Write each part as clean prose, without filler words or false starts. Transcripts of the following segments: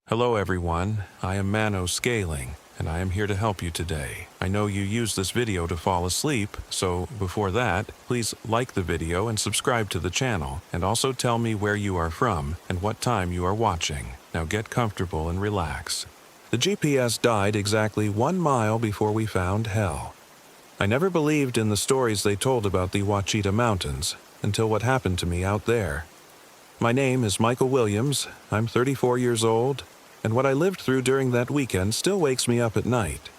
Hello everyone, I am Mano Scaling, and I am here to help you today. I know you use this video to fall asleep, so before that, please like the video and subscribe to the channel, and also tell me where you are from and what time you are watching. Now get comfortable and relax. The GPS died exactly 1 mile before we found hell. I never believed in the stories they told about the Ouachita Mountains until what happened to me out there. My name is Michael Williams, I'm 34 years old, and what I lived through during that weekend still wakes me up at night.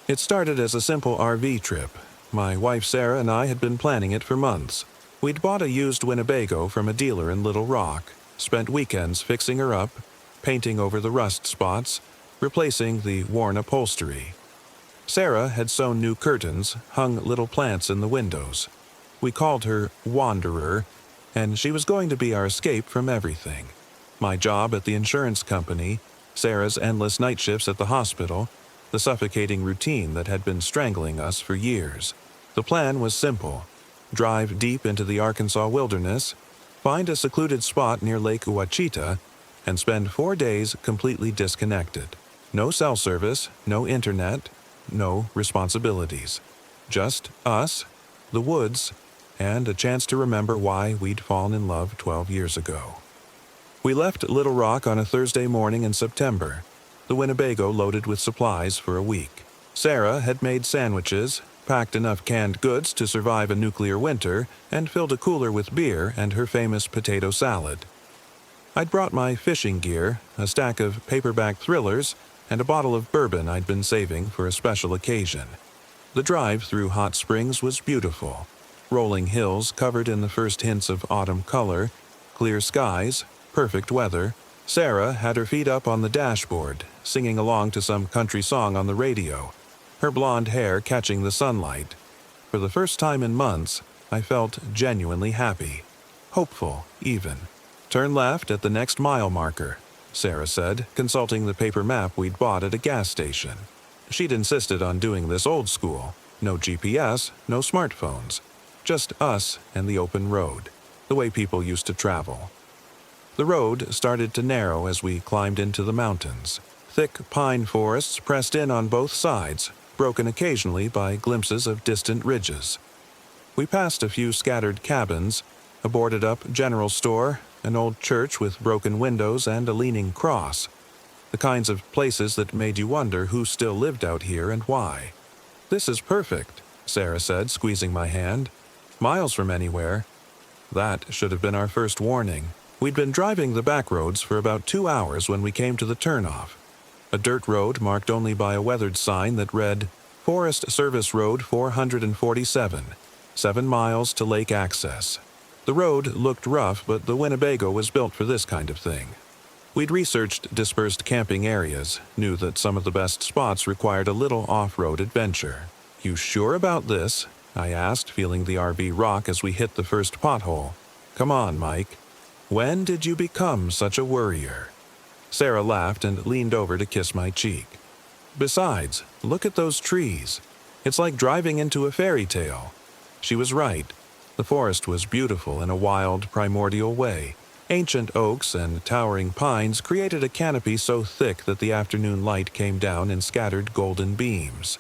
It started as a simple RV trip. My wife Sarah and I had been planning it for months. We'd bought a used Winnebago from a dealer in Little Rock, spent weekends fixing her up, painting over the rust spots, replacing the worn upholstery. Sarah had sewn new curtains, hung little plants in the windows. We called her Wanderer, and she was going to be our escape from everything. My job at the insurance company, Sarah's endless night shifts at the hospital, the suffocating routine that had been strangling us for years. The plan was simple. Drive deep into the Arkansas wilderness, find a secluded spot near Lake Ouachita, and spend 4 days completely disconnected. No cell service, no internet, no responsibilities. Just us, the woods, and a chance to remember why we'd fallen in love 12 years ago. We left Little Rock on a Thursday morning in September, the Winnebago loaded with supplies for a week. Sarah had made sandwiches, packed enough canned goods to survive a nuclear winter, and filled a cooler with beer and her famous potato salad. I'd brought my fishing gear, a stack of paperback thrillers, and a bottle of bourbon I'd been saving for a special occasion. The drive through Hot Springs was beautiful. Rolling hills covered in the first hints of autumn color, clear skies, perfect weather. Sarah had her feet up on the dashboard, singing along to some country song on the radio, her blonde hair catching the sunlight. For the first time in months, I felt genuinely happy, hopeful even. "Turn left at the next mile marker," Sarah said, consulting the paper map we'd bought at a gas station. She'd insisted on doing this old school. No GPS, no smartphones. Just us and the open road, the way people used to travel. The road started to narrow as we climbed into the mountains. Thick pine forests pressed in on both sides, broken occasionally by glimpses of distant ridges. We passed a few scattered cabins, a boarded-up general store, an old church with broken windows and a leaning cross. The kinds of places that made you wonder who still lived out here and why. "This is perfect," Sarah said, squeezing my hand. "Miles from anywhere." That should have been our first warning. We'd been driving the back roads for about 2 hours when we came to the turnoff. A dirt road marked only by a weathered sign that read, "Forest Service Road 447, 7 miles to lake access." The road looked rough, but the Winnebago was built for this kind of thing. We'd researched dispersed camping areas, knew that some of the best spots required a little off-road adventure. "You sure about this?" I asked, feeling the RV rock as we hit the first pothole. "Come on, Mike. When did you become such a worrier?" Sarah laughed and leaned over to kiss my cheek. "Besides, look at those trees. It's like driving into a fairy tale." She was right. The forest was beautiful in a wild, primordial way. Ancient oaks and towering pines created a canopy so thick that the afternoon light came down in scattered golden beams.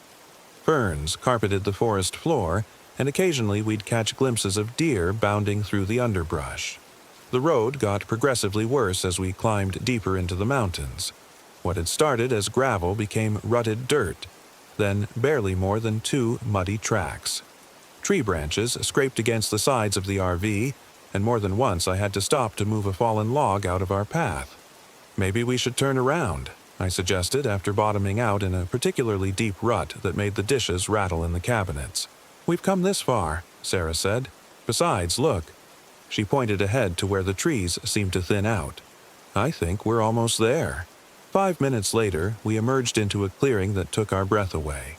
Ferns carpeted the forest floor, and occasionally we'd catch glimpses of deer bounding through the underbrush. The road got progressively worse as we climbed deeper into the mountains. What had started as gravel became rutted dirt, then barely more than 2 muddy tracks. Tree branches scraped against the sides of the RV, and more than once I had to stop to move a fallen log out of our path. "Maybe we should turn around," I suggested after bottoming out in a particularly deep rut that made the dishes rattle in the cabinets. "We've come this far," Sarah said. "Besides, look." She pointed ahead to where the trees seemed to thin out. "I think we're almost there." 5 minutes later, we emerged into a clearing that took our breath away.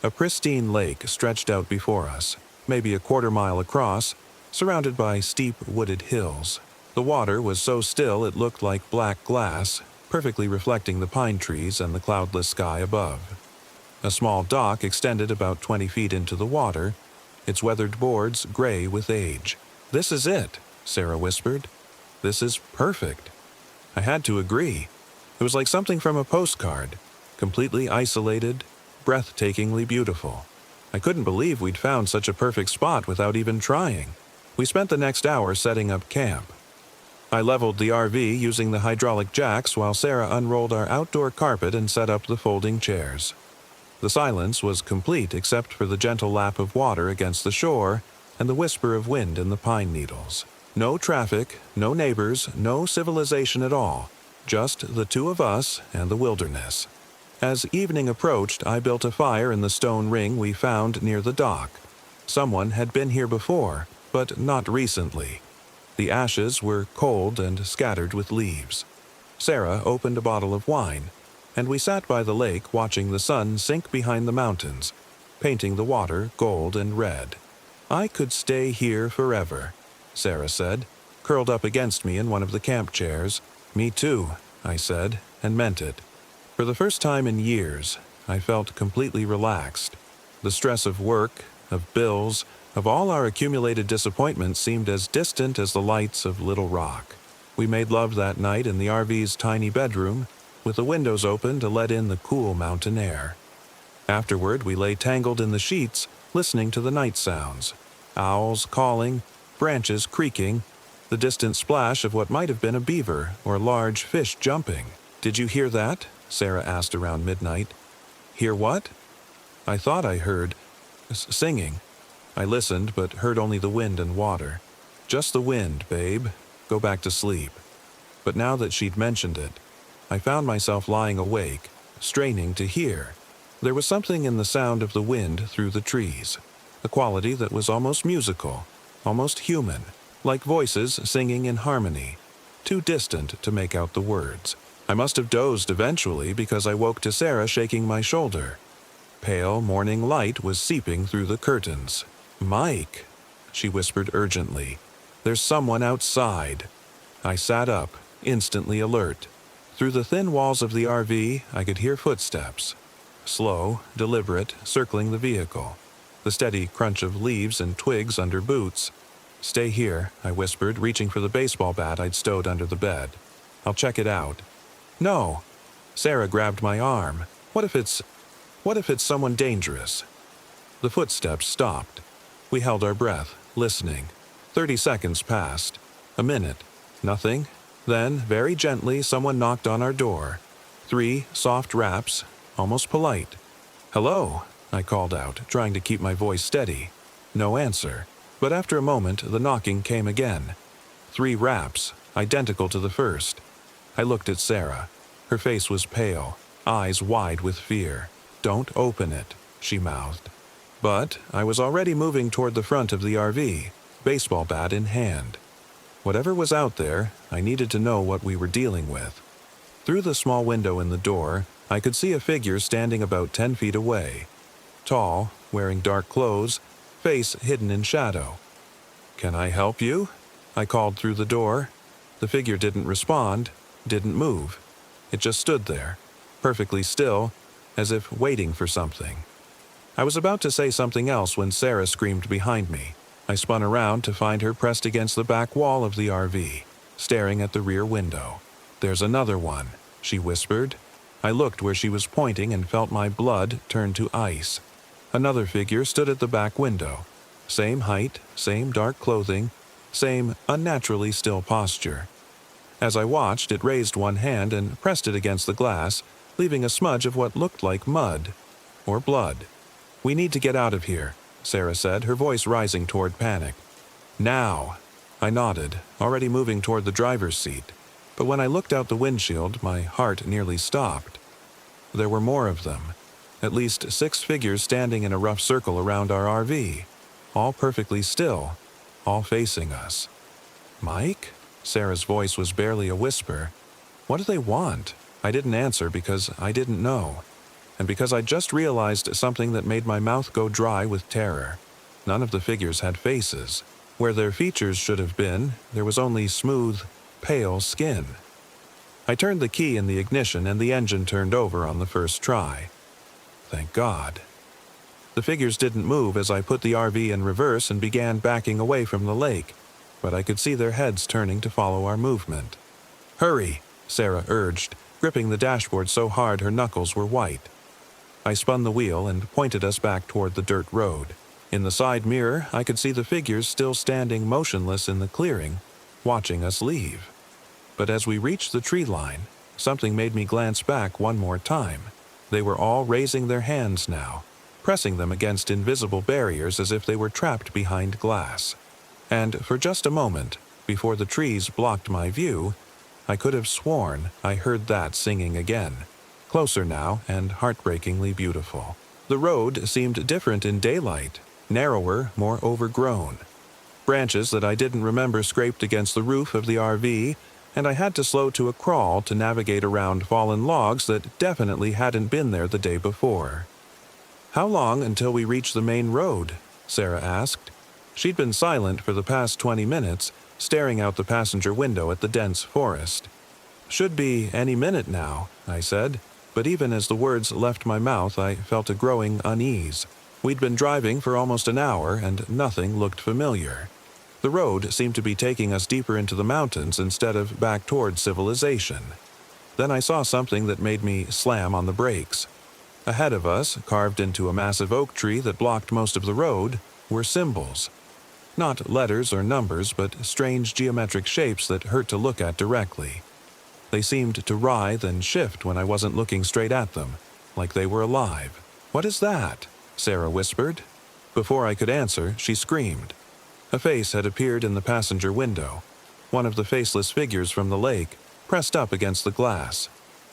A pristine lake stretched out before us, maybe a 1/4 mile across, surrounded by steep wooded hills. The water was so still it looked like black glass, perfectly reflecting the pine trees and the cloudless sky above. A small dock extended about 20 feet into the water, its weathered boards gray with age. "This is it," Sarah whispered. "This is perfect." I had to agree. It was like something from a postcard, completely isolated, breathtakingly beautiful. I couldn't believe we'd found such a perfect spot without even trying. We spent the next hour setting up camp. I leveled the RV using the hydraulic jacks while Sarah unrolled our outdoor carpet and set up the folding chairs. The silence was complete except for the gentle lap of water against the shore and the whisper of wind in the pine needles. No traffic, no neighbors, no civilization at all, just the two of us and the wilderness. As evening approached, I built a fire in the stone ring we found near the dock. Someone had been here before, but not recently. The ashes were cold and scattered with leaves. Sarah opened a bottle of wine, and we sat by the lake watching the sun sink behind the mountains, painting the water gold and red. "I could stay here forever," Sarah said, curled up against me in one of the camp chairs. "Me too," I said, and meant it. For the first time in years, I felt completely relaxed. The stress of work, of bills, of all our accumulated disappointments seemed as distant as the lights of Little Rock. We made love that night in the RV's tiny bedroom, with the windows open to let in the cool mountain air. Afterward, we lay tangled in the sheets, listening to the night sounds. Owls calling, branches creaking, the distant splash of what might have been a beaver or large fish jumping. "Did you hear that?" Sarah asked around midnight. "Hear what?" I thought I heard singing. I listened, but heard only the wind and water. "Just the wind, babe. Go back to sleep." But now that she'd mentioned it, I found myself lying awake, straining to hear. There was something in the sound of the wind through the trees, a quality that was almost musical, almost human, like voices singing in harmony, too distant to make out the words. I must have dozed eventually because I woke to Sarah shaking my shoulder. Pale morning light was seeping through the curtains. "Mike," she whispered urgently, "there's someone outside." I sat up, instantly alert. Through the thin walls of the RV, I could hear footsteps. Slow, deliberate, circling the vehicle. The steady crunch of leaves and twigs under boots. "Stay here," I whispered, reaching for the baseball bat I'd stowed under the bed. "I'll check it out." "No." Sarah grabbed my arm. What if it's someone dangerous?" The footsteps stopped. We held our breath, listening. 30 seconds passed. A minute. Nothing. Then, very gently, someone knocked on our door. 3 soft raps, almost polite. "Hello," I called out, trying to keep my voice steady. No answer. But after a moment, the knocking came again. 3 raps, identical to the first. I looked at Sarah. Her face was pale, eyes wide with fear. "Don't open it," she mouthed. But I was already moving toward the front of the RV, baseball bat in hand. Whatever was out there, I needed to know what we were dealing with. Through the small window in the door, I could see a figure standing about 10 feet away. Tall, wearing dark clothes, face hidden in shadow. "Can I help you?" I called through the door. The figure didn't respond, didn't move. It just stood there, perfectly still, as if waiting for something. I was about to say something else when Sarah screamed behind me. I spun around to find her pressed against the back wall of the RV, staring at the rear window. "There's another one," she whispered. I looked where she was pointing and felt my blood turn to ice. Another figure stood at the back window. Same height, same dark clothing, same unnaturally still posture. As I watched, it raised one hand and pressed it against the glass, leaving a smudge of what looked like mud or blood. "We need to get out of here," Sarah said, her voice rising toward panic. "Now!" I nodded, already moving toward the driver's seat. But when I looked out the windshield, my heart nearly stopped. There were more of them. At least 6 figures standing in a rough circle around our RV, all perfectly still, all facing us. "Mike?" Sarah's voice was barely a whisper. "What do they want?" I didn't answer because I didn't know, and because I just realized something that made my mouth go dry with terror. None of the figures had faces. Where their features should have been, there was only smooth, pale skin. I turned the key in the ignition and the engine turned over on the first try. Thank God. The figures didn't move as I put the RV in reverse and began backing away from the lake, but I could see their heads turning to follow our movement. "Hurry," Sarah urged, gripping the dashboard so hard her knuckles were white. I spun the wheel and pointed us back toward the dirt road. In the side mirror, I could see the figures still standing motionless in the clearing, watching us leave. But as we reached the tree line, something made me glance back one more time. They were all raising their hands now, pressing them against invisible barriers as if they were trapped behind glass. And for just a moment, before the trees blocked my view, I could have sworn I heard that singing again, closer now and heartbreakingly beautiful. The road seemed different in daylight, narrower, more overgrown. Branches that I didn't remember scraped against the roof of the RV, and I had to slow to a crawl to navigate around fallen logs that definitely hadn't been there the day before. "How long until we reach the main road?" Sarah asked. She'd been silent for the past 20 minutes, staring out the passenger window at the dense forest. "Should be any minute now," I said, but even as the words left my mouth I felt a growing unease. We'd been driving for almost an hour and nothing looked familiar. The road seemed to be taking us deeper into the mountains instead of back toward civilization. Then I saw something that made me slam on the brakes. Ahead of us, carved into a massive oak tree that blocked most of the road, were symbols. Not letters or numbers, but strange geometric shapes that hurt to look at directly. They seemed to writhe and shift when I wasn't looking straight at them, like they were alive. "What is that?" Sarah whispered. Before I could answer, she screamed. A face had appeared in the passenger window, one of the faceless figures from the lake, pressed up against the glass.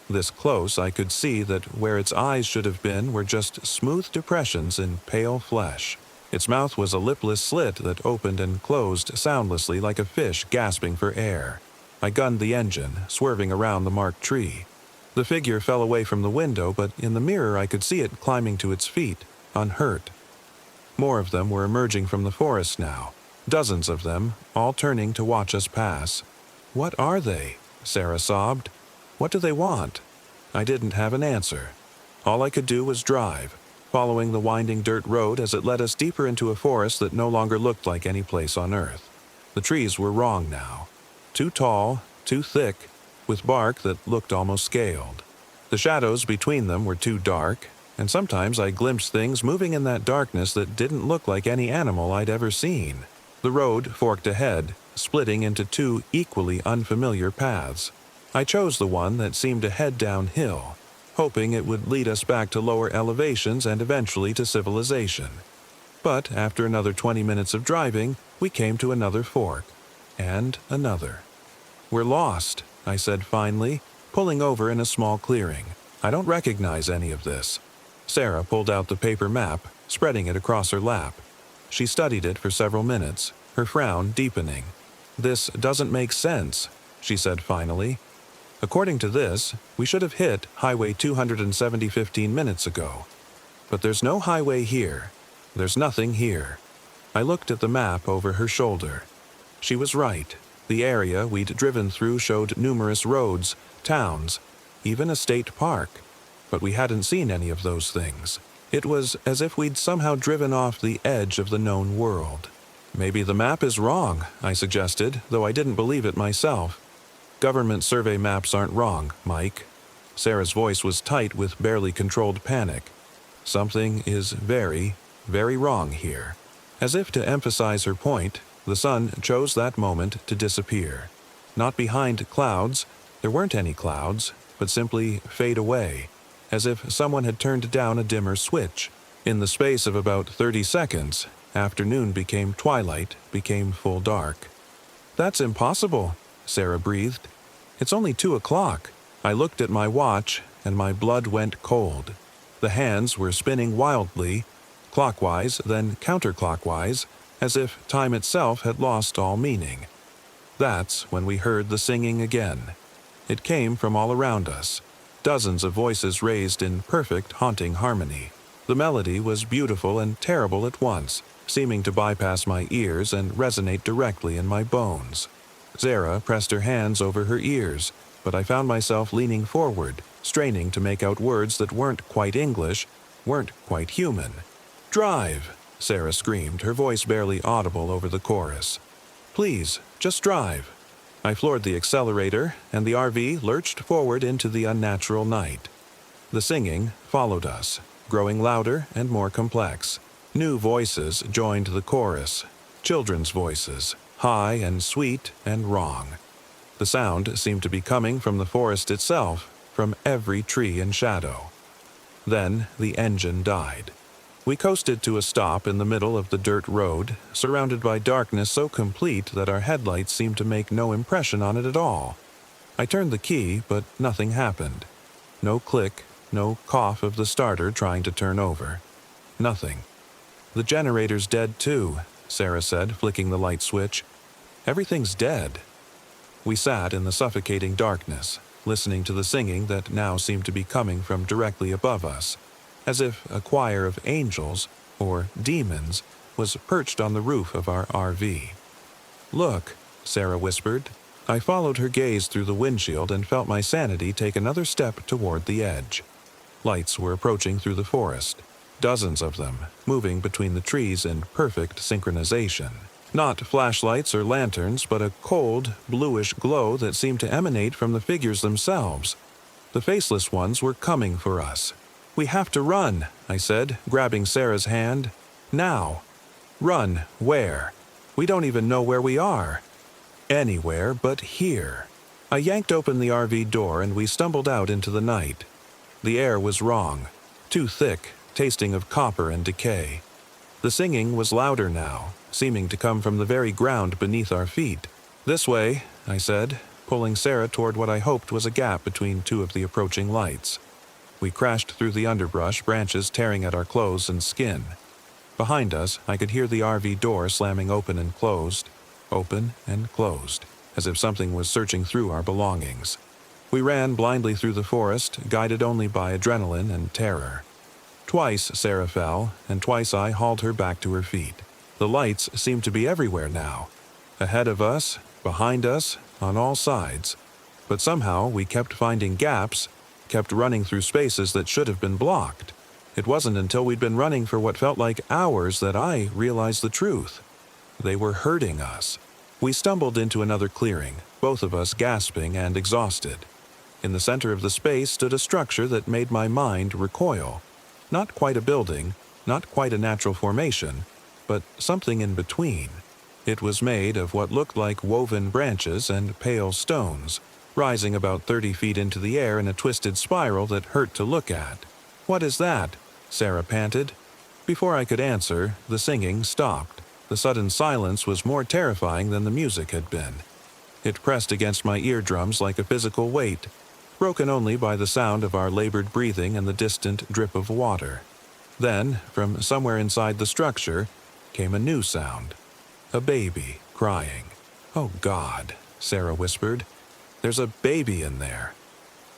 This close, I could see that where its eyes should have been were just smooth depressions in pale flesh. Its mouth was a lipless slit that opened and closed soundlessly like a fish gasping for air. I gunned the engine, swerving around the marked tree. The figure fell away from the window, but in the mirror I could see it climbing to its feet, unhurt. More of them were emerging from the forest now, dozens of them, all turning to watch us pass. "What are they?" Sarah sobbed. "What do they want?" I didn't have an answer. All I could do was drive, following the winding dirt road as it led us deeper into a forest that no longer looked like any place on Earth. The trees were wrong now. Too tall, too thick, with bark that looked almost scaled. The shadows between them were too dark, and sometimes I glimpsed things moving in that darkness that didn't look like any animal I'd ever seen. The road forked ahead, splitting into two equally unfamiliar paths. I chose the one that seemed to head downhill, hoping it would lead us back to lower elevations and eventually to civilization. But after another 20 minutes of driving, we came to another fork, and another. "We're lost," I said finally, pulling over in a small clearing. "I don't recognize any of this." Sarah pulled out the paper map, spreading it across her lap. She studied it for several minutes, her frown deepening. "This doesn't make sense," she said finally. "According to this, we should have hit Highway 270 15 minutes ago. But there's no highway here. There's nothing here." I looked at the map over her shoulder. She was right. The area we'd driven through showed numerous roads, towns, even a state park. But we hadn't seen any of those things. It was as if we'd somehow driven off the edge of the known world. "Maybe the map is wrong," I suggested, though I didn't believe it myself. "Government survey maps aren't wrong, Mike." Sarah's voice was tight with barely controlled panic. "Something is very, very wrong here." As if to emphasize her point, the sun chose that moment to disappear. Not behind clouds, there weren't any clouds, but simply fade away, as if someone had turned down a dimmer switch. In the space of about 30 seconds, afternoon became twilight, became full dark. "That's impossible," Sarah breathed. "It's only 2 o'clock. I looked at my watch, and my blood went cold. The hands were spinning wildly, clockwise, then counterclockwise, as if time itself had lost all meaning. That's when we heard the singing again. It came from all around us, dozens of voices raised in perfect, haunting harmony. The melody was beautiful and terrible at once, seeming to bypass my ears and resonate directly in my bones. Sarah pressed her hands over her ears, but I found myself leaning forward, straining to make out words that weren't quite English, weren't quite human. "Drive!" Sarah screamed, her voice barely audible over the chorus. "Please, just drive." I floored the accelerator, and the RV lurched forward into the unnatural night. The singing followed us, growing louder and more complex. New voices joined the chorus, children's voices, high and sweet and wrong. The sound seemed to be coming from the forest itself, from every tree and shadow. Then the engine died. We coasted to a stop in the middle of the dirt road, surrounded by darkness so complete that our headlights seemed to make no impression on it at all. I turned the key, but nothing happened. No click, no cough of the starter trying to turn over. Nothing. "The generator's dead too," Sarah said, flicking the light switch. "Everything's dead." We sat in the suffocating darkness, listening to the singing that now seemed to be coming from directly above us, as if a choir of angels, or demons, was perched on the roof of our RV. "Look," Sarah whispered. I followed her gaze through the windshield and felt my sanity take another step toward the edge. Lights were approaching through the forest, dozens of them, moving between the trees in perfect synchronization. Not flashlights or lanterns, but a cold, bluish glow that seemed to emanate from the figures themselves. The faceless ones were coming for us. "We have to run," I said, grabbing Sarah's hand. "Now." "Run where? We don't even know where we are." "Anywhere but here." I yanked open the RV door and we stumbled out into the night. The air was wrong, too thick, tasting of copper and decay. The singing was louder now, seeming to come from the very ground beneath our feet. "This way," I said, pulling Sarah toward what I hoped was a gap between two of the approaching lights. We crashed through the underbrush, branches tearing at our clothes and skin. Behind us, I could hear the RV door slamming open and closed, as if something was searching through our belongings. We ran blindly through the forest, guided only by adrenaline and terror. Twice Sarah fell, and twice I hauled her back to her feet. The lights seemed to be everywhere now. Ahead of us, behind us, on all sides. But somehow we kept finding gaps, kept running through spaces that should have been blocked. It wasn't until we'd been running for what felt like hours that I realized the truth. They were hurting us. We stumbled into another clearing, both of us gasping and exhausted. In the center of the space stood a structure that made my mind recoil. Not quite a building, not quite a natural formation, but something in between. It was made of what looked like woven branches and pale stones, rising about 30 feet into the air in a twisted spiral that hurt to look at. "What is that?" Sarah panted. Before I could answer, the singing stopped. The sudden silence was more terrifying than the music had been. It pressed against my eardrums like a physical weight, broken only by the sound of our labored breathing and the distant drip of water. Then, from somewhere inside the structure, came a new sound. A baby crying. "Oh God," Sarah whispered. "There's a baby in there."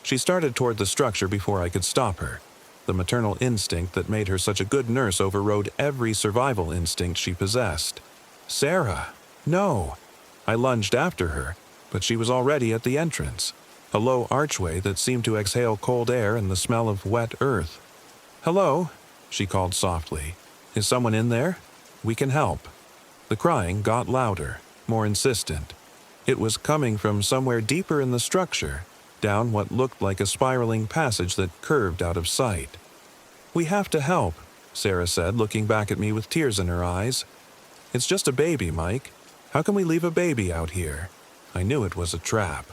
She started toward the structure before I could stop her. The maternal instinct that made her such a good nurse overrode every survival instinct she possessed. "Sarah! No!" I lunged after her, but she was already at the entrance, a low archway that seemed to exhale cold air and the smell of wet earth. "Hello," she called softly. "Is someone in there? We can help." The crying got louder, more insistent. It was coming from somewhere deeper in the structure, down what looked like a spiraling passage that curved out of sight. "We have to help," Sarah said, looking back at me with tears in her eyes. "It's just a baby, Mike. How can we leave a baby out here?" I knew it was a trap.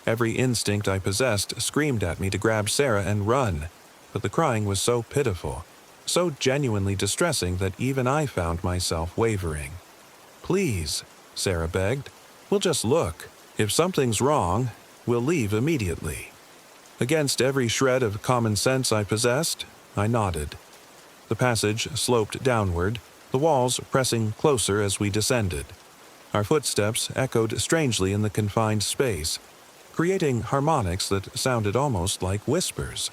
Every instinct I possessed screamed at me to grab Sarah and run, but the crying was so pitiful, so genuinely distressing that even I found myself wavering. "Please," Sarah begged. "We'll just look. If something's wrong, we'll leave immediately." Against every shred of common sense I possessed, I nodded. The passage sloped downward, the walls pressing closer as we descended. Our footsteps echoed strangely in the confined space, creating harmonics that sounded almost like whispers.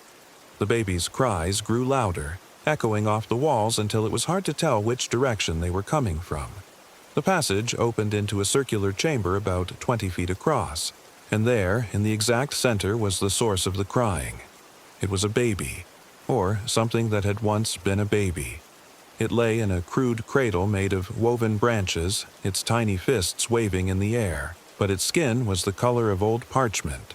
The baby's cries grew louder, echoing off the walls until it was hard to tell which direction they were coming from. The passage opened into a circular chamber about 20 feet across, and there, in the exact center, was the source of the crying. It was a baby, or something that had once been a baby. It lay in a crude cradle made of woven branches, its tiny fists waving in the air. but its skin was the color of old parchment.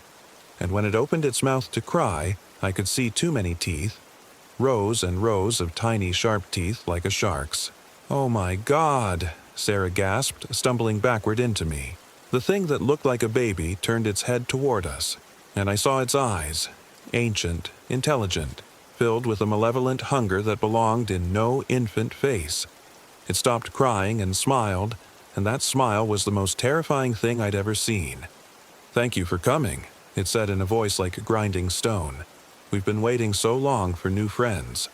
And when it opened its mouth to cry, I could see too many teeth, rows and rows of tiny sharp teeth like a shark's. "Oh my God!" Sarah gasped, stumbling backward into me. The thing that looked like a baby turned its head toward us, and I saw its eyes, ancient, intelligent, filled with a malevolent hunger that belonged in no infant face. It stopped crying and smiled, and that smile was the most terrifying thing I'd ever seen. "Thank you for coming," it said in a voice like grinding stone. "We've been waiting so long for new friends."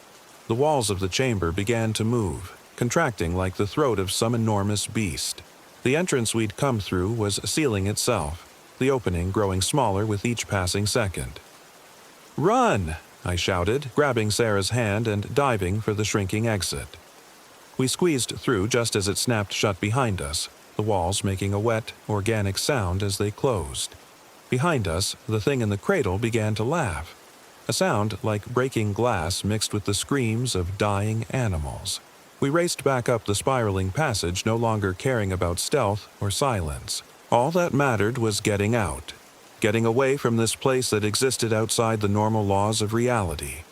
The walls of the chamber began to move, contracting like the throat of some enormous beast. The entrance we'd come through was sealing itself, the opening growing smaller with each passing second. "Run!" I shouted, grabbing Sarah's hand and diving for the shrinking exit. We squeezed through just as it snapped shut behind us, the walls making a wet, organic sound as they closed. Behind us, the thing in the cradle began to laugh, a sound like breaking glass mixed with the screams of dying animals. We raced back up the spiraling passage, no longer caring about stealth or silence. All that mattered was getting out, getting away from this place that existed outside the normal laws of reality.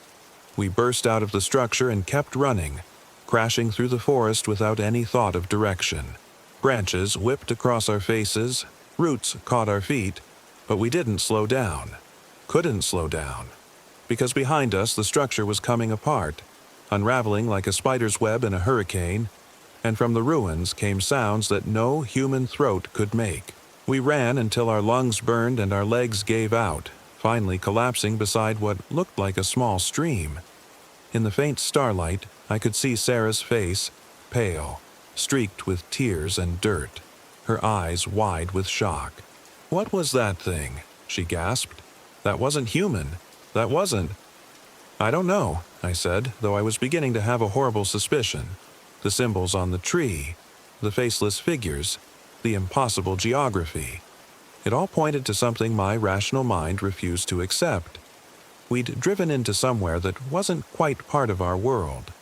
We burst out of the structure and kept running, crashing through the forest without any thought of direction. Branches whipped across our faces, roots caught our feet, but we didn't slow down. Couldn't slow down. Because behind us the structure was coming apart, unraveling like a spider's web in a hurricane, and from the ruins came sounds that no human throat could make. We ran until our lungs burned and our legs gave out, finally collapsing beside what looked like a small stream. In the faint starlight, I could see Sarah's face, pale, streaked with tears and dirt, her eyes wide with shock. "What was that thing?" she gasped. "That wasn't human. That wasn't—" "I don't know," I said, though I was beginning to have a horrible suspicion. The symbols on the tree, the faceless figures, the impossible geography. It all pointed to something my rational mind refused to accept. We'd driven into somewhere that wasn't quite part of our world.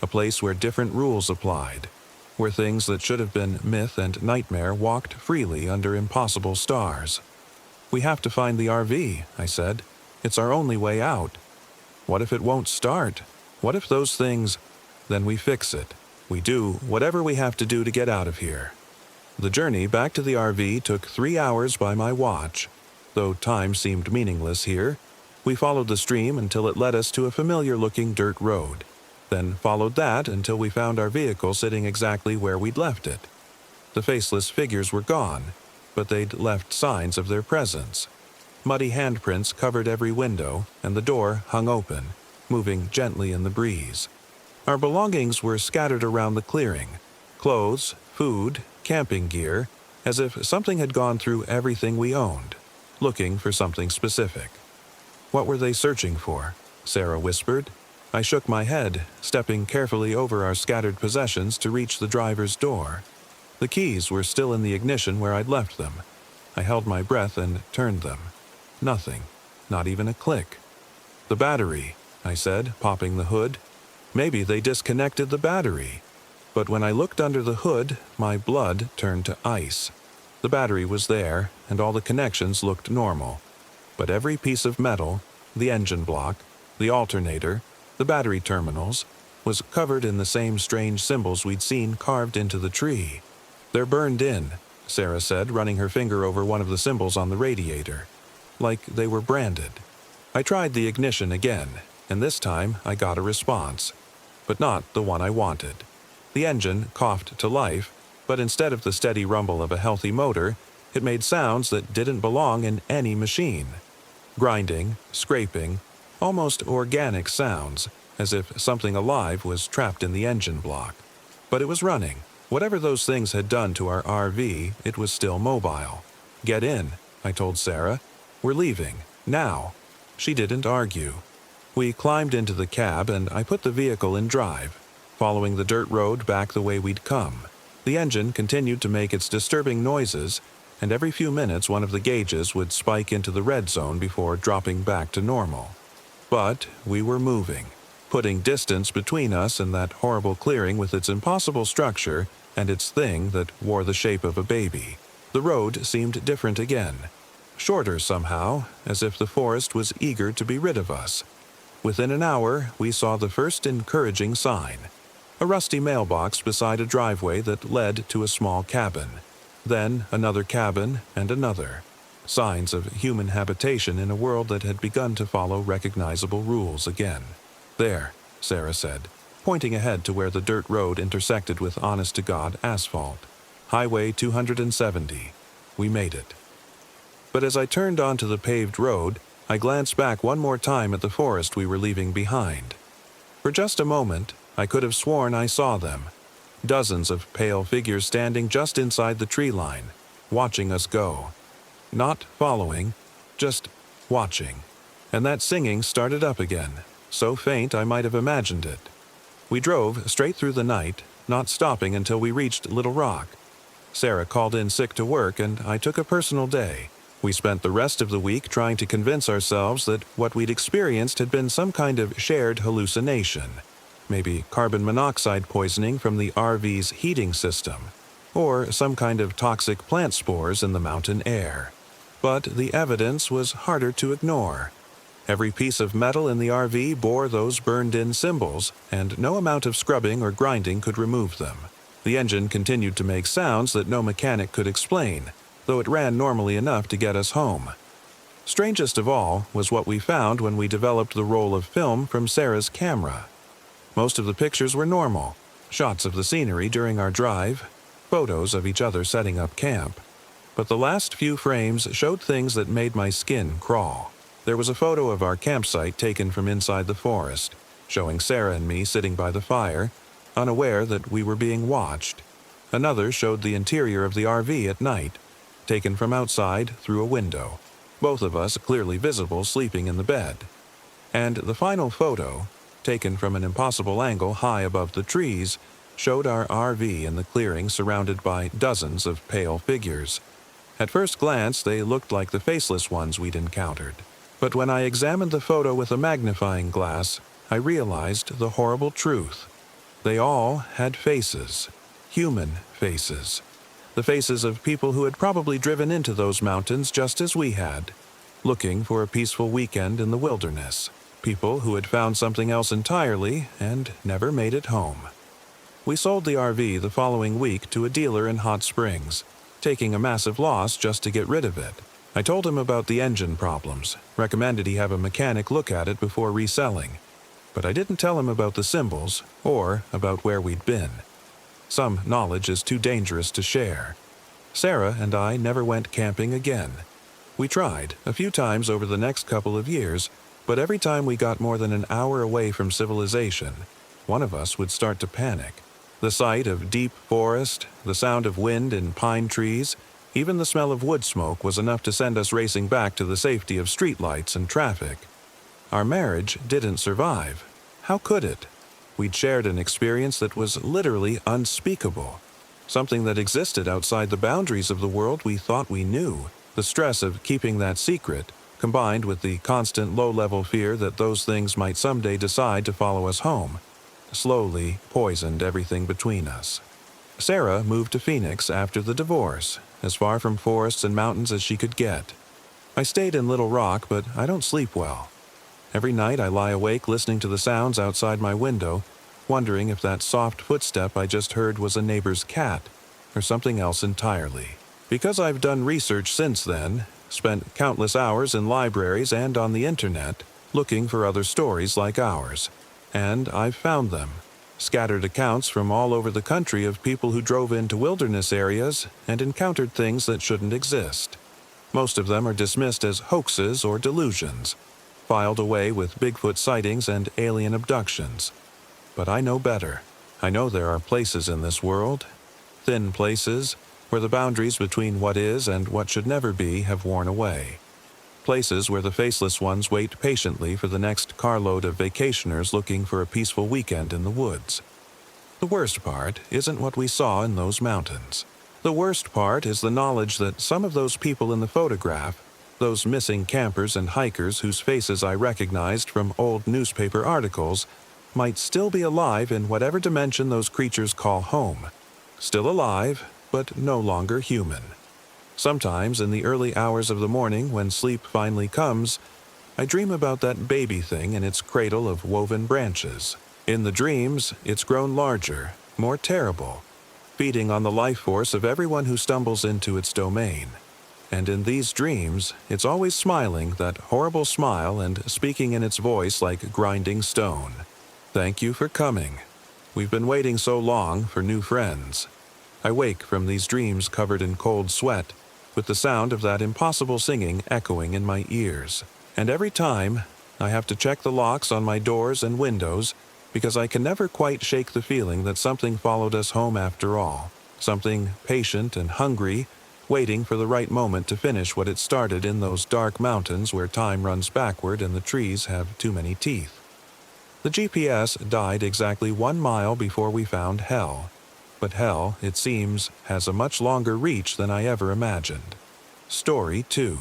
A place where different rules applied, where things that should have been myth and nightmare walked freely under impossible stars. "We have to find the RV," I said. "It's our only way out." "What if it won't start? What if those things—" "Then we fix it. We do whatever we have to do to get out of here." The journey back to the RV took 3 hours by my watch. Though time seemed meaningless here, we followed the stream until it led us to a familiar-looking dirt road, then followed that until we found our vehicle sitting exactly where we'd left it. The faceless figures were gone, but they'd left signs of their presence. Muddy handprints covered every window, and the door hung open, moving gently in the breeze. Our belongings were scattered around the clearing, clothes, food, camping gear, as if something had gone through everything we owned, looking for something specific. "What were they searching for?" Sarah whispered. I shook my head, stepping carefully over our scattered possessions to reach the driver's door. The keys were still in the ignition where I'd left them. I held my breath and turned them. Nothing, not even a click. "The battery," I said, popping the hood. Maybe they disconnected the battery. But when I looked under the hood, my blood turned to ice. The battery was there, and all the connections looked normal. But every piece of metal, the engine block, the alternator, the battery terminals, was covered in the same strange symbols we'd seen carved into the tree. "They're burned in," Sarah said, running her finger over one of the symbols on the radiator. Like they were branded. I tried the ignition again, and this time I got a response. But not the one I wanted. The engine coughed to life, but instead of the steady rumble of a healthy motor, it made sounds that didn't belong in any machine. Grinding, scraping, almost organic sounds, as if something alive was trapped in the engine block. But it was running. Whatever those things had done to our RV, it was still mobile. "Get in," I told Sarah. "We're leaving, now." She didn't argue. We climbed into the cab and I put the vehicle in drive, following the dirt road back the way we'd come. The engine continued to make its disturbing noises, and every few minutes one of the gauges would spike into the red zone before dropping back to normal. But we were moving, putting distance between us and that horrible clearing with its impossible structure and its thing that wore the shape of a baby. The road seemed different again, shorter somehow, as if the forest was eager to be rid of us. Within an hour, we saw the first encouraging sign: a rusty mailbox beside a driveway that led to a small cabin. Then another cabin and another. Signs of human habitation in a world that had begun to follow recognizable rules again. "There," Sarah said, pointing ahead to where the dirt road intersected with honest-to-God asphalt. "Highway 270. We made it." But as I turned onto the paved road, I glanced back one more time at the forest we were leaving behind. For just a moment, I could have sworn I saw them. Dozens of pale figures standing just inside the tree line, watching us go. Not following, just watching. And that singing started up again, so faint I might have imagined it. We drove straight through the night, not stopping until we reached Little Rock. Sarah called in sick to work, and I took a personal day. We spent the rest of the week trying to convince ourselves that what we'd experienced had been some kind of shared hallucination. Maybe carbon monoxide poisoning from the RV's heating system, or some kind of toxic plant spores in the mountain air. But the evidence was harder to ignore. Every piece of metal in the RV bore those burned-in symbols, and no amount of scrubbing or grinding could remove them. The engine continued to make sounds that no mechanic could explain, though it ran normally enough to get us home. Strangest of all was what we found when we developed the roll of film from Sarah's camera. Most of the pictures were normal, shots of the scenery during our drive, photos of each other setting up camp. But the last few frames showed things that made my skin crawl. There was a photo of our campsite taken from inside the forest, showing Sarah and me sitting by the fire, unaware that we were being watched. Another showed the interior of the RV at night, taken from outside through a window, both of us clearly visible sleeping in the bed. And the final photo, taken from an impossible angle high above the trees, showed our RV in the clearing surrounded by dozens of pale figures. At first glance, they looked like the faceless ones we'd encountered. But when I examined the photo with a magnifying glass, I realized the horrible truth. They all had faces, human faces. The faces of people who had probably driven into those mountains just as we had, looking for a peaceful weekend in the wilderness. People who had found something else entirely and never made it home. We sold the RV the following week to a dealer in Hot Springs, taking a massive loss just to get rid of it. I told him about the engine problems, recommended he have a mechanic look at it before reselling. But I didn't tell him about the symbols or about where we'd been. Some knowledge is too dangerous to share. Sarah and I never went camping again. We tried a few times over the next couple of years, but every time we got more than an hour away from civilization, one of us would start to panic. The sight of deep forest, the sound of wind in pine trees, even the smell of wood smoke was enough to send us racing back to the safety of streetlights and traffic. Our marriage didn't survive. How could it? We'd shared an experience that was literally unspeakable, something that existed outside the boundaries of the world we thought we knew. The stress of keeping that secret, combined with the constant low-level fear that those things might someday decide to follow us home, slowly poisoned everything between us. Sarah moved to Phoenix after the divorce, as far from forests and mountains as she could get. I stayed in Little Rock, but I don't sleep well. Every night I lie awake listening to the sounds outside my window, wondering if that soft footstep I just heard was a neighbor's cat, or something else entirely. Because I've done research since then, spent countless hours in libraries and on the internet, looking for other stories like ours. And I've found them. Scattered accounts from all over the country of people who drove into wilderness areas and encountered things that shouldn't exist. Most of them are dismissed as hoaxes or delusions, filed away with Bigfoot sightings and alien abductions. But I know better. I know there are places in this world, thin places, where the boundaries between what is and what should never be have worn away. Places where the faceless ones wait patiently for the next carload of vacationers looking for a peaceful weekend in the woods. The worst part isn't what we saw in those mountains. The worst part is the knowledge that some of those people in the photograph, those missing campers and hikers whose faces I recognized from old newspaper articles, might still be alive in whatever dimension those creatures call home. Still alive, but no longer human. Sometimes, in the early hours of the morning when sleep finally comes, I dream about that baby thing in its cradle of woven branches. In the dreams, it's grown larger, more terrible, feeding on the life force of everyone who stumbles into its domain. And in these dreams, it's always smiling that horrible smile and speaking in its voice like grinding stone. Thank you for coming. We've been waiting so long for new friends. I wake from these dreams covered in cold sweat, with the sound of that impossible singing echoing in my ears. And every time, I have to check the locks on my doors and windows because I can never quite shake the feeling that something followed us home after all. Something patient and hungry, waiting for the right moment to finish what it started in those dark mountains where time runs backward and the trees have too many teeth. The GPS died exactly 1 mile before we found hell. But hell, it seems, has a much longer reach than I ever imagined. Story 2.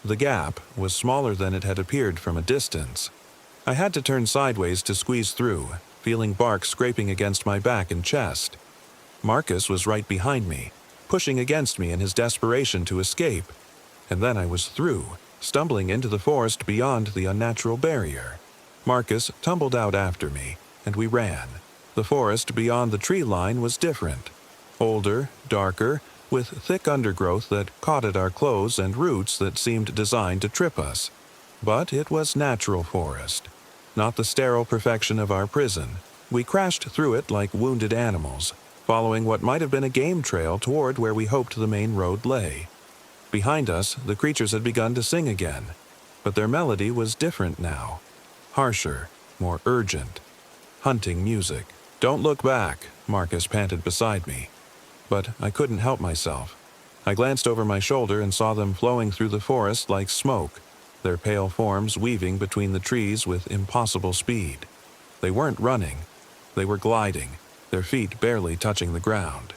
The gap was smaller than it had appeared from a distance. I had to turn sideways to squeeze through, feeling bark scraping against my back and chest. Marcus was right behind me, pushing against me in his desperation to escape. And then I was through, stumbling into the forest beyond the unnatural barrier. Marcus tumbled out after me, and we ran. The forest beyond the tree line was different. Older, darker, with thick undergrowth that caught at our clothes and roots that seemed designed to trip us. But it was natural forest, not the sterile perfection of our prison. We crashed through it like wounded animals, following what might have been a game trail toward where we hoped the main road lay. Behind us, the creatures had begun to sing again, but their melody was different now. Harsher, more urgent. Hunting music. "Don't look back," Marcus panted beside me. But I couldn't help myself. I glanced over my shoulder and saw them flowing through the forest like smoke, their pale forms weaving between the trees with impossible speed. They weren't running. They were gliding, their feet barely touching the ground.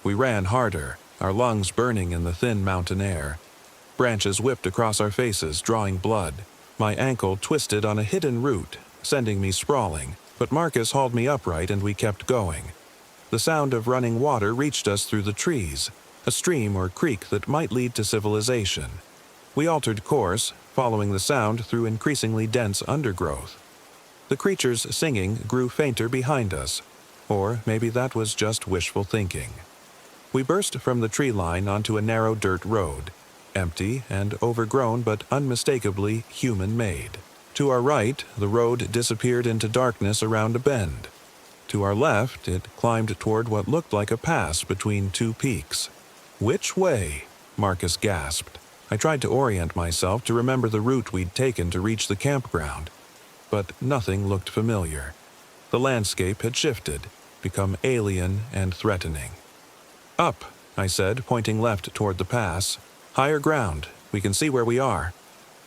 We ran harder, our lungs burning in the thin mountain air. Branches whipped across our faces, drawing blood. My ankle twisted on a hidden root, sending me sprawling, but Marcus hauled me upright and we kept going. The sound of running water reached us through the trees, a stream or creek that might lead to civilization. We altered course, following the sound through increasingly dense undergrowth. The creatures singing grew fainter behind us, or maybe that was just wishful thinking. We burst from the tree line onto a narrow dirt road, empty and overgrown but unmistakably human-made. To our right, the road disappeared into darkness around a bend. To our left, it climbed toward what looked like a pass between two peaks. "Which way?" Marcus gasped. I tried to orient myself to remember the route we'd taken to reach the campground, but nothing looked familiar. The landscape had shifted, become alien and threatening. "Up," I said, pointing left toward the pass. "Higher ground. We can see where we are."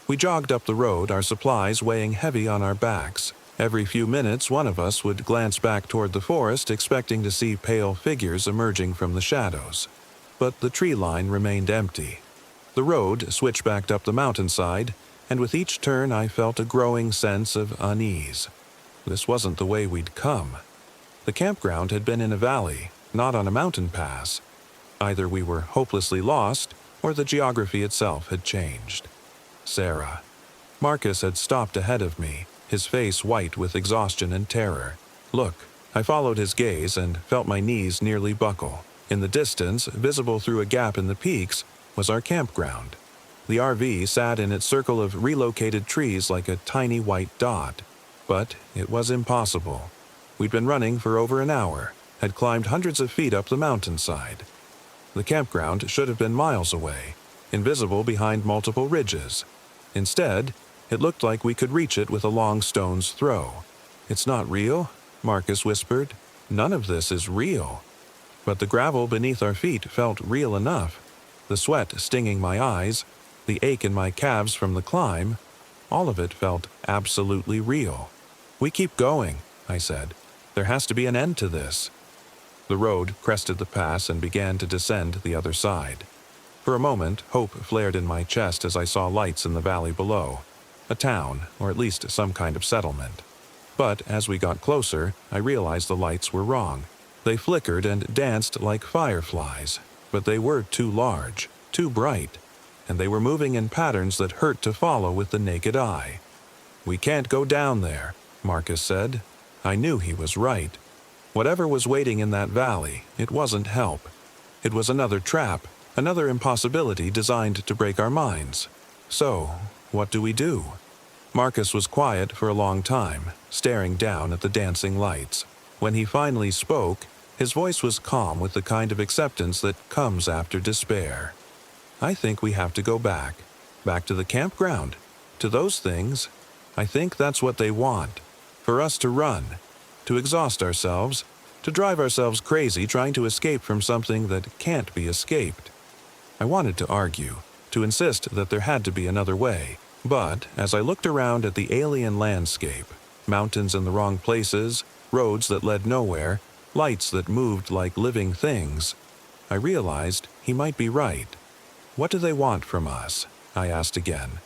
We jogged up the road, our supplies weighing heavy on our backs. Every few minutes, one of us would glance back toward the forest, expecting to see pale figures emerging from the shadows. But the tree line remained empty. The road switchbacked up the mountainside, and with each turn I felt a growing sense of unease. This wasn't the way we'd come. The campground had been in a valley, not on a mountain pass. Either we were hopelessly lost, or the geography itself had changed. Sarah. Marcus had stopped ahead of me, his face white with exhaustion and terror. "Look." I followed his gaze and felt my knees nearly buckle. In the distance, visible through a gap in the peaks, was our campground. The RV sat in its circle of relocated trees like a tiny white dot. But it was impossible. We'd been running for over an hour, had climbed hundreds of feet up the mountainside. The campground should have been miles away, invisible behind multiple ridges. Instead, it looked like we could reach it with a long stone's throw. "It's not real," Marcus whispered. "None of this is real." But the gravel beneath our feet felt real enough. The sweat stinging my eyes, the ache in my calves from the climb, all of it felt absolutely real. "We keep going," I said. "There has to be an end to this." The road crested the pass and began to descend the other side. For a moment, hope flared in my chest as I saw lights in the valley below. A town, or at least some kind of settlement. But as we got closer, I realized the lights were wrong. They flickered and danced like fireflies, but they were too large. too bright, and they were moving in patterns that hurt to follow with the naked eye. "We can't go down there," Marcus said. I knew he was right. Whatever was waiting in that valley, it wasn't help. It was another trap, another impossibility designed to break our minds. So, what do we do? Marcus was quiet for a long time, staring down at the dancing lights. When he finally spoke, his voice was calm with the kind of acceptance that comes after despair. "I think we have to go back. Back to the campground. To those things. I think that's what they want. For us to run. To exhaust ourselves. To drive ourselves crazy trying to escape from something that can't be escaped." I wanted to argue, to insist that there had to be another way. But as I looked around at the alien landscape, mountains in the wrong places, roads that led nowhere, lights that moved like living things, I realized he might be right. "What do they want from us?" I asked again.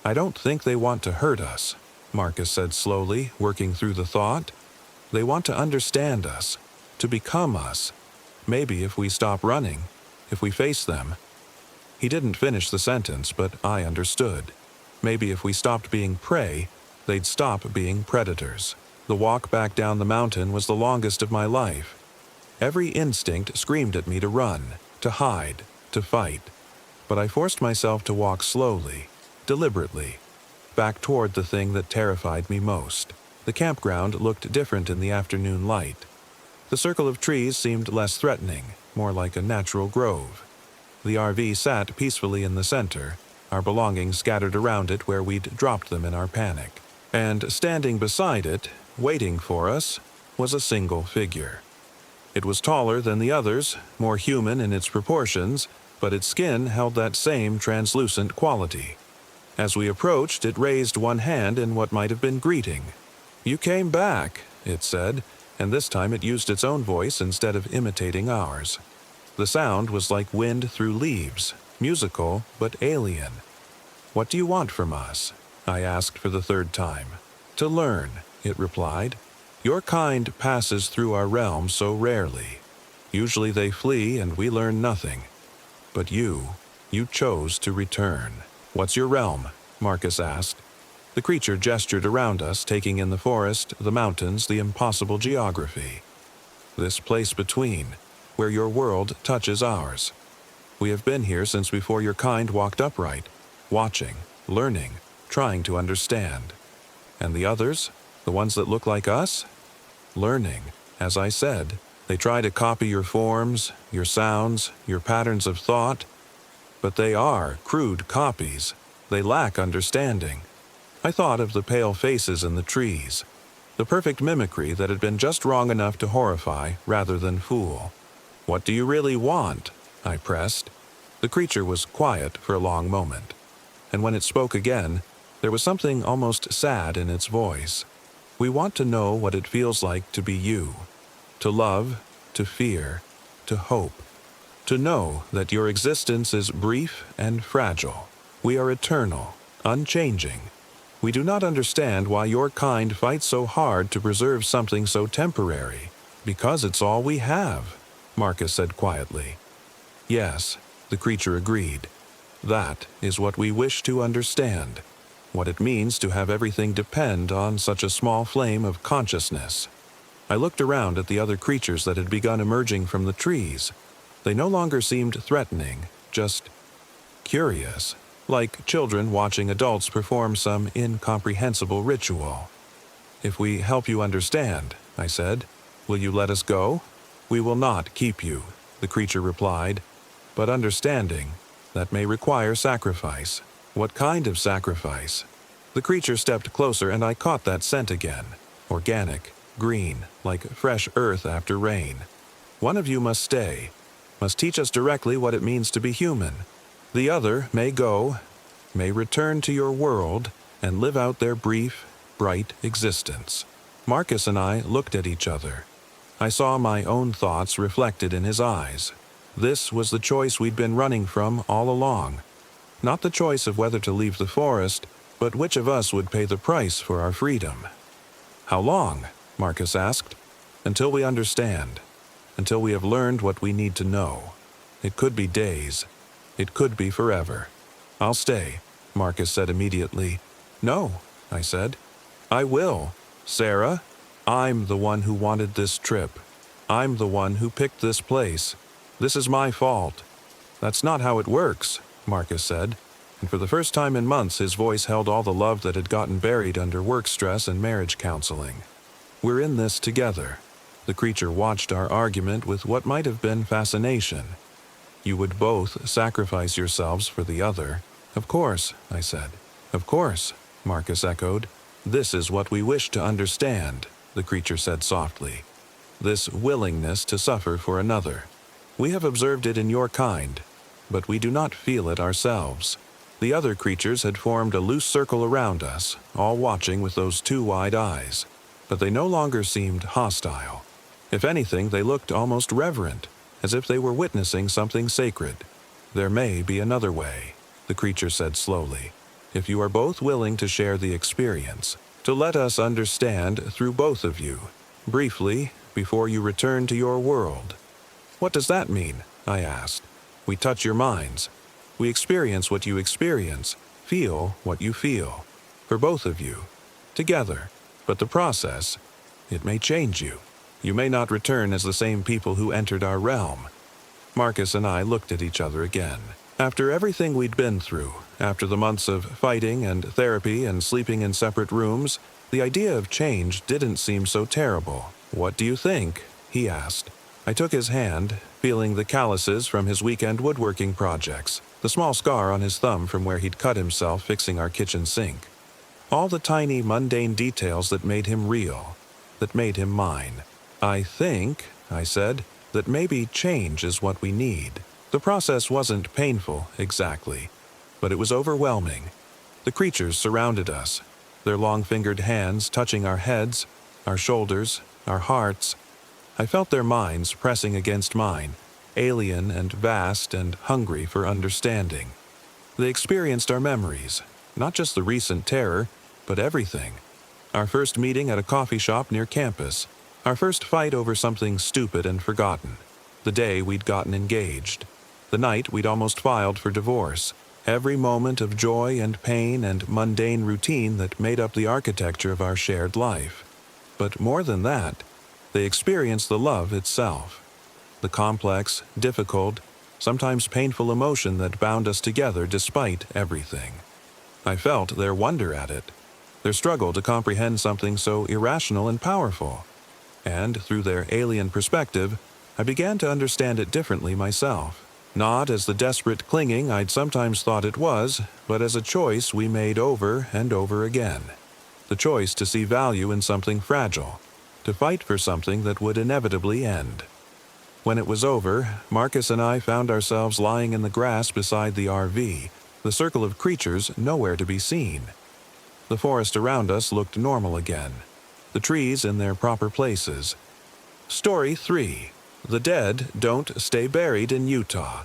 "I don't think they want to hurt us," Marcus said slowly, working through the thought. "They want to understand us, to become us. Maybe if we stop running, if we face them." He didn't finish the sentence, but I understood. Maybe if we stopped being prey, they'd stop being predators. The walk back down the mountain was the longest of my life. Every instinct screamed at me to run, to hide, to fight. But I forced myself to walk slowly, deliberately, back toward the thing that terrified me most. The campground looked different in the afternoon light. The circle of trees seemed less threatening, more like a natural grove. The RV sat peacefully in the center, our belongings scattered around it where we'd dropped them in our panic. And standing beside it, waiting for us, was a single figure. It was taller than the others, more human in its proportions, but its skin held that same translucent quality. As we approached, it raised one hand in what might have been greeting. "You came back," it said, and this time it used its own voice instead of imitating ours. The sound was like wind through leaves, musical but alien. "What do you want from us?" I asked for the third time. "To learn," it replied. "Your kind passes through our realm so rarely. Usually they flee and we learn nothing. But you chose to return." "What's your realm?" Marcus asked. The creature gestured around us, taking in the forest, the mountains, the impossible geography. "This place between, where your world touches ours. We have been here since before your kind walked upright, watching, learning, trying to understand. And the others, the ones that look like us? Learning, as I said. They try to copy your forms, your sounds, your patterns of thought. But they are crude copies. They lack understanding." I thought of the pale faces in the trees, the perfect mimicry that had been just wrong enough to horrify rather than fool. "What do you really want?" I pressed. The creature was quiet for a long moment, and when it spoke again, there was something almost sad in its voice. "We want to know what it feels like to be you, to love, to fear, to hope, to know that your existence is brief and fragile. We are eternal, unchanging. We do not understand why your kind fights so hard to preserve something so temporary, because it's all we have," Marcus said quietly. "Yes," the creature agreed. "That is what we wish to understand, what it means to have everything depend on such a small flame of consciousness." I looked around at the other creatures that had begun emerging from the trees. They no longer seemed threatening, just curious, like children watching adults perform some incomprehensible ritual. "If we help you understand," I said, "will you let us go?" "We will not keep you," the creature replied. "But understanding, that may require sacrifice." "What kind of sacrifice?" The creature stepped closer and I caught that scent again. Organic, green, like fresh earth after rain. "One of you must stay, must teach us directly what it means to be human. The other may go, may return to your world and live out their brief, bright existence." Marcus and I looked at each other. I saw my own thoughts reflected in his eyes. This was the choice we'd been running from all along. Not the choice of whether to leave the forest, but which of us would pay the price for our freedom. "How long?" Marcus asked. "Until we understand. Until we have learned what we need to know. It could be days. It could be forever. I'll stay, Marcus said immediately. No, I said. I will. Sarah, I'm the one who wanted this trip. I'm the one who picked this place. This is my fault. That's not how it works, Marcus said, and for the first time in months his voice held all the love that had gotten buried under work stress and marriage counseling. We're in this together. The creature watched our argument with what might have been fascination. You would both sacrifice yourselves for the other. Of course, I said. Of course, Marcus echoed. This is what we wish to understand, the creature said softly. This willingness to suffer for another. We have observed it in your kind, but we do not feel it ourselves. The other creatures had formed a loose circle around us, all watching with those two wide eyes, but they no longer seemed hostile. If anything, they looked almost reverent, as if they were witnessing something sacred. There may be another way, the creature said slowly, if you are both willing to share the experience, to let us understand through both of you, briefly, before you return to your world. What does that mean? I asked. We touch your minds. We experience what you experience, feel what you feel, for both of you, together. But the process, it may change you. You may not return as the same people who entered our realm. Marcus and I looked at each other again. After everything we'd been through, after the months of fighting and therapy and sleeping in separate rooms, the idea of change didn't seem so terrible. What do you think? He asked. I took his hand, feeling the calluses from his weekend woodworking projects, the small scar on his thumb from where he'd cut himself fixing our kitchen sink. All the tiny, mundane details that made him real, that made him mine. I think, I said, that maybe change is what we need. The process wasn't painful, exactly, but it was overwhelming. The creatures surrounded us, their long-fingered hands touching our heads, our shoulders, our hearts. I felt their minds pressing against mine, alien and vast and hungry for understanding. They experienced our memories, not just the recent terror, but everything. Our first meeting at a coffee shop near campus, our first fight over something stupid and forgotten, the day we'd gotten engaged, the night we'd almost filed for divorce, every moment of joy and pain and mundane routine that made up the architecture of our shared life. But more than that, they experienced the love itself, the complex, difficult, sometimes painful emotion that bound us together despite everything. I felt their wonder at it, their struggle to comprehend something so irrational and powerful. And through their alien perspective, I began to understand it differently myself. Not as the desperate clinging I'd sometimes thought it was, but as a choice we made over and over again. The choice to see value in something fragile, to fight for something that would inevitably end. When it was over, Marcus and I found ourselves lying in the grass beside the RV, the circle of creatures nowhere to be seen. The forest around us looked normal again, the trees in their proper places. Story 3. The dead don't stay buried in Utah.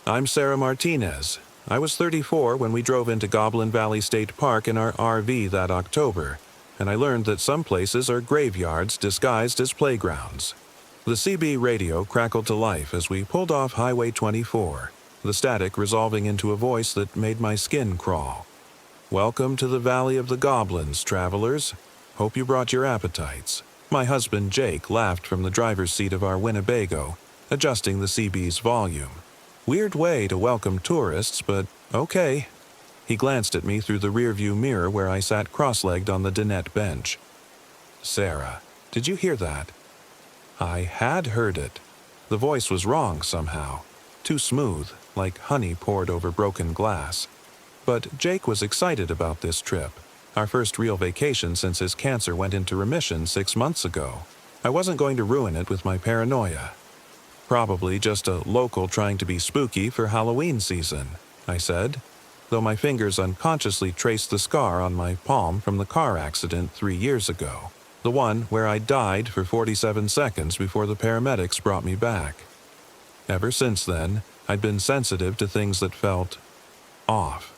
I'm Sarah Martinez. I was 34 when we drove into Goblin Valley State Park in our RV that October, and I learned that some places are graveyards disguised as playgrounds. The CB radio crackled to life as we pulled off Highway 24, the static resolving into a voice that made my skin crawl. Welcome to the Valley of the Goblins, travelers. Hope you brought your appetites. My husband Jake laughed from the driver's seat of our Winnebago, adjusting the CB's volume. Weird way to welcome tourists, but okay. He glanced at me through the rearview mirror where I sat cross-legged on the dinette bench. Sarah, did you hear that? I had heard it. The voice was wrong somehow. Too smooth, like honey poured over broken glass. But Jake was excited about this trip. Our first real vacation since his cancer went into remission 6 months ago. I wasn't going to ruin it with my paranoia. Probably just a local trying to be spooky for Halloween season, I said, though my fingers unconsciously traced the scar on my palm from the car accident 3 years ago, the one where I died for 47 seconds before the paramedics brought me back. Ever since then, I'd been sensitive to things that felt off.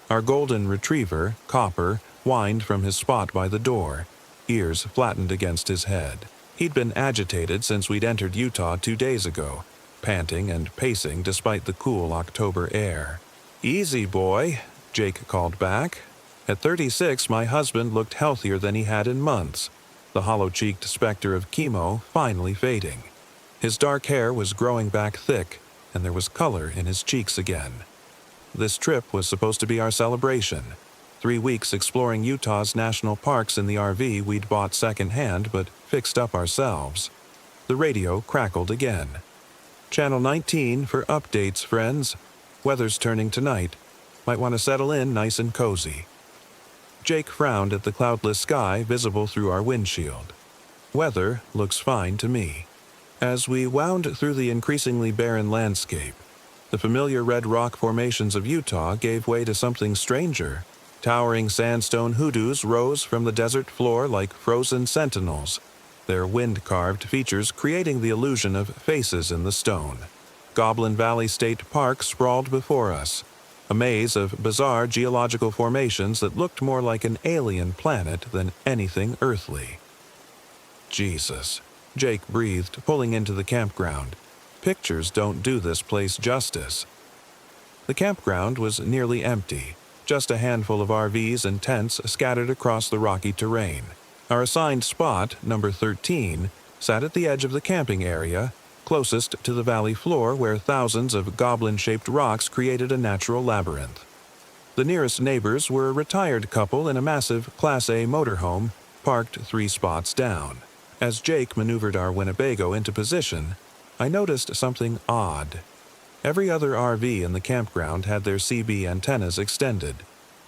Our golden retriever, Copper, whined from his spot by the door, ears flattened against his head. He'd been agitated since we'd entered Utah 2 days ago, panting and pacing despite the cool October air. "Easy, boy," Jake called back. At 36, my husband looked healthier than he had in months, the hollow-cheeked specter of chemo finally fading. His dark hair was growing back thick, and there was color in his cheeks again. This trip was supposed to be our celebration. 3 weeks exploring Utah's national parks in the RV we'd bought secondhand but fixed up ourselves. The radio crackled again. "Channel 19 for updates, friends. Weather's turning tonight. Might want to settle in nice and cozy." Jake frowned at the cloudless sky visible through our windshield. "Weather looks fine to me." As we wound through the increasingly barren landscape, the familiar red rock formations of Utah gave way to something stranger. Towering sandstone hoodoos rose from the desert floor like frozen sentinels, their wind-carved features creating the illusion of faces in the stone. Goblin Valley State Park sprawled before us, a maze of bizarre geological formations that looked more like an alien planet than anything earthly. "Jesus," Jake breathed, pulling into the campground. "Pictures don't do this place justice." The campground was nearly empty, just a handful of RVs and tents scattered across the rocky terrain. Our assigned spot, number 13, sat at the edge of the camping area, closest to the valley floor where thousands of goblin-shaped rocks created a natural labyrinth. The nearest neighbors were a retired couple in a massive Class A motorhome, parked 3 spots down. As Jake maneuvered our Winnebago into position, I noticed something odd. Every other RV in the campground had their CB antennas extended,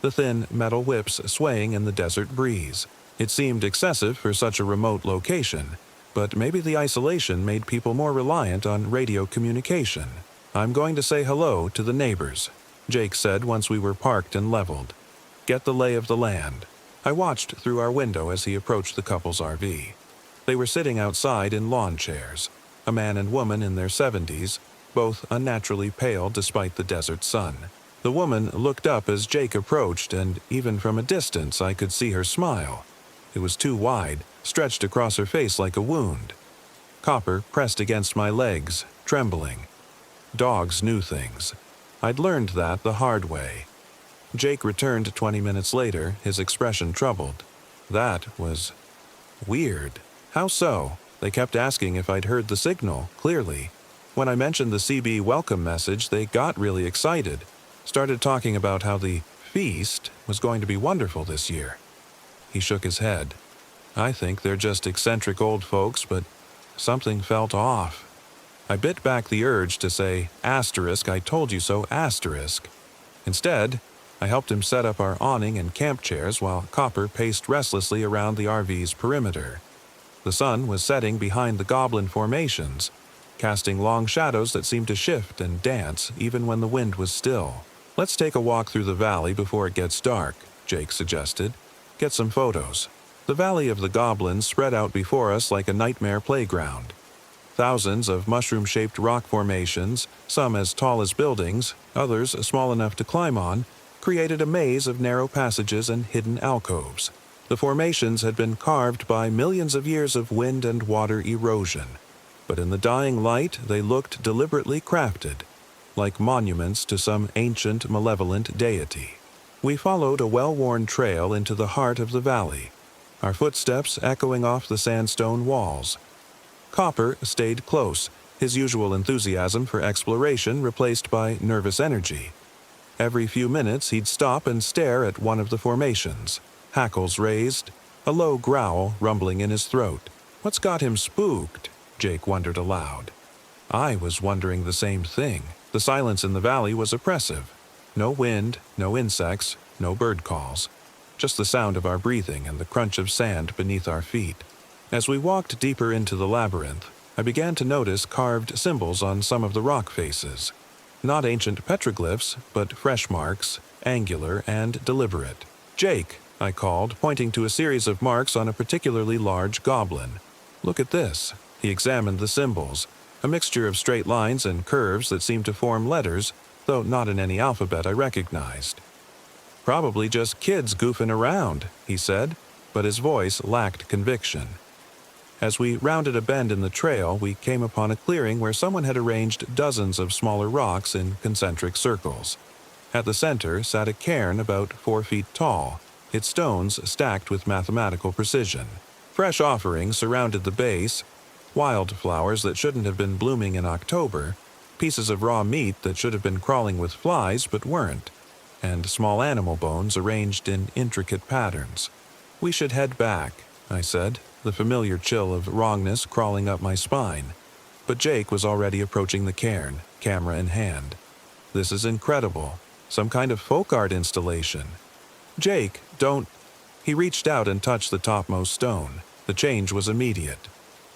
the thin metal whips swaying in the desert breeze. It seemed excessive for such a remote location, but maybe the isolation made people more reliant on radio communication. "I'm going to say hello to the neighbors," Jake said once we were parked and leveled. "Get the lay of the land." I watched through our window as he approached the couple's RV. They were sitting outside in lawn chairs, a man and woman in their 70s, both unnaturally pale despite the desert sun. The woman looked up as Jake approached, and even from a distance I could see her smile. It was too wide, stretched across her face like a wound. Copper pressed against my legs, trembling. Dogs knew things. I'd learned that the hard way. Jake returned 20 minutes later, his expression troubled. "That was weird." "How so?" They kept asking if I'd heard the signal, clearly. When I mentioned the CB welcome message, they got really excited. Started talking about how the feast was going to be wonderful this year. He shook his head. "I think they're just eccentric old folks, but something felt off." I bit back the urge to say, "Asterisk, I told you so, asterisk." Instead, I helped him set up our awning and camp chairs while Copper paced restlessly around the RV's perimeter. The sun was setting behind the goblin formations, casting long shadows that seemed to shift and dance even when the wind was still. "Let's take a walk through the valley before it gets dark," Jake suggested. "Get some photos." The Valley of the Goblins spread out before us like a nightmare playground. Thousands of mushroom-shaped rock formations, some as tall as buildings, others small enough to climb on, created a maze of narrow passages and hidden alcoves. The formations had been carved by millions of years of wind and water erosion, but in the dying light they looked deliberately crafted, like monuments to some ancient, malevolent deity. We followed a well-worn trail into the heart of the valley, our footsteps echoing off the sandstone walls. Copper stayed close, his usual enthusiasm for exploration replaced by nervous energy. Every few minutes he'd stop and stare at one of the formations, hackles raised, a low growl rumbling in his throat. "What's got him spooked?" Jake wondered aloud. I was wondering the same thing. The silence in the valley was oppressive. No wind, no insects, no bird calls. Just the sound of our breathing and the crunch of sand beneath our feet. As we walked deeper into the labyrinth, I began to notice carved symbols on some of the rock faces. Not ancient petroglyphs, but fresh marks, angular and deliberate. "Jake," I called, pointing to a series of marks on a particularly large goblin. "Look at this." He examined the symbols, a mixture of straight lines and curves that seemed to form letters, though not in any alphabet I recognized. "Probably just kids goofing around," he said, but his voice lacked conviction. As we rounded a bend in the trail, we came upon a clearing where someone had arranged dozens of smaller rocks in concentric circles. At the center sat a cairn about 4 feet tall, its stones stacked with mathematical precision. Fresh offerings surrounded the base, wildflowers that shouldn't have been blooming in October, pieces of raw meat that should have been crawling with flies but weren't, and small animal bones arranged in intricate patterns. "We should head back," I said, the familiar chill of wrongness crawling up my spine. But Jake was already approaching the cairn, camera in hand. "This is incredible. Some kind of folk art installation." "Jake, don't—" He reached out and touched the topmost stone. The change was immediate.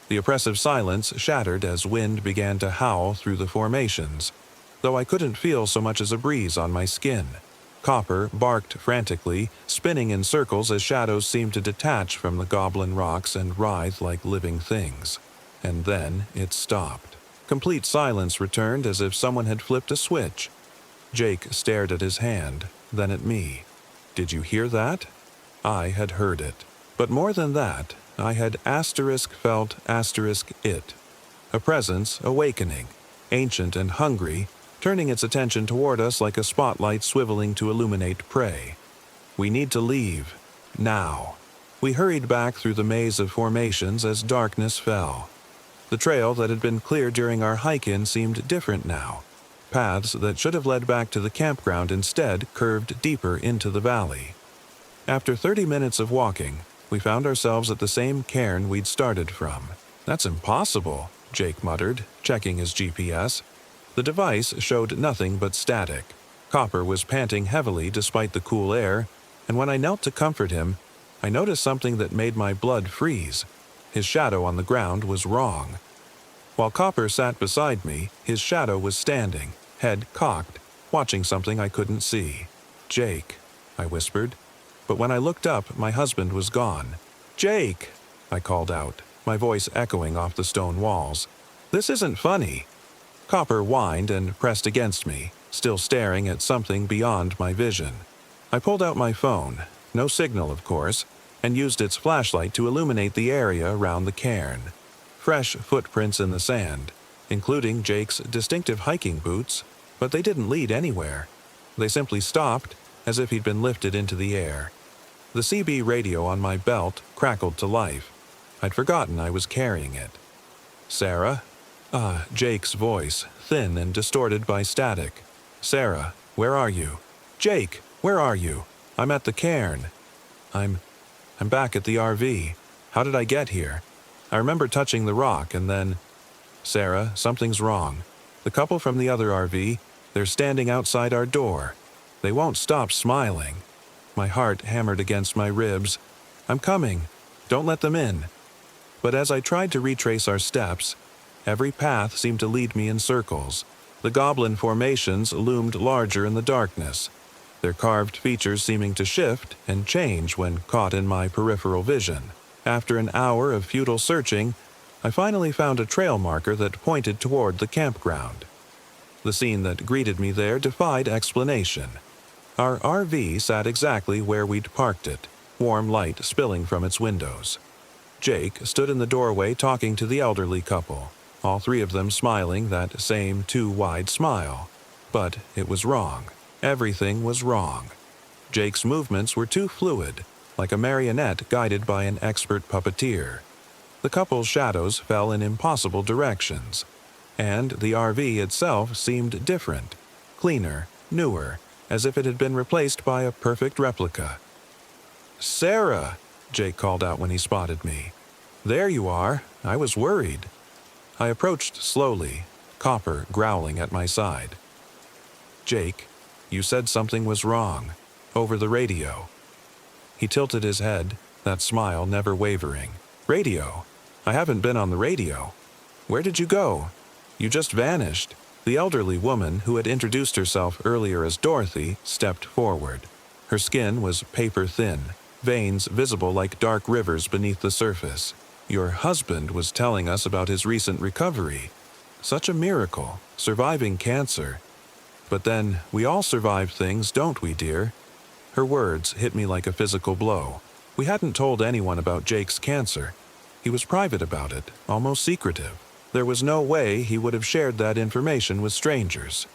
The oppressive silence shattered as wind began to howl through the formations, though I couldn't feel so much as a breeze on my skin. Copper barked frantically, spinning in circles as shadows seemed to detach from the goblin rocks and writhe like living things. And then it stopped. Complete silence returned as if someone had flipped a switch. Jake stared at his hand, then at me. "Did you hear that?" I had heard it. But more than that, I had felt it. A presence awakening, ancient and hungry, turning its attention toward us like a spotlight swiveling to illuminate prey. "We need to leave. Now." We hurried back through the maze of formations as darkness fell. The trail that had been cleared during our hike-in seemed different now. Paths that should have led back to the campground instead curved deeper into the valley. After 30 minutes of walking, we found ourselves at the same cairn we'd started from. "That's impossible," Jake muttered, checking his GPS. The device showed nothing but static. Copper was panting heavily despite the cool air, and when I knelt to comfort him, I noticed something that made my blood freeze. His shadow on the ground was wrong. While Copper sat beside me, his shadow was standing, head cocked, watching something I couldn't see. "Jake," I whispered. But when I looked up, my husband was gone. "Jake!" I called out, my voice echoing off the stone walls. "This isn't funny." Copper whined and pressed against me, still staring at something beyond my vision. I pulled out my phone, no signal of course, and used its flashlight to illuminate the area around the cairn. Fresh footprints in the sand, including Jake's distinctive hiking boots, but they didn't lead anywhere. They simply stopped, as if he'd been lifted into the air. The CB radio on my belt crackled to life. I'd forgotten I was carrying it. "Sarah?" Jake's voice, thin and distorted by static. "Sarah, where are you?" "Jake, where are you?" "I'm at the cairn." I'm back at the RV. How did I get here?" I remember touching the rock and then... "Sarah, something's wrong. The couple from the other RV, they're standing outside our door. They won't stop smiling." My heart hammered against my ribs. "I'm coming. Don't let them in." But as I tried to retrace our steps, every path seemed to lead me in circles. The goblin formations loomed larger in the darkness, their carved features seeming to shift and change when caught in my peripheral vision. After an hour of futile searching, I finally found a trail marker that pointed toward the campground. The scene that greeted me there defied explanation. Our RV sat exactly where we'd parked it, warm light spilling from its windows. Jake stood in the doorway talking to the elderly couple, all three of them smiling that same too-wide smile. But it was wrong. Everything was wrong. Jake's movements were too fluid, like a marionette guided by an expert puppeteer. The couple's shadows fell in impossible directions, and the RV itself seemed different, cleaner, newer, as if it had been replaced by a perfect replica. "Sarah!" Jake called out when he spotted me. "There you are. I was worried." I approached slowly, Copper growling at my side. "Jake, you said something was wrong. Over the radio." He tilted his head, that smile never wavering. "Radio? I haven't been on the radio. Where did you go? You just vanished." The elderly woman, who had introduced herself earlier as Dorothy, stepped forward. Her skin was paper-thin, veins visible like dark rivers beneath the surface. "Your husband was telling us about his recent recovery. Such a miracle, surviving cancer. But then, we all survive things, don't we, dear?" Her words hit me like a physical blow. We hadn't told anyone about Jake's cancer. He was private about it, almost secretive. There was no way he would have shared that information with strangers.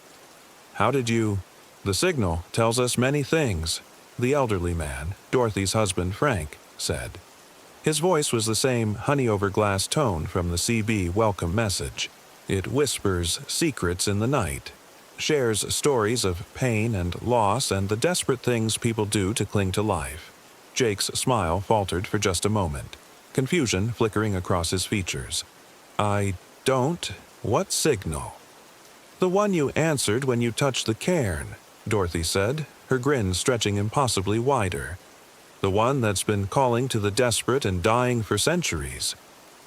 How did you... The signal tells us many things, the elderly man, Dorothy's husband Frank, said. His voice was the same honey-over-glass tone from the CB welcome message. It whispers secrets in the night, shares stories of pain and loss and the desperate things people do to cling to life. Jake's smile faltered for just a moment, confusion flickering across his features. I don't... What signal? The one you answered when you touched the cairn, Dorothy said, her grin stretching impossibly wider. The one that's been calling to the desperate and dying for centuries.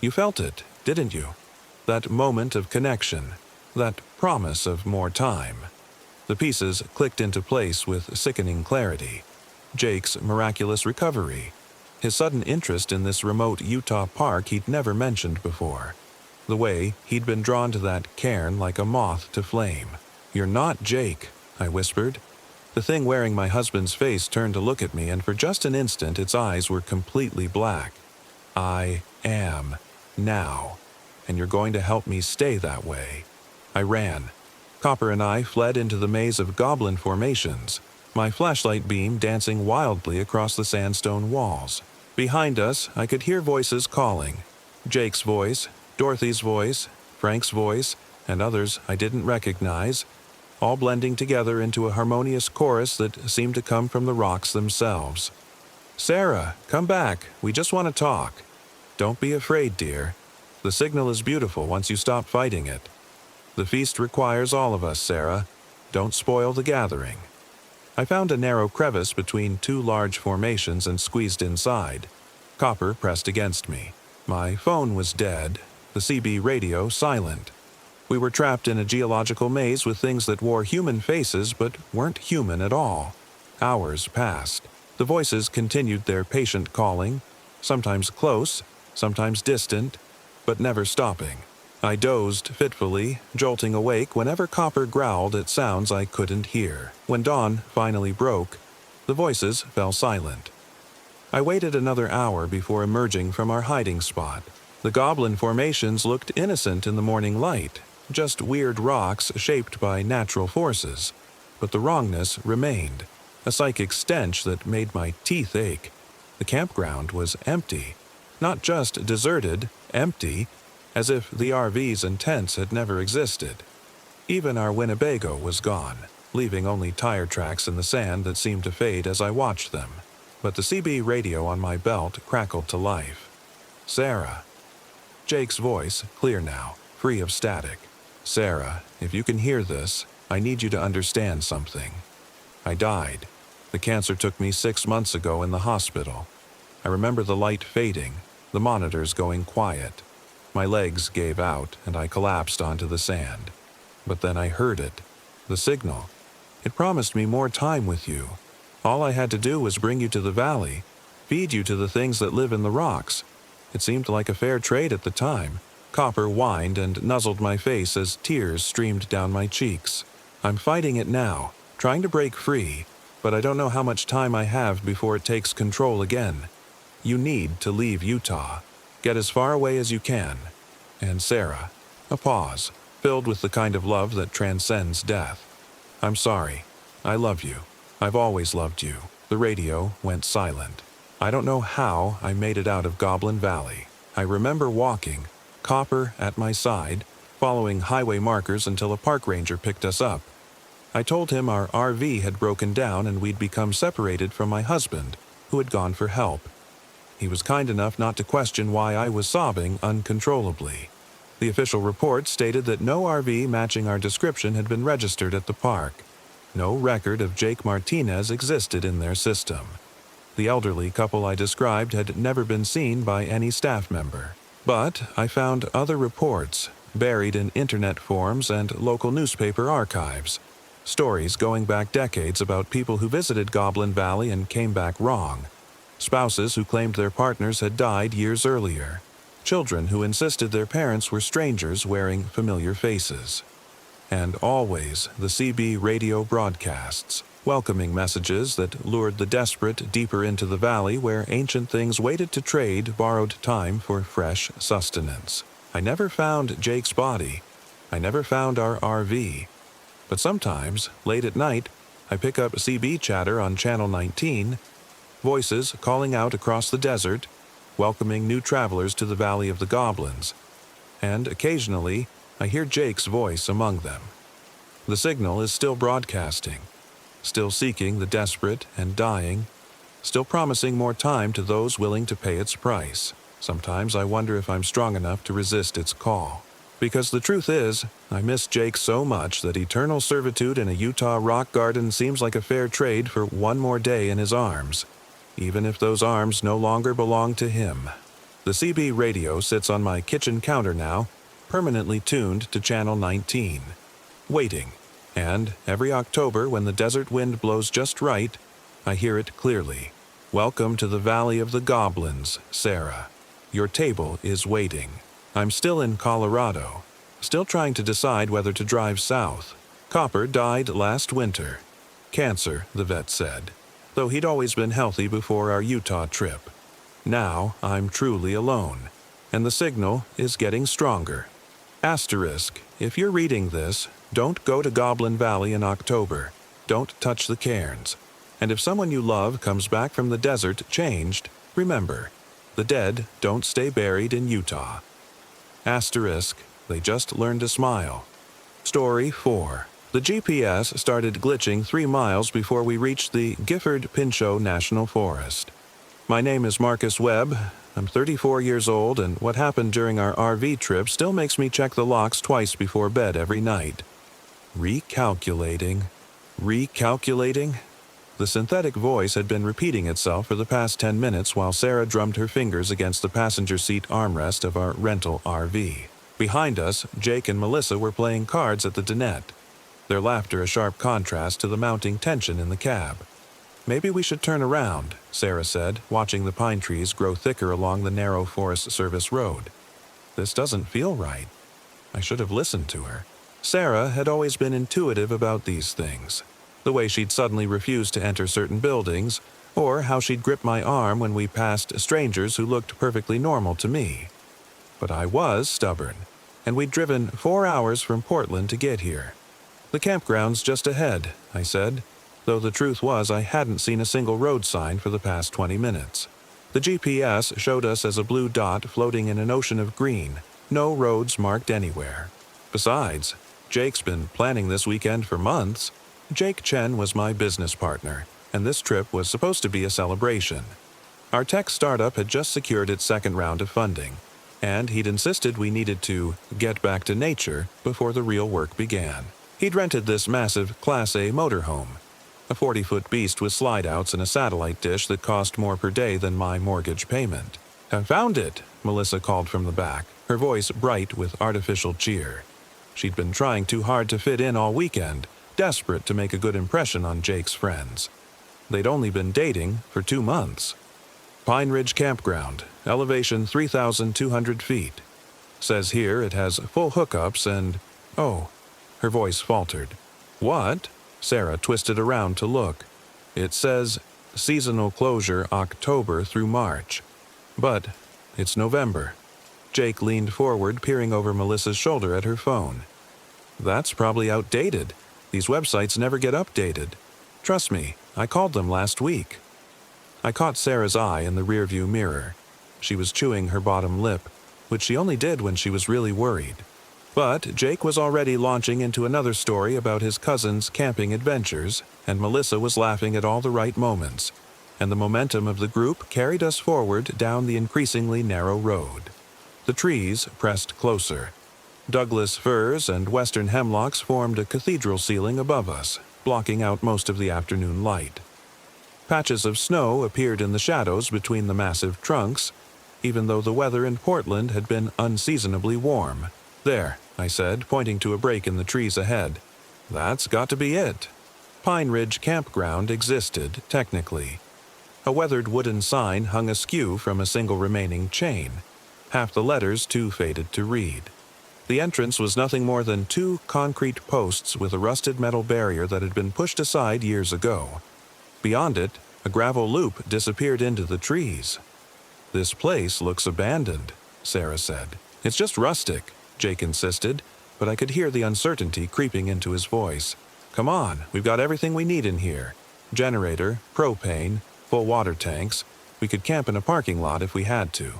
You felt it, didn't you? That moment of connection, that promise of more time. The pieces clicked into place with sickening clarity. Jake's miraculous recovery, his sudden interest in this remote Utah park he'd never mentioned before. The way he'd been drawn to that cairn like a moth to flame. You're not Jake, I whispered. The thing wearing my husband's face turned to look at me, and for just an instant its eyes were completely black. I am now, and you're going to help me stay that way. I ran. Copper and I fled into the maze of goblin formations, my flashlight beam dancing wildly across the sandstone walls. Behind us, I could hear voices calling. Jake's voice, Dorothy's voice, Frank's voice, and others I didn't recognize, all blending together into a harmonious chorus that seemed to come from the rocks themselves. Sarah, come back. We just want to talk. Don't be afraid, dear. The signal is beautiful once you stop fighting it. The feast requires all of us, Sarah. Don't spoil the gathering. I found a narrow crevice between two large formations and squeezed inside. Copper pressed against me. My phone was dead, the CB radio silent. We were trapped in a geological maze with things that wore human faces but weren't human at all. Hours passed. The voices continued their patient calling, sometimes close, sometimes distant, but never stopping. I dozed fitfully, jolting awake whenever Copper growled at sounds I couldn't hear. When dawn finally broke, the voices fell silent. I waited another hour before emerging from our hiding spot. The goblin formations looked innocent in the morning light, just weird rocks shaped by natural forces. But the wrongness remained, a psychic stench that made my teeth ache. The campground was empty. Not just deserted, empty, as if the RVs and tents had never existed. Even our Winnebago was gone, leaving only tire tracks in the sand that seemed to fade as I watched them. But the CB radio on my belt crackled to life. Sarah. Jake's voice, clear now, free of static. Sarah, if you can hear this, I need you to understand something. I died. The cancer took me 6 months ago in the hospital. I remember the light fading, the monitors going quiet. My legs gave out, and I collapsed onto the sand. But then I heard it. The signal. It promised me more time with you. All I had to do was bring you to the valley, feed you to the things that live in the rocks. It seemed like a fair trade at the time. Copper whined and nuzzled my face as tears streamed down my cheeks. I'm fighting it now, trying to break free, but I don't know how much time I have before it takes control again. You need to leave Utah. Get as far away as you can. And Sarah. A pause, filled with the kind of love that transcends death. I'm sorry. I love you. I've always loved you. The radio went silent. I don't know how I made it out of Goblin Valley. I remember walking, Copper at my side, following highway markers until a park ranger picked us up. I told him our RV had broken down and we'd become separated from my husband, who had gone for help. He was kind enough not to question why I was sobbing uncontrollably. The official report stated that no RV matching our description had been registered at the park. No record of Jake Martinez existed in their system. The elderly couple I described had never been seen by any staff member. But I found other reports, buried in internet forums and local newspaper archives. Stories going back decades about people who visited Goblin Valley and came back wrong. Spouses who claimed their partners had died years earlier. Children who insisted their parents were strangers wearing familiar faces. And always the CB radio broadcasts. welcoming messages that lured the desperate deeper into the valley where ancient things waited to trade borrowed time for fresh sustenance. I never found Jake's body. I never found our RV. But sometimes, late at night, I pick up CB chatter on Channel 19, voices calling out across the desert, welcoming new travelers to the Valley of the Goblins. And occasionally, I hear Jake's voice among them. The signal is still broadcasting, still seeking the desperate and dying, still promising more time to those willing to pay its price. Sometimes I wonder if I'm strong enough to resist its call. Because the truth is, I miss Jake so much that eternal servitude in a Utah rock garden seems like a fair trade for one more day in his arms, even if those arms no longer belong to him. The CB radio sits on my kitchen counter now, permanently tuned to Channel 19, waiting. And every October when the desert wind blows just right, I hear it clearly. Welcome to the Valley of the Goblins, Sarah. Your table is waiting. I'm still in Colorado, still trying to decide whether to drive south. Copper died last winter. Cancer, the vet said, though he'd always been healthy before our Utah trip. Now I'm truly alone, and the signal is getting stronger. Asterisk, if you're reading this, don't go to Goblin Valley in October. Don't touch the cairns. And if someone you love comes back from the desert changed, remember, the dead don't stay buried in Utah. Asterisk, they just learned to smile. Story 4. The GPS started glitching 3 miles before we reached the Gifford-Pinchot National Forest. My name is Marcus Webb. I'm 34 years old, and what happened during our RV trip still makes me check the locks twice before bed every night. Recalculating. The synthetic voice had been repeating itself for the past 10 minutes while Sarah drummed her fingers against the passenger seat armrest of our rental RV. Behind us, Jake and Melissa were playing cards at the dinette, their laughter a sharp contrast to the mounting tension in the cab. Maybe we should turn around, Sarah said, watching the pine trees grow thicker along the narrow Forest Service road. This doesn't feel right. I should have listened to her. Sarah had always been intuitive about these things. The way she'd suddenly refuse to enter certain buildings, or how she'd grip my arm when we passed strangers who looked perfectly normal to me. But I was stubborn, and we'd driven 4 hours from Portland to get here. The campground's just ahead, I said, though the truth was I hadn't seen a single road sign for the past 20 minutes. The GPS showed us as a blue dot floating in an ocean of green, no roads marked anywhere. Besides, Jake's been planning this weekend for months. Jake Chen was my business partner, and this trip was supposed to be a celebration. Our tech startup had just secured its second round of funding, and he'd insisted we needed to get back to nature before the real work began. He'd rented this massive Class A motorhome, a 40-foot beast with slide-outs and a satellite dish that cost more per day than my mortgage payment. "I found it," Melissa called from the back, her voice bright with artificial cheer. She'd been trying too hard to fit in all weekend, desperate to make a good impression on Jake's friends. They'd only been dating for 2 months. Pine Ridge Campground, elevation 3,200 feet. Says here it has full hookups and... Oh, her voice faltered. What? Sarah twisted around to look. It says seasonal closure October through March. But it's November. Jake leaned forward, peering over Melissa's shoulder at her phone. That's probably outdated. These websites never get updated. Trust me, I called them last week. I caught Sarah's eye in the rearview mirror. She was chewing her bottom lip, which she only did when she was really worried. But Jake was already launching into another story about his cousin's camping adventures, and Melissa was laughing at all the right moments, and the momentum of the group carried us forward down the increasingly narrow road. The trees pressed closer. Douglas firs and western hemlocks formed a cathedral ceiling above us, blocking out most of the afternoon light. Patches of snow appeared in the shadows between the massive trunks, even though the weather in Portland had been unseasonably warm. "There," I said, pointing to a break in the trees ahead. "That's got to be it." Pine Ridge Campground existed, technically. A weathered wooden sign hung askew from a single remaining chain, half the letters too faded to read. The entrance was nothing more than 2 concrete posts with a rusted metal barrier that had been pushed aside years ago. Beyond it, a gravel loop disappeared into the trees. "This place looks abandoned," Sarah said. "It's just rustic," Jake insisted, but I could hear the uncertainty creeping into his voice. "Come on, we've got everything we need in here. Generator, propane, full water tanks. We could camp in a parking lot if we had to."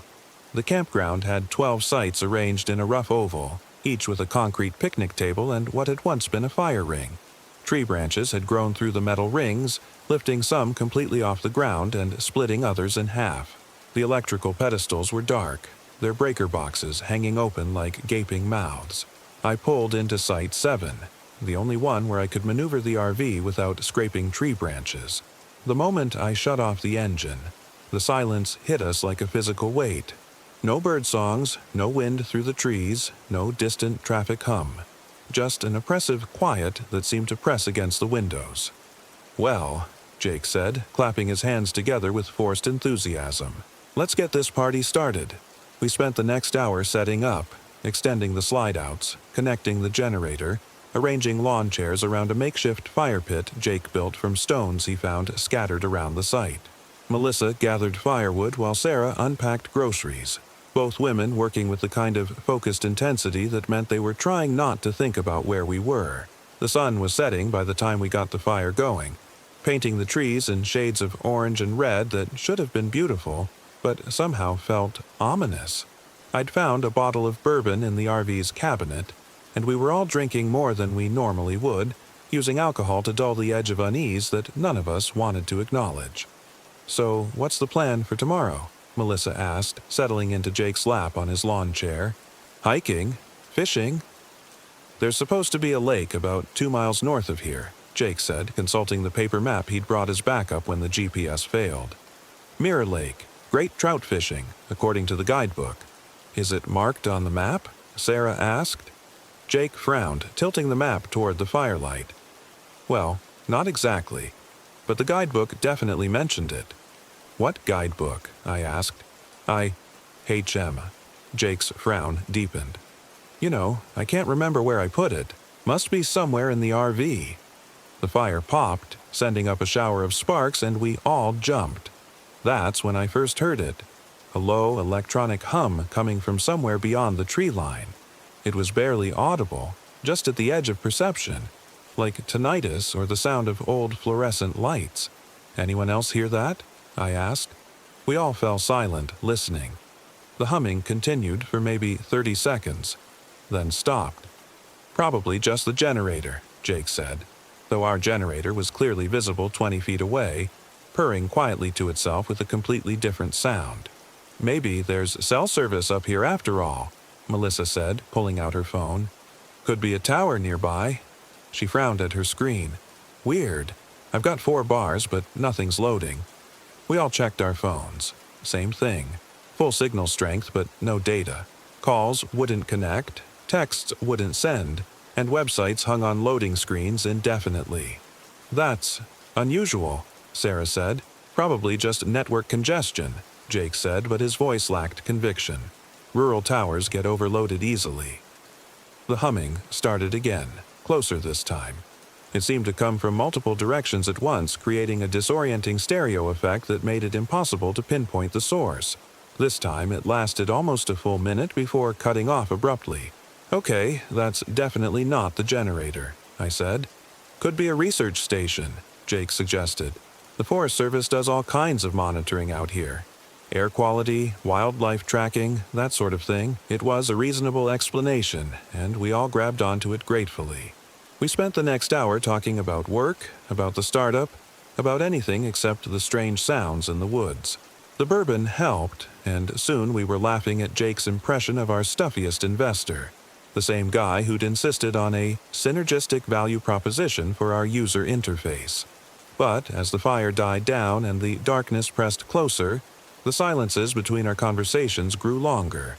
The campground had 12 sites arranged in a rough oval, each with a concrete picnic table and what had once been a fire ring. Tree branches had grown through the metal rings, lifting some completely off the ground and splitting others in half. The electrical pedestals were dark, their breaker boxes hanging open like gaping mouths. I pulled into Site 7, the only one where I could maneuver the RV without scraping tree branches. The moment I shut off the engine, the silence hit us like a physical weight. No bird songs, no wind through the trees, no distant traffic hum. Just an oppressive quiet that seemed to press against the windows. "Well," Jake said, clapping his hands together with forced enthusiasm, "let's get this party started." We spent the next hour setting up, extending the slide-outs, connecting the generator, arranging lawn chairs around a makeshift fire pit Jake built from stones he found scattered around the site. Melissa gathered firewood while Sarah unpacked groceries, both women working with the kind of focused intensity that meant they were trying not to think about where we were. The sun was setting by the time we got the fire going, painting the trees in shades of orange and red that should have been beautiful, but somehow felt ominous. I'd found a bottle of bourbon in the RV's cabinet, and we were all drinking more than we normally would, using alcohol to dull the edge of unease that none of us wanted to acknowledge. "So, what's the plan for tomorrow?" Melissa asked, settling into Jake's lap on his lawn chair. "Hiking? Fishing?" "There's supposed to be a lake about 2 miles north of here," Jake said, consulting the paper map he'd brought as backup when the GPS failed. "Mirror Lake. Great trout fishing, according to the guidebook." "Is it marked on the map?" Sarah asked. Jake frowned, tilting the map toward the firelight. "Well, not exactly, but the guidebook definitely mentioned it." "What guidebook?" I asked. "HM." Jake's frown deepened. "You know, I can't remember where I put it. Must be somewhere in the RV." The fire popped, sending up a shower of sparks, and we all jumped. That's when I first heard it. A low electronic hum coming from somewhere beyond the tree line. It was barely audible, just at the edge of perception, like tinnitus or the sound of old fluorescent lights. "Anyone else hear that?" I asked. We all fell silent, listening. The humming continued for maybe 30 seconds, then stopped. "Probably just the generator," Jake said, though our generator was clearly visible 20 feet away, purring quietly to itself with a completely different sound. "Maybe there's cell service up here after all," Melissa said, pulling out her phone. "Could be a tower nearby." She frowned at her screen. "Weird. I've got 4 bars, but nothing's loading." We all checked our phones. Same thing. Full signal strength, but no data. Calls wouldn't connect, texts wouldn't send, and websites hung on loading screens indefinitely. "That's unusual," Sarah said. "Probably just network congestion," Jake said, but his voice lacked conviction. "Rural towers get overloaded easily." The humming started again, closer this time. It seemed to come from multiple directions at once, creating a disorienting stereo effect that made it impossible to pinpoint the source. This time it lasted almost a full minute before cutting off abruptly. "Okay, that's definitely not the generator," I said. "Could be a research station," Jake suggested. "The Forest Service does all kinds of monitoring out here. Air quality, wildlife tracking, that sort of thing." It was a reasonable explanation, and we all grabbed onto it gratefully. We spent the next hour talking about work, about the startup, about anything except the strange sounds in the woods. The bourbon helped, and soon we were laughing at Jake's impression of our stuffiest investor, the same guy who'd insisted on a synergistic value proposition for our user interface. But as the fire died down and the darkness pressed closer, the silences between our conversations grew longer.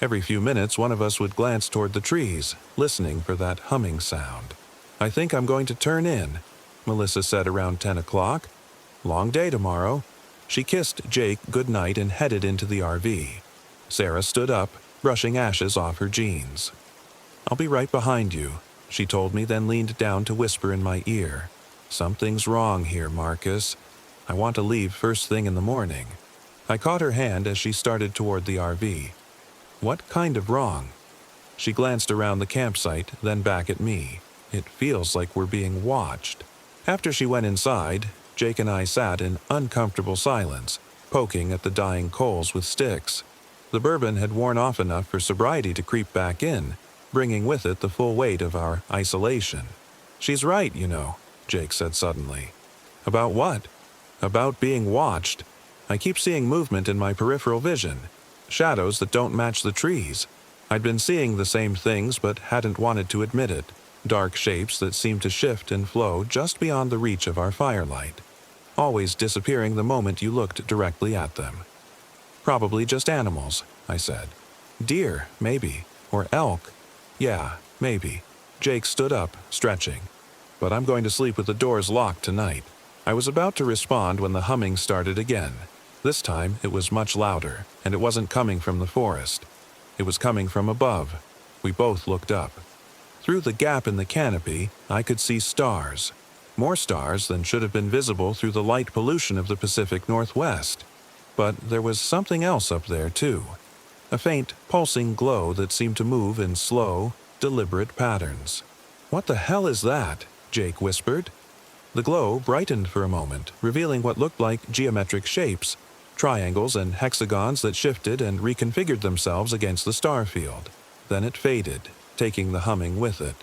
Every few minutes, one of us would glance toward the trees, listening for that humming sound. "I think I'm going to turn in," Melissa said around 10 o'clock. "Long day tomorrow." She kissed Jake goodnight and headed into the RV. Sarah stood up, brushing ashes off her jeans. "I'll be right behind you," she told me, then leaned down to whisper in my ear. "Something's wrong here, Marcus. I want to leave first thing in the morning." I caught her hand as she started toward the RV. "What kind of wrong?" She glanced around the campsite, then back at me. "It feels like we're being watched." After she went inside, Jake and I sat in uncomfortable silence, poking at the dying coals with sticks. The bourbon had worn off enough for sobriety to creep back in, bringing with it the full weight of our isolation. "She's right, you know," Jake said suddenly. "About what?" "About being watched. I keep seeing movement in my peripheral vision, shadows that don't match the trees. I'd been seeing the same things but hadn't wanted to admit it. Dark shapes that seemed to shift and flow just beyond the reach of our firelight, always disappearing the moment you looked directly at them." "Probably just animals," I said. "Deer, maybe. Or elk. Yeah, maybe." Jake stood up, stretching. "But I'm going to sleep with the doors locked tonight." I was about to respond when the humming started again. This time it was much louder, and it wasn't coming from the forest. It was coming from above. We both looked up. Through the gap in the canopy, I could see stars. More stars than should have been visible through the light pollution of the Pacific Northwest. But there was something else up there, too. A faint, pulsing glow that seemed to move in slow, deliberate patterns. "What the hell is that?" Jake whispered. The glow brightened for a moment, revealing what looked like geometric shapes, triangles and hexagons that shifted and reconfigured themselves against the star field. Then it faded, taking the humming with it.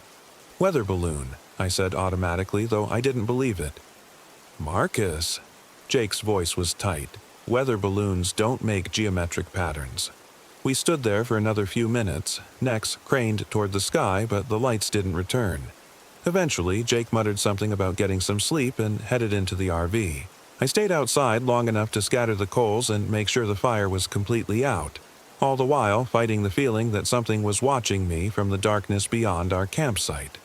"Weather balloon," I said automatically, though I didn't believe it. "Marcus." Jake's voice was tight. "Weather balloons don't make geometric patterns." We stood there for another few minutes, necks craned toward the sky, but the lights didn't return. Eventually, Jake muttered something about getting some sleep and headed into the RV. I stayed outside long enough to scatter the coals and make sure the fire was completely out, all the while fighting the feeling that something was watching me from the darkness beyond our campsite.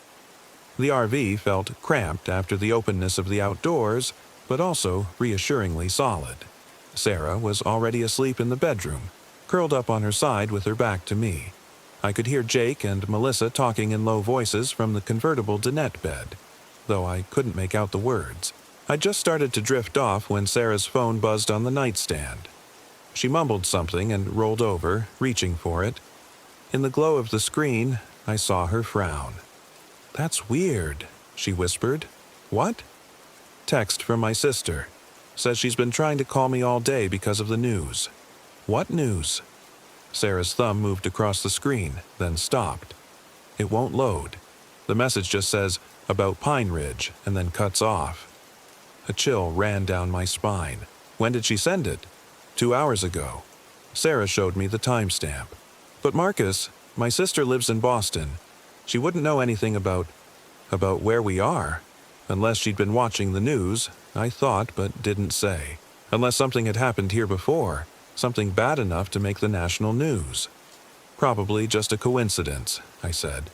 The RV felt cramped after the openness of the outdoors, but also reassuringly solid. Sarah was already asleep in the bedroom, curled up on her side with her back to me. I could hear Jake and Melissa talking in low voices from the convertible dinette bed, though I couldn't make out the words. I just started to drift off when Sarah's phone buzzed on the nightstand. She mumbled something and rolled over, reaching for it. In the glow of the screen, I saw her frown. "That's weird," she whispered. "What?" "Text from my sister. Says she's been trying to call me all day because of the news." "What news?" Sarah's thumb moved across the screen, then stopped. It won't load. The message just says, "About Pine Ridge," and then cuts off. A chill ran down my spine. When did she send it? 2 hours ago. Sarah showed me the timestamp. "But Marcus, my sister lives in Boston. She wouldn't know anything about where we are. Unless she'd been watching the news, I thought but didn't say. Unless something had happened here before, something bad enough to make the national news." "Probably just a coincidence," I said.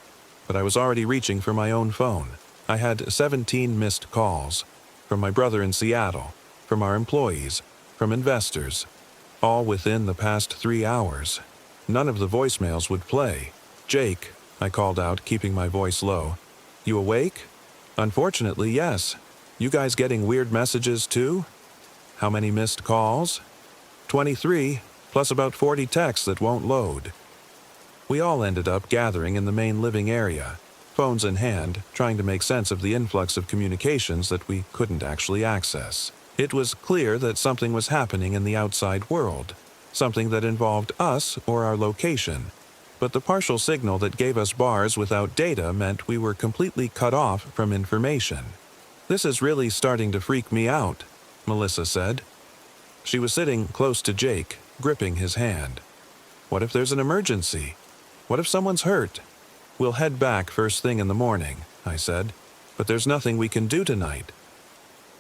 But I was already reaching for my own phone. I had 17 missed calls. From my brother in Seattle, from our employees, from investors, all within the past 3 hours. None of the voicemails would play. "Jake," I called out, keeping my voice low. "You awake?" "Unfortunately, yes. You guys getting weird messages too?" "How many missed calls?" 23, plus about 40 texts that won't load." We all ended up gathering in the main living area, phones in hand, trying to make sense of the influx of communications that we couldn't actually access. It was clear that something was happening in the outside world, something that involved us or our location, but the partial signal that gave us bars without data meant we were completely cut off from information. "This is really starting to freak me out," Melissa said. She was sitting close to Jake, gripping his hand. "What if there's an emergency? What if someone's hurt?" "We'll head back first thing in the morning," I said. "But there's nothing we can do tonight."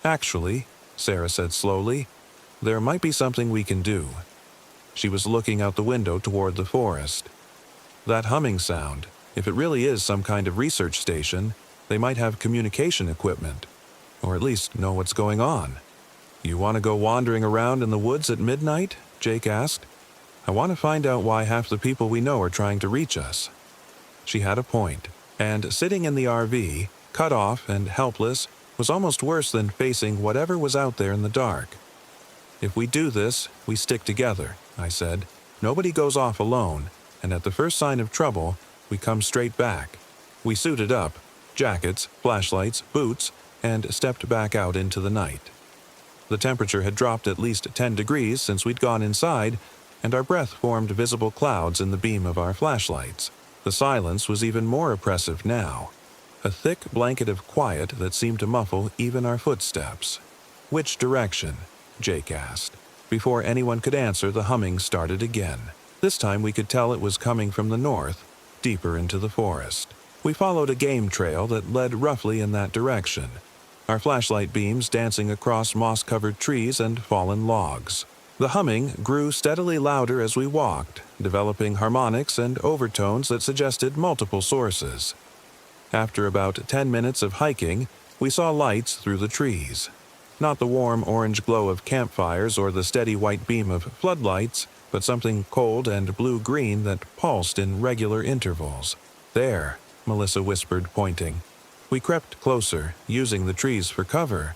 "Actually," Sarah said slowly, "there might be something we can do." She was looking out the window toward the forest. "That humming sound, if it really is some kind of research station, they might have communication equipment, or at least know what's going on." "You want to go wandering around in the woods at midnight?" Jake asked. "I want to find out why half the people we know are trying to reach us." She had a point, and sitting in the RV, cut off and helpless, was almost worse than facing whatever was out there in the dark. "If we do this, we stick together," I said. "Nobody goes off alone, and at the first sign of trouble, we come straight back." We suited up, jackets, flashlights, boots, and stepped back out into the night. The temperature had dropped at least 10 degrees since we'd gone inside, and our breath formed visible clouds in the beam of our flashlights. The silence was even more oppressive now, a thick blanket of quiet that seemed to muffle even our footsteps. "Which direction?" Jake asked. Before anyone could answer, the humming started again. This time we could tell it was coming from the north, deeper into the forest. We followed a game trail that led roughly in that direction, our flashlight beams dancing across moss-covered trees and fallen logs. The humming grew steadily louder as we walked, developing harmonics and overtones that suggested multiple sources. After about 10 minutes of hiking, we saw lights through the trees. Not the warm orange glow of campfires or the steady white beam of floodlights, but something cold and blue-green that pulsed in regular intervals. "There," Melissa whispered, pointing. We crept closer, using the trees for cover.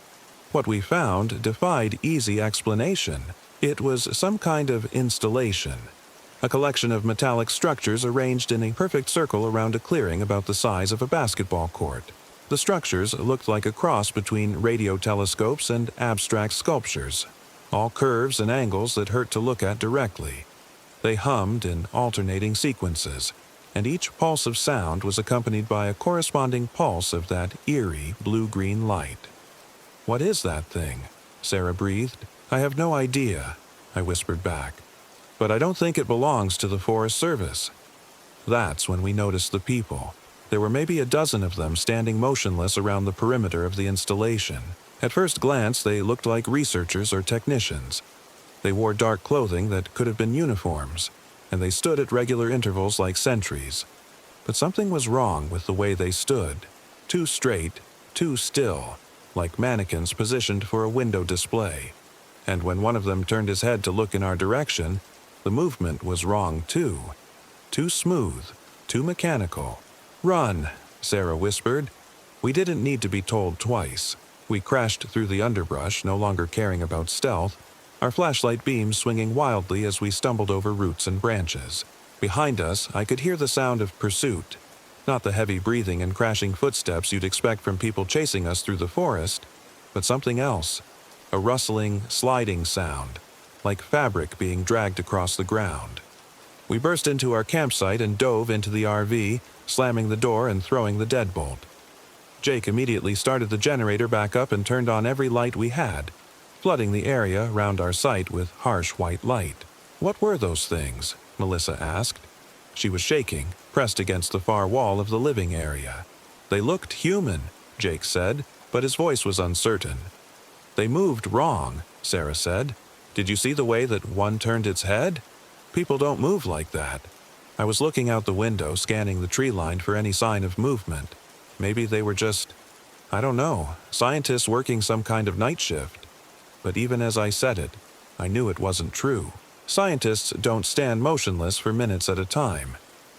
What we found defied easy explanation. It was some kind of installation, a collection of metallic structures arranged in a perfect circle around a clearing about the size of a basketball court. The structures looked like a cross between radio telescopes and abstract sculptures, all curves and angles that hurt to look at directly. They hummed in alternating sequences, and each pulse of sound was accompanied by a corresponding pulse of that eerie blue-green light. "What is that thing?" Sarah breathed. "I have no idea," I whispered back. "But I don't think it belongs to the Forest Service." That's when we noticed the people. There were maybe a dozen of them standing motionless around the perimeter of the installation. At first glance, they looked like researchers or technicians. They wore dark clothing that could have been uniforms, and they stood at regular intervals like sentries. But something was wrong with the way they stood. Too straight, too still, like mannequins positioned for a window display. And when one of them turned his head to look in our direction, the movement was wrong too. Too smooth, too mechanical. "Run," Sarah whispered. We didn't need to be told twice. We crashed through the underbrush, no longer caring about stealth, our flashlight beams swinging wildly as we stumbled over roots and branches. Behind us, I could hear the sound of pursuit. Not the heavy breathing and crashing footsteps you'd expect from people chasing us through the forest, but something else. A rustling, sliding sound, like fabric being dragged across the ground. We burst into our campsite and dove into the RV, slamming the door and throwing the deadbolt. Jake immediately started the generator back up and turned on every light we had, flooding the area around our site with harsh white light. "What were those things?" Melissa asked. She was shaking, pressed against the far wall of the living area. "They looked human," Jake said, but his voice was uncertain. "They moved wrong," Sarah said. "Did you see the way that one turned its head? People don't move like that." I was looking out the window, scanning the tree line for any sign of movement. Maybe they were just, I don't know, scientists working some kind of night shift. But even as I said it, I knew it wasn't true. Scientists don't stand motionless for minutes at a time.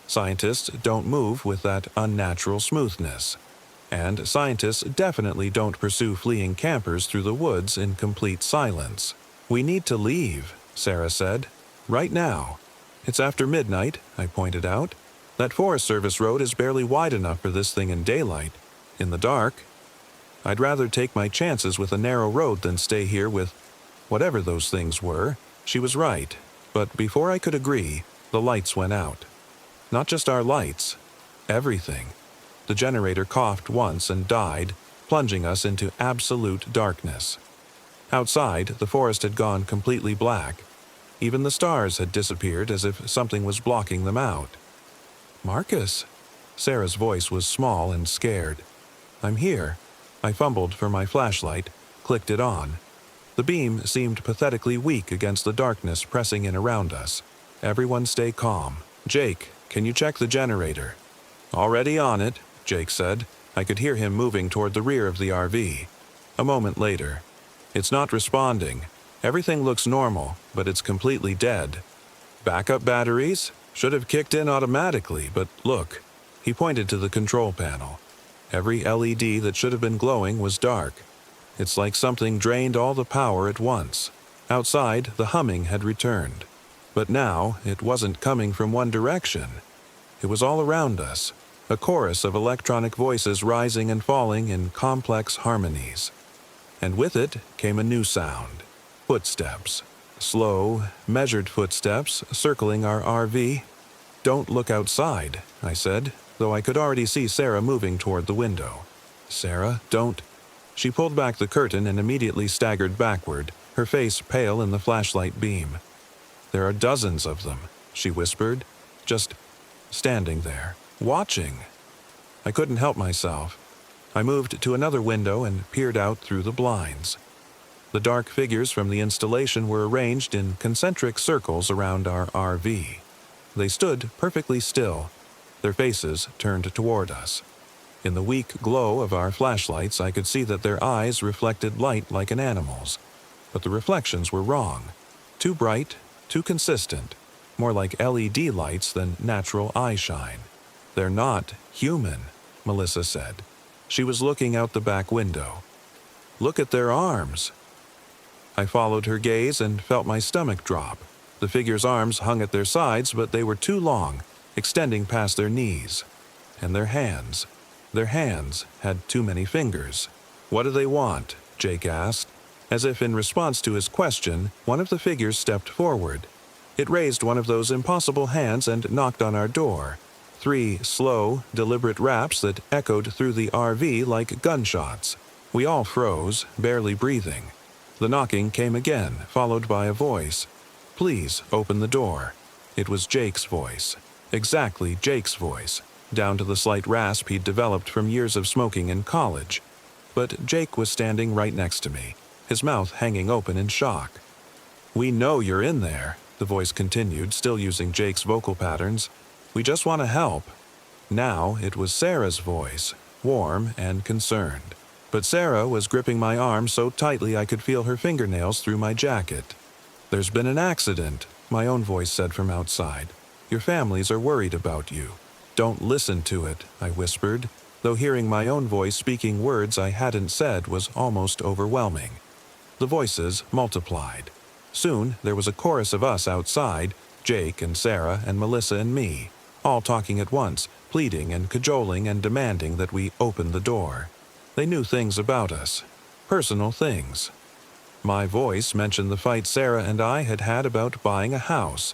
Scientists don't move with that unnatural smoothness. And scientists definitely don't pursue fleeing campers through the woods in complete silence. "We need to leave," Sarah said. "Right now." "It's after midnight," I pointed out. "That Forest Service road is barely wide enough for this thing in daylight. In the dark, I'd rather take my chances with a narrow road than stay here with whatever those things were." She was right, but before I could agree, the lights went out. Not just our lights, everything. The generator coughed once and died, plunging us into absolute darkness. Outside, the forest had gone completely black. Even the stars had disappeared as if something was blocking them out. "Marcus?" Sarah's voice was small and scared. "I'm here." I fumbled for my flashlight, clicked it on. The beam seemed pathetically weak against the darkness pressing in around us. "Everyone stay calm. Jake, can you check the generator?" "Already on it," Jake said. I could hear him moving toward the rear of the RV. A moment later, "It's not responding. Everything looks normal, but it's completely dead. Backup batteries? Should have kicked in automatically, but look, He pointed to the control panel. Every LED that should have been glowing was dark. It's like something drained all the power at once. Outside, the humming had returned. But now, it wasn't coming from one direction. It was all around us, a chorus of electronic voices rising and falling in complex harmonies. And with it came a new sound. Footsteps. Slow, measured footsteps circling our RV. "Don't look outside," I said, though I could already see Sarah moving toward the window. "Sarah, don't—" She pulled back the curtain and immediately staggered backward, her face pale in the flashlight beam. "There are dozens of them," she whispered, just standing there, watching. I couldn't help myself. I moved to another window and peered out through the blinds. The dark figures from the installation were arranged in concentric circles around our RV. They stood perfectly still, their faces turned toward us. In the weak glow of our flashlights, I could see that their eyes reflected light like an animal's. But the reflections were wrong. Too bright, too consistent, more like LED lights than natural eye shine. "They're not human," Melissa said. She was looking out the back window. "Look at their arms." I followed her gaze and felt my stomach drop. The figure's arms hung at their sides, but they were too long, extending past their knees. And their hands. Their hands had too many fingers. "What do they want?" Jake asked. As if in response to his question, one of the figures stepped forward. It raised one of those impossible hands and knocked on our door. 3 slow, deliberate raps that echoed through the RV like gunshots. We all froze, barely breathing. The knocking came again, followed by a voice. "Please, open the door." It was Jake's voice. Exactly Jake's voice, down to the slight rasp he'd developed from years of smoking in college. But Jake was standing right next to me, his mouth hanging open in shock. "We know you're in there," the voice continued, still using Jake's vocal patterns. "We just want to help." Now it was Sarah's voice, warm and concerned. But Sarah was gripping my arm so tightly I could feel her fingernails through my jacket. "There's been an accident," my own voice said from outside. "Your families are worried about you." "Don't listen to it," I whispered, though hearing my own voice speaking words I hadn't said was almost overwhelming. The voices multiplied. Soon there was a chorus of us outside, Jake and Sarah and Melissa and me, all talking at once, pleading and cajoling and demanding that we open the door. They knew things about us, personal things. My voice mentioned the fight Sarah and I had had about buying a house.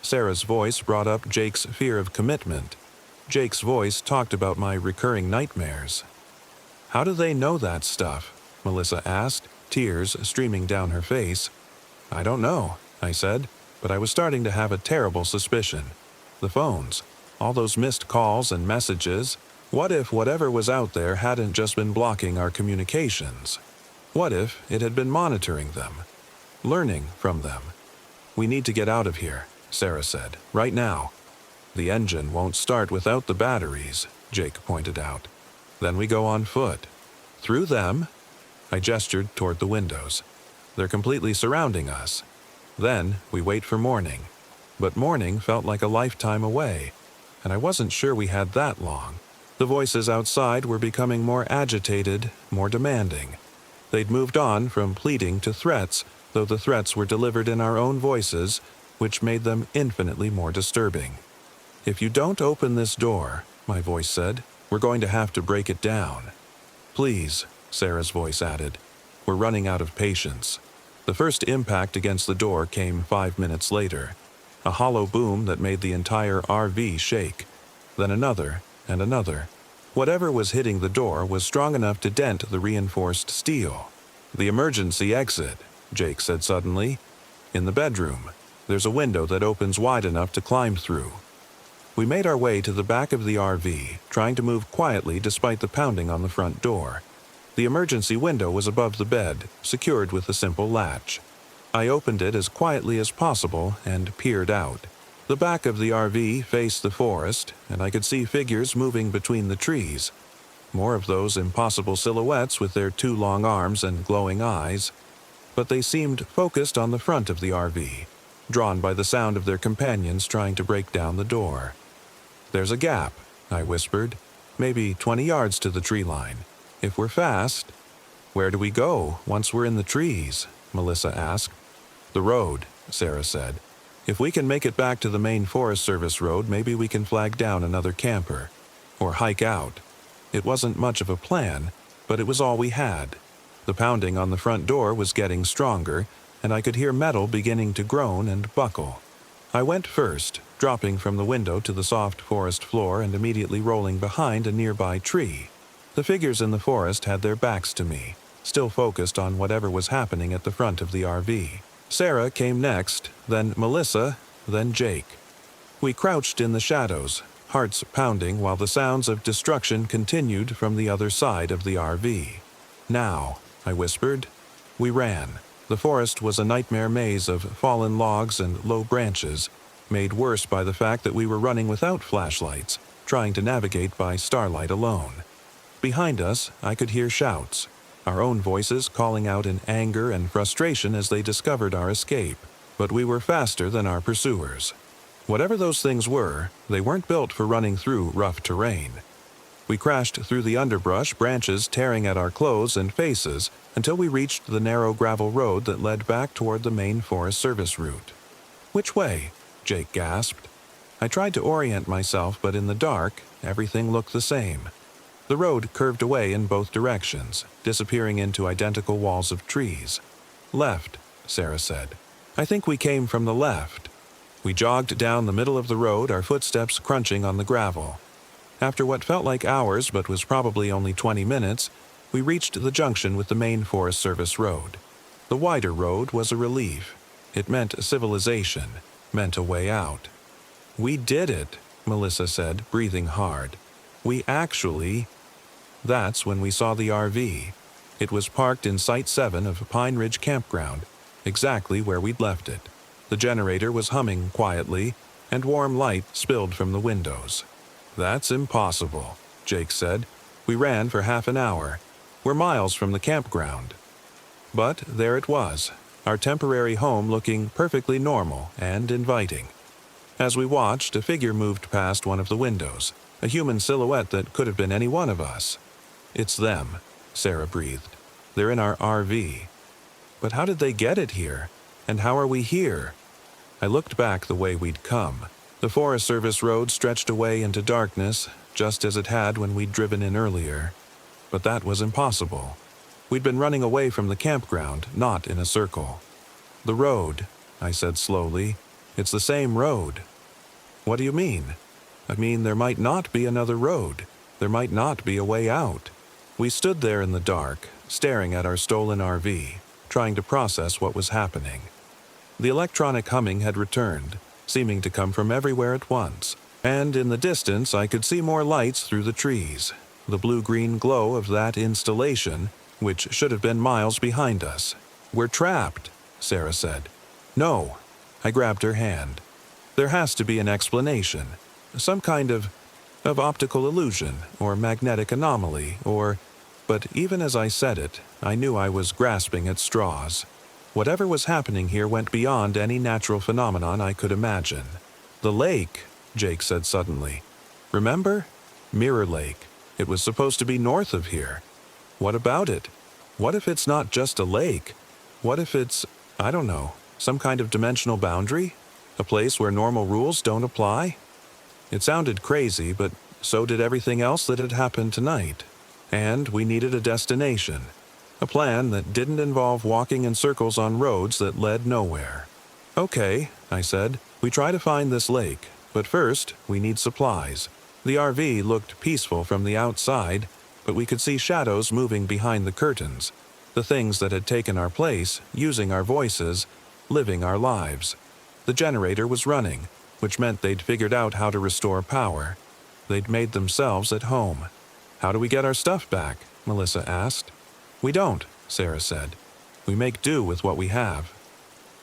Sarah's voice brought up Jake's fear of commitment. Jake's voice talked about my recurring nightmares. "How do they know that stuff?" Melissa asked, tears streaming down her face. "I don't know," I said, but I was starting to have a terrible suspicion. The phones, all those missed calls and messages. What if whatever was out there hadn't just been blocking our communications? What if it had been monitoring them, learning from them? "We need to get out of here," Sarah said, "right now." "The engine won't start without the batteries," Jake pointed out. "Then we go on foot." "Through them?" I gestured toward the windows. "They're completely surrounding us. Then we wait for morning." But morning felt like a lifetime away, and I wasn't sure we had that long. The voices outside were becoming more agitated, more demanding. They'd moved on from pleading to threats, though the threats were delivered in our own voices, which made them infinitely more disturbing. "If you don't open this door," my voice said, "we're going to have to break it down." "Please," Sarah's voice added. "We're running out of patience." The first impact against the door came 5 minutes later. A hollow boom that made the entire RV shake. Then another and another. Whatever was hitting the door was strong enough to dent the reinforced steel. "The emergency exit," Jake said suddenly. "In the bedroom. There's a window that opens wide enough to climb through." We made our way to the back of the RV, trying to move quietly despite the pounding on the front door. The emergency window was above the bed, secured with a simple latch. I opened it as quietly as possible and peered out. The back of the RV faced the forest, and I could see figures moving between the trees. More of those impossible silhouettes with their 2 long arms and glowing eyes. But they seemed focused on the front of the RV, drawn by the sound of their companions trying to break down the door. "There's a gap," I whispered. "Maybe 20 yards to the tree line. If we're fast." "Where do we go once we're in the trees?" Melissa asked. "The road," Sarah said. "If we can make it back to the main Forest Service road, maybe we can flag down another camper. Or hike out." It wasn't much of a plan, but it was all we had. The pounding on the front door was getting stronger, and I could hear metal beginning to groan and buckle. I went first, dropping from the window to the soft forest floor and immediately rolling behind a nearby tree. The figures in the forest had their backs to me, still focused on whatever was happening at the front of the RV. Sarah came next, then Melissa, then Jake. We crouched in the shadows, hearts pounding while the sounds of destruction continued from the other side of the RV. "Now," I whispered. We ran. The forest was a nightmare maze of fallen logs and low branches, made worse by the fact that we were running without flashlights, trying to navigate by starlight alone. Behind us, I could hear shouts, our own voices calling out in anger and frustration as they discovered our escape. But we were faster than our pursuers. Whatever those things were, they weren't built for running through rough terrain. We crashed through the underbrush, branches tearing at our clothes and faces, until we reached the narrow gravel road that led back toward the main Forest Service route. "Which way?" Jake gasped. I tried to orient myself, but in the dark, everything looked the same. The road curved away in both directions, disappearing into identical walls of trees. "Left," Sarah said. "I think we came from the left." We jogged down the middle of the road, our footsteps crunching on the gravel. After what felt like hours but was probably only 20 minutes, we reached the junction with the main Forest Service road. The wider road was a relief. It meant civilization, meant a way out. "We did it," Melissa said, breathing hard. "We actually—" That's when we saw the RV. It was parked in Site 7 of Pine Ridge Campground, exactly where we'd left it. The generator was humming quietly, and warm light spilled from the windows. "That's impossible," Jake said. "We ran for half an hour. We're miles from the campground." But there it was, our temporary home looking perfectly normal and inviting. As we watched, a figure moved past one of the windows, a human silhouette that could have been any one of us. "It's them," Sarah breathed. "They're in our RV." "But how did they get it here? And how are we here?" I looked back the way we'd come. The Forest Service road stretched away into darkness, just as it had when we'd driven in earlier. But that was impossible. We'd been running away from the campground, not in a circle. "The road," I said slowly. "It's the same road." "What do you mean?" "I mean there might not be another road. There might not be a way out." We stood there in the dark, staring at our stolen RV, trying to process what was happening. The electronic humming had returned, seeming to come from everywhere at once, and in the distance I could see more lights through the trees, the blue-green glow of that installation, which should have been miles behind us. "We're trapped," Sarah said. "No." I grabbed her hand. "There has to be an explanation. Some kind of optical illusion, or magnetic anomaly, or—" But even as I said it, I knew I was grasping at straws. Whatever was happening here went beyond any natural phenomenon I could imagine. "The lake," Jake said suddenly. "Remember? Mirror Lake. It was supposed to be north of here. What about it? What if it's not just a lake? What if it's, I don't know, some kind of dimensional boundary? A place where normal rules don't apply?" It sounded crazy, but so did everything else that had happened tonight. And we needed a destination. A plan that didn't involve walking in circles on roads that led nowhere. "Okay," I said. "We try to find this lake, but first we need supplies." The RV looked peaceful from the outside, but we could see shadows moving behind the curtains, the things that had taken our place, using our voices, living our lives. The generator was running, which meant they'd figured out how to restore power. They'd made themselves at home. "How do we get our stuff back?" Melissa asked. "We don't," Sarah said. "We make do with what we have."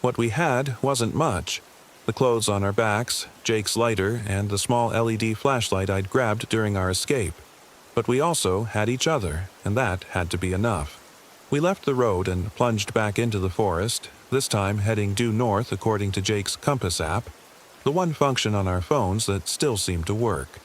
What we had wasn't much. The clothes on our backs, Jake's lighter, and the small LED flashlight I'd grabbed during our escape. But we also had each other, and that had to be enough. We left the road and plunged back into the forest, this time heading due north according to Jake's compass app, the one function on our phones that still seemed to work.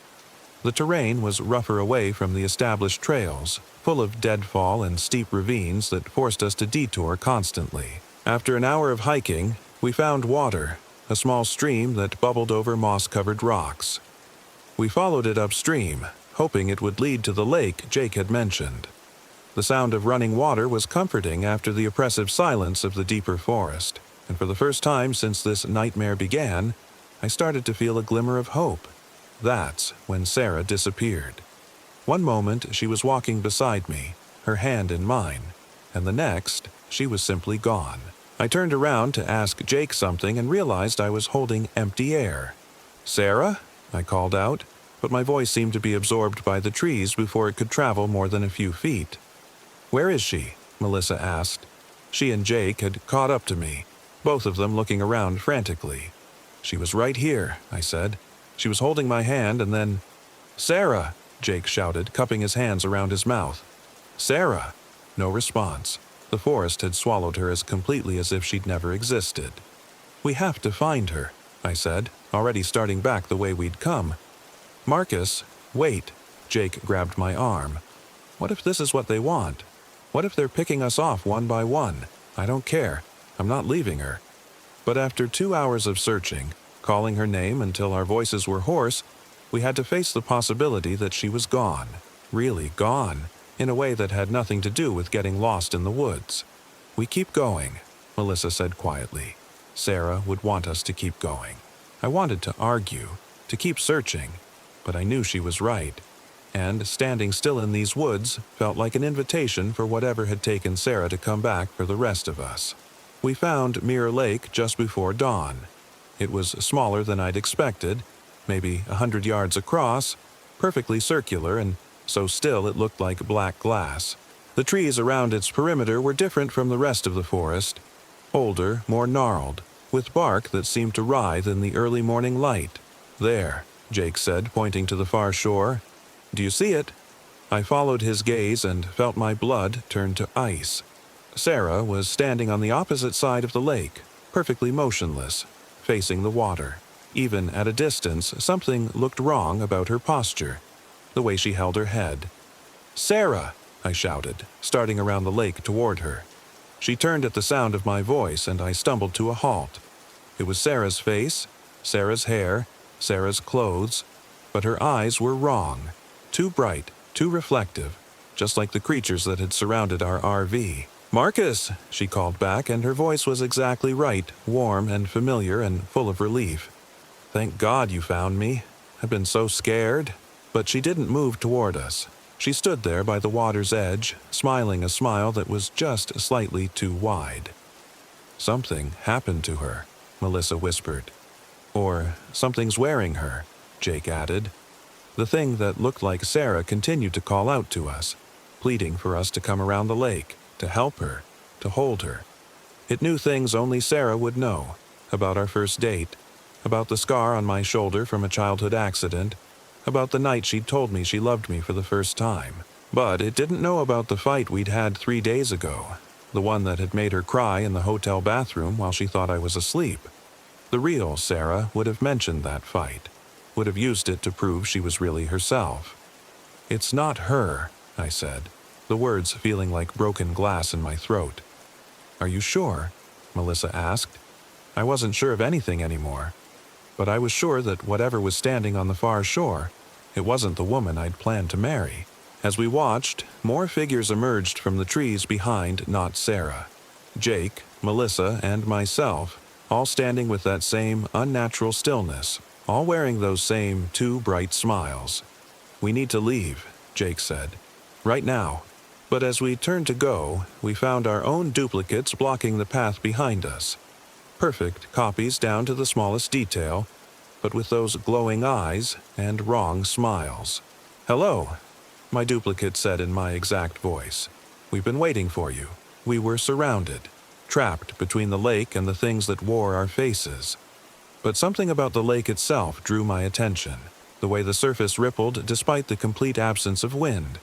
The terrain was rougher away from the established trails, full of deadfall and steep ravines that forced us to detour constantly. After an hour of hiking, we found water, a small stream that bubbled over moss-covered rocks. We followed it upstream, hoping it would lead to the lake Jake had mentioned. The sound of running water was comforting after the oppressive silence of the deeper forest, and for the first time since this nightmare began, I started to feel a glimmer of hope. That's when Sarah disappeared. One moment she was walking beside me, her hand in mine, and the next she was simply gone. I turned around to ask Jake something and realized I was holding empty air. "Sarah?" I called out, but my voice seemed to be absorbed by the trees before it could travel more than a few feet. "Where is she?" Melissa asked. She and Jake had caught up to me, both of them looking around frantically. "She was right here," I said. She was holding my hand and then... "Sarah!" Jake shouted, cupping his hands around his mouth. "Sarah!" No response. The forest had swallowed her as completely as if she'd never existed. "We have to find her," I said, already starting back the way we'd come. "Marcus, wait." Jake grabbed my arm. "What if this is what they want? What if they're picking us off one by one? I don't care. I'm not leaving her." But after 2 hours of searching, calling her name until our voices were hoarse, we had to face the possibility that she was gone. Really gone, in a way that had nothing to do with getting lost in the woods. "We keep going," Melissa said quietly. Sarah would want us to keep going. I wanted to argue, to keep searching, but I knew she was right. And standing still in these woods felt like an invitation for whatever had taken Sarah to come back for the rest of us. We found Mirror Lake just before dawn. It was smaller than I'd expected, maybe 100 yards across, perfectly circular, and so still it looked like black glass. The trees around its perimeter were different from the rest of the forest, older, more gnarled, with bark that seemed to writhe in the early morning light. "There," Jake said, pointing to the far shore. "Do you see it?" I followed his gaze and felt my blood turn to ice. Sarah was standing on the opposite side of the lake, perfectly motionless, facing the water. Even at a distance, something looked wrong about her posture, the way she held her head. "Sarah!" I shouted, starting around the lake toward her. She turned at the sound of my voice, and I stumbled to a halt. It was Sarah's face, Sarah's hair, Sarah's clothes, but her eyes were wrong. Too bright, too reflective, just like the creatures that had surrounded our RV. "Marcus!" she called back, and her voice was exactly right, warm and familiar and full of relief. "Thank God you found me. I've been so scared." But she didn't move toward us. She stood there by the water's edge, smiling a smile that was just slightly too wide. "Something happened to her," Melissa whispered. "Or something's wearing her," Jake added. The thing that looked like Sarah continued to call out to us, pleading for us to come around the lake, to help her, to hold her. It knew things only Sarah would know, about our first date, about the scar on my shoulder from a childhood accident, about the night she'd told me she loved me for the first time. But it didn't know about the fight we'd had 3 days ago, the one that had made her cry in the hotel bathroom while she thought I was asleep. The real Sarah would have mentioned that fight, would have used it to prove she was really herself. "It's not her," I said, the words feeling like broken glass in my throat. "Are you sure?" Melissa asked. I wasn't sure of anything anymore, but I was sure that whatever was standing on the far shore, it wasn't the woman I'd planned to marry. As we watched, more figures emerged from the trees behind not Sarah. Jake, Melissa, and myself, all standing with that same unnatural stillness, all wearing those same 2 bright smiles. "We need to leave," Jake said. "Right now." But as we turned to go, we found our own duplicates blocking the path behind us. Perfect copies down to the smallest detail, but with those glowing eyes and wrong smiles. "Hello," my duplicate said in my exact voice. "We've been waiting for you." We were surrounded, trapped between the lake and the things that wore our faces. But something about the lake itself drew my attention, the way the surface rippled despite the complete absence of wind,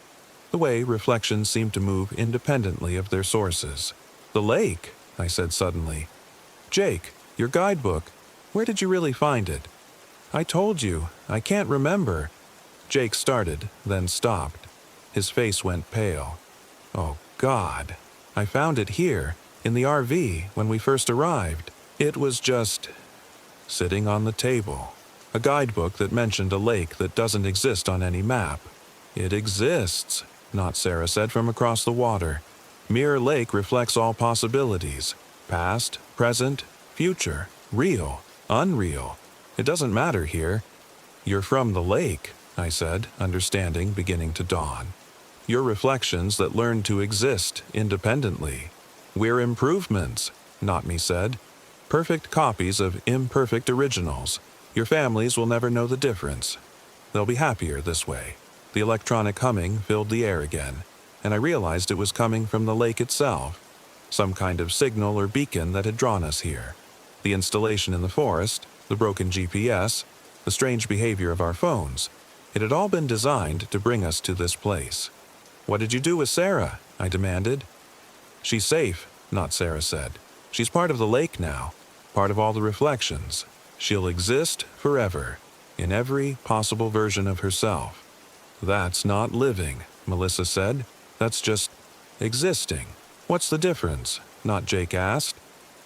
the way reflections seemed to move independently of their sources. "The lake," I said suddenly. "Jake, your guidebook, where did you really find it?" "I told you, I can't remember." Jake started, then stopped. His face went pale. Oh, God. I found it here, in the RV, when we first arrived. It was just sitting on the table. A guidebook that mentioned a lake that doesn't exist on any map. It exists, Not Sarah said from across the water. Mirror Lake reflects all possibilities. Past, present, future, real, unreal. It doesn't matter here. You're from the lake, I said, understanding beginning to dawn. You're reflections that learn to exist independently. We're improvements, Not Me said. Perfect copies of imperfect originals. Your families will never know the difference. They'll be happier this way. The electronic humming filled the air again, and I realized it was coming from the lake itself. Some kind of signal or beacon that had drawn us here. The installation in the forest, the broken GPS, the strange behavior of our phones. It had all been designed to bring us to this place. What did you do with Sarah? I demanded. She's safe, Not Sarah said. She's part of the lake now, part of all the reflections. She'll exist forever, in every possible version of herself. That's not living, Melissa said. That's just existing. What's the difference? Not Jake asked.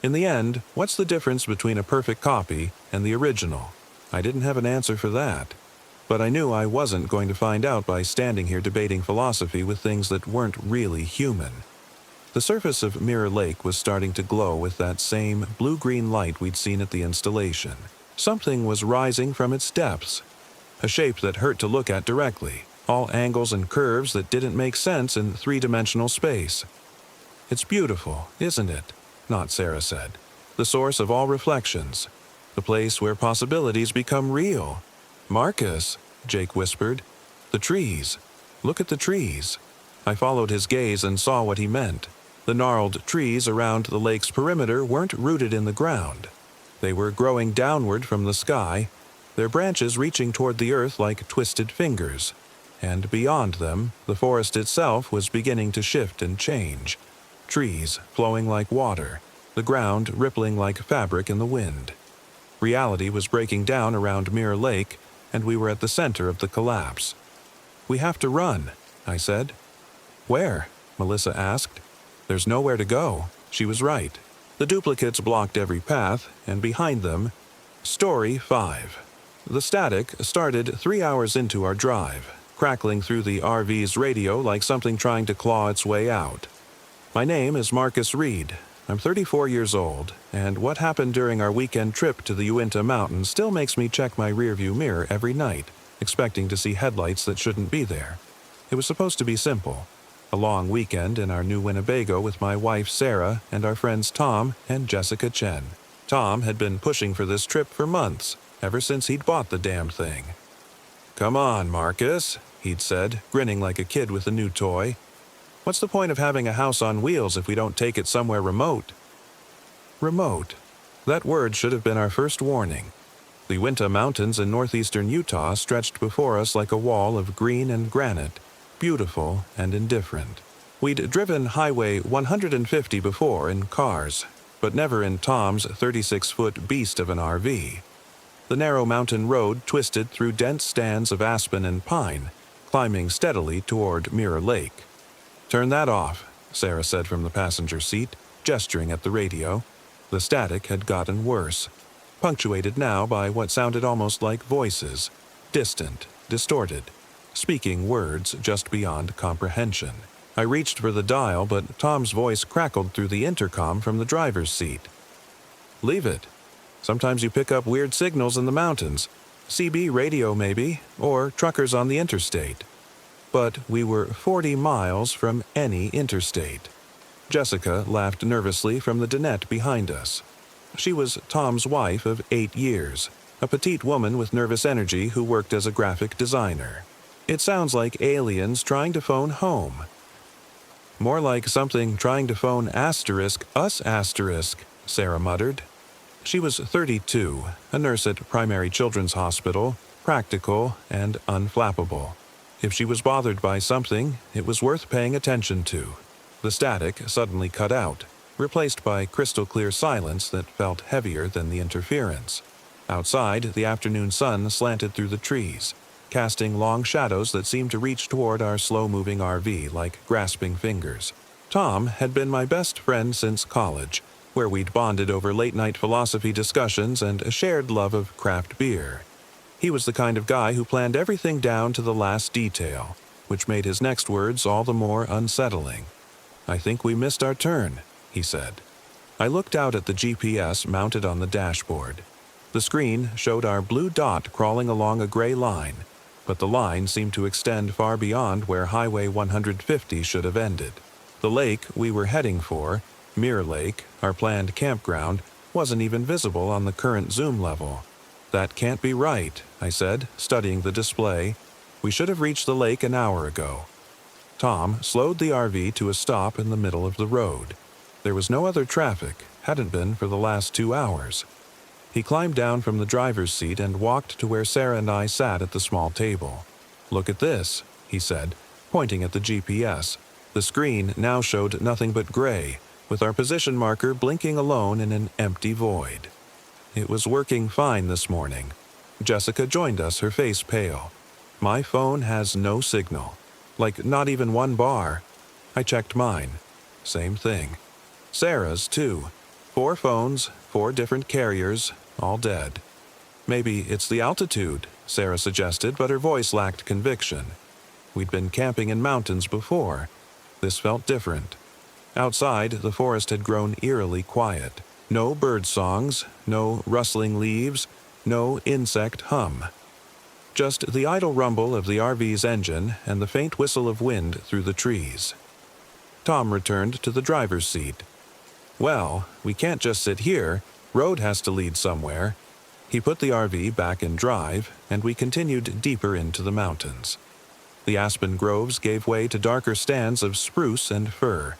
In the end, what's the difference between a perfect copy and the original? I didn't have an answer for that. But I knew I wasn't going to find out by standing here debating philosophy with things that weren't really human. The surface of Mirror Lake was starting to glow with that same blue-green light we'd seen at the installation. Something was rising from its depths. A shape that hurt to look at directly, all angles and curves that didn't make sense in three-dimensional space. It's beautiful, isn't it? Not Sarah said. The source of all reflections. The place where possibilities become real. Marcus, Jake whispered. The trees. Look at the trees. I followed his gaze and saw what he meant. The gnarled trees around the lake's perimeter weren't rooted in the ground. They were growing downward from the sky, their branches reaching toward the earth like twisted fingers. And beyond them, the forest itself was beginning to shift and change. Trees flowing like water, the ground rippling like fabric in the wind. Reality was breaking down around Mirror Lake, and we were at the center of the collapse. We have to run, I said. Where? Melissa asked. There's nowhere to go. She was right. The duplicates blocked every path, and behind them, Story 5. The static started 3 hours into our drive, crackling through the RV's radio like something trying to claw its way out. My name is Marcus Reed. I'm 34 years old, and what happened during our weekend trip to the Uinta Mountains still makes me check my rearview mirror every night, expecting to see headlights that shouldn't be there. It was supposed to be simple. A long weekend in our new Winnebago with my wife Sarah and our friends Tom and Jessica Chen. Tom had been pushing for this trip for months, ever since he'd bought the damn thing. Come on, Marcus, he'd said, grinning like a kid with a new toy. What's the point of having a house on wheels if we don't take it somewhere remote? Remote. That word should have been our first warning. The Uinta Mountains in northeastern Utah stretched before us like a wall of green and granite, beautiful and indifferent. We'd driven Highway 150 before in cars, but never in Tom's 36-foot beast of an RV. The narrow mountain road twisted through dense stands of aspen and pine, climbing steadily toward Mirror Lake. Turn that off, Sarah said from the passenger seat, gesturing at the radio. The static had gotten worse, punctuated now by what sounded almost like voices, distant, distorted, speaking words just beyond comprehension. I reached for the dial, but Tom's voice crackled through the intercom from the driver's seat. Leave it. Sometimes you pick up weird signals in the mountains. CB radio maybe, or truckers on the interstate. But we were 40 miles from any interstate. Jessica laughed nervously from the dinette behind us. She was Tom's wife of 8 years, a petite woman with nervous energy who worked as a graphic designer. It sounds like aliens trying to phone home. More like something trying to phone us, Sarah muttered. She was 32, a nurse at Primary Children's Hospital, practical and unflappable. If she was bothered by something, it was worth paying attention to. The static suddenly cut out, replaced by crystal-clear silence that felt heavier than the interference. Outside, the afternoon sun slanted through the trees, casting long shadows that seemed to reach toward our slow-moving RV like grasping fingers. Tom had been my best friend since college, where we'd bonded over late-night philosophy discussions and a shared love of craft beer. He was the kind of guy who planned everything down to the last detail, which made his next words all the more unsettling. "I think we missed our turn," he said. I looked out at the GPS mounted on the dashboard. The screen showed our blue dot crawling along a gray line, but the line seemed to extend far beyond where Highway 150 should have ended. The lake we were heading for, Mirror Lake, our planned campground, wasn't even visible on the current zoom level. "That can't be right," I said, studying the display. "We should have reached the lake an hour ago." Tom slowed the RV to a stop in the middle of the road. There was no other traffic, hadn't been for the last 2 hours. He climbed down from the driver's seat and walked to where Sarah and I sat at the small table. "Look at this," he said, pointing at the GPS. The screen now showed nothing but gray, with our position marker blinking alone in an empty void. It was working fine this morning. Jessica joined us, her face pale. "My phone has no signal. Like not even one bar." I checked mine. Same thing. Sarah's, too. 4 phones, 4 different carriers, all dead. "Maybe it's the altitude," Sarah suggested, but her voice lacked conviction. We'd been camping in mountains before. This felt different. Outside, the forest had grown eerily quiet. No bird songs, no rustling leaves, no insect hum. Just the idle rumble of the RV's engine and the faint whistle of wind through the trees. Tom returned to the driver's seat. "Well, we can't just sit here. Road has to lead somewhere." He put the RV back in drive, and we continued deeper into the mountains. The aspen groves gave way to darker stands of spruce and fir,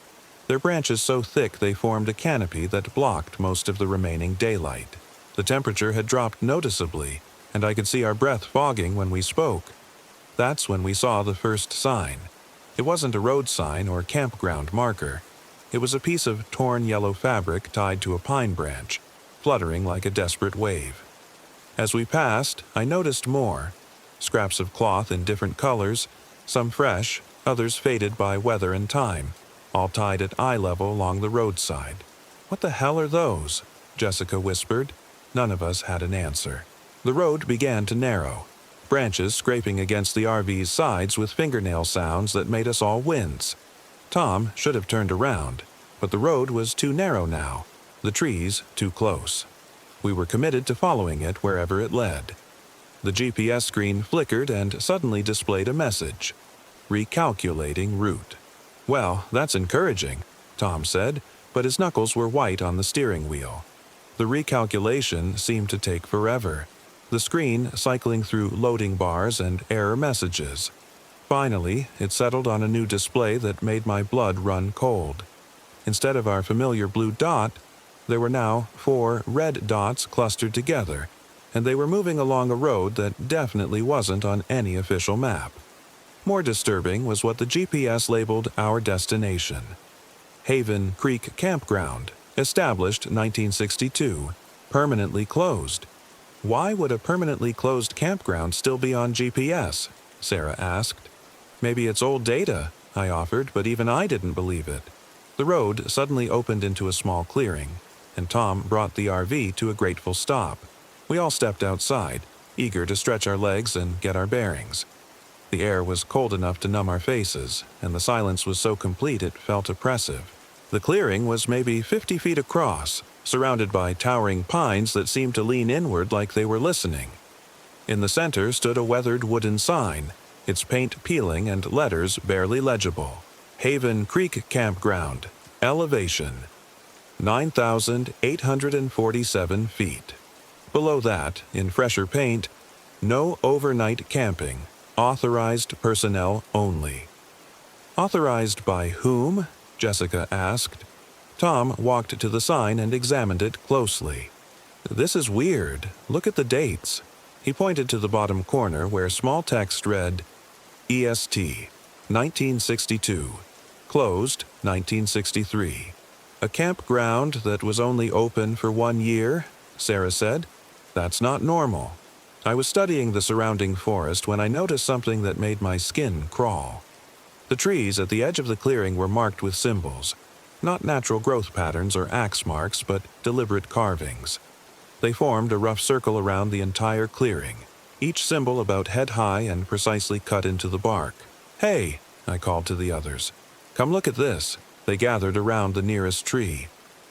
their branches so thick they formed a canopy that blocked most of the remaining daylight. The temperature had dropped noticeably, and I could see our breath fogging when we spoke. That's when we saw the first sign. It wasn't a road sign or campground marker. It was a piece of torn yellow fabric tied to a pine branch, fluttering like a desperate wave. As we passed, I noticed more. Scraps of cloth in different colors, some fresh, others faded by weather and time, all tied at eye level along the roadside. "What the hell are those?" Jessica whispered. None of us had an answer. The road began to narrow, branches scraping against the RV's sides with fingernail sounds that made us all wince. Tom should have turned around, but the road was too narrow now, the trees too close. We were committed to following it wherever it led. The GPS screen flickered and suddenly displayed a message. "Recalculating route." "Well, that's encouraging," Tom said, but his knuckles were white on the steering wheel. The recalculation seemed to take forever, the screen cycling through loading bars and error messages. Finally, it settled on a new display that made my blood run cold. Instead of our familiar blue dot, there were now 4 red dots clustered together, and they were moving along a road that definitely wasn't on any official map. More disturbing was what the GPS labeled our destination. Haven Creek Campground, established 1962, permanently closed. "Why would a permanently closed campground still be on GPS?" Sarah asked. "Maybe it's old data," I offered, but even I didn't believe it. The road suddenly opened into a small clearing, and Tom brought the RV to a grateful stop. We all stepped outside, eager to stretch our legs and get our bearings. The air was cold enough to numb our faces, and the silence was so complete it felt oppressive. The clearing was maybe 50 feet across, surrounded by towering pines that seemed to lean inward like they were listening. In the center stood a weathered wooden sign, its paint peeling and letters barely legible. Haven Creek Campground, elevation, 9,847 feet. Below that, in fresher paint, no overnight camping, authorized personnel only. "Authorized by whom?" Jessica asked. Tom walked to the sign and examined it closely. "This is weird. Look at the dates." He pointed to the bottom corner where small text read, EST, 1962, closed 1963. "A campground that was only open for 1 year," Sarah said. "That's not normal." I was studying the surrounding forest when I noticed something that made my skin crawl. The trees at the edge of the clearing were marked with symbols, not natural growth patterns or axe marks, but deliberate carvings. They formed a rough circle around the entire clearing, each symbol about head high and precisely cut into the bark. "Hey," I called to the others. "Come look at this." They gathered around the nearest tree.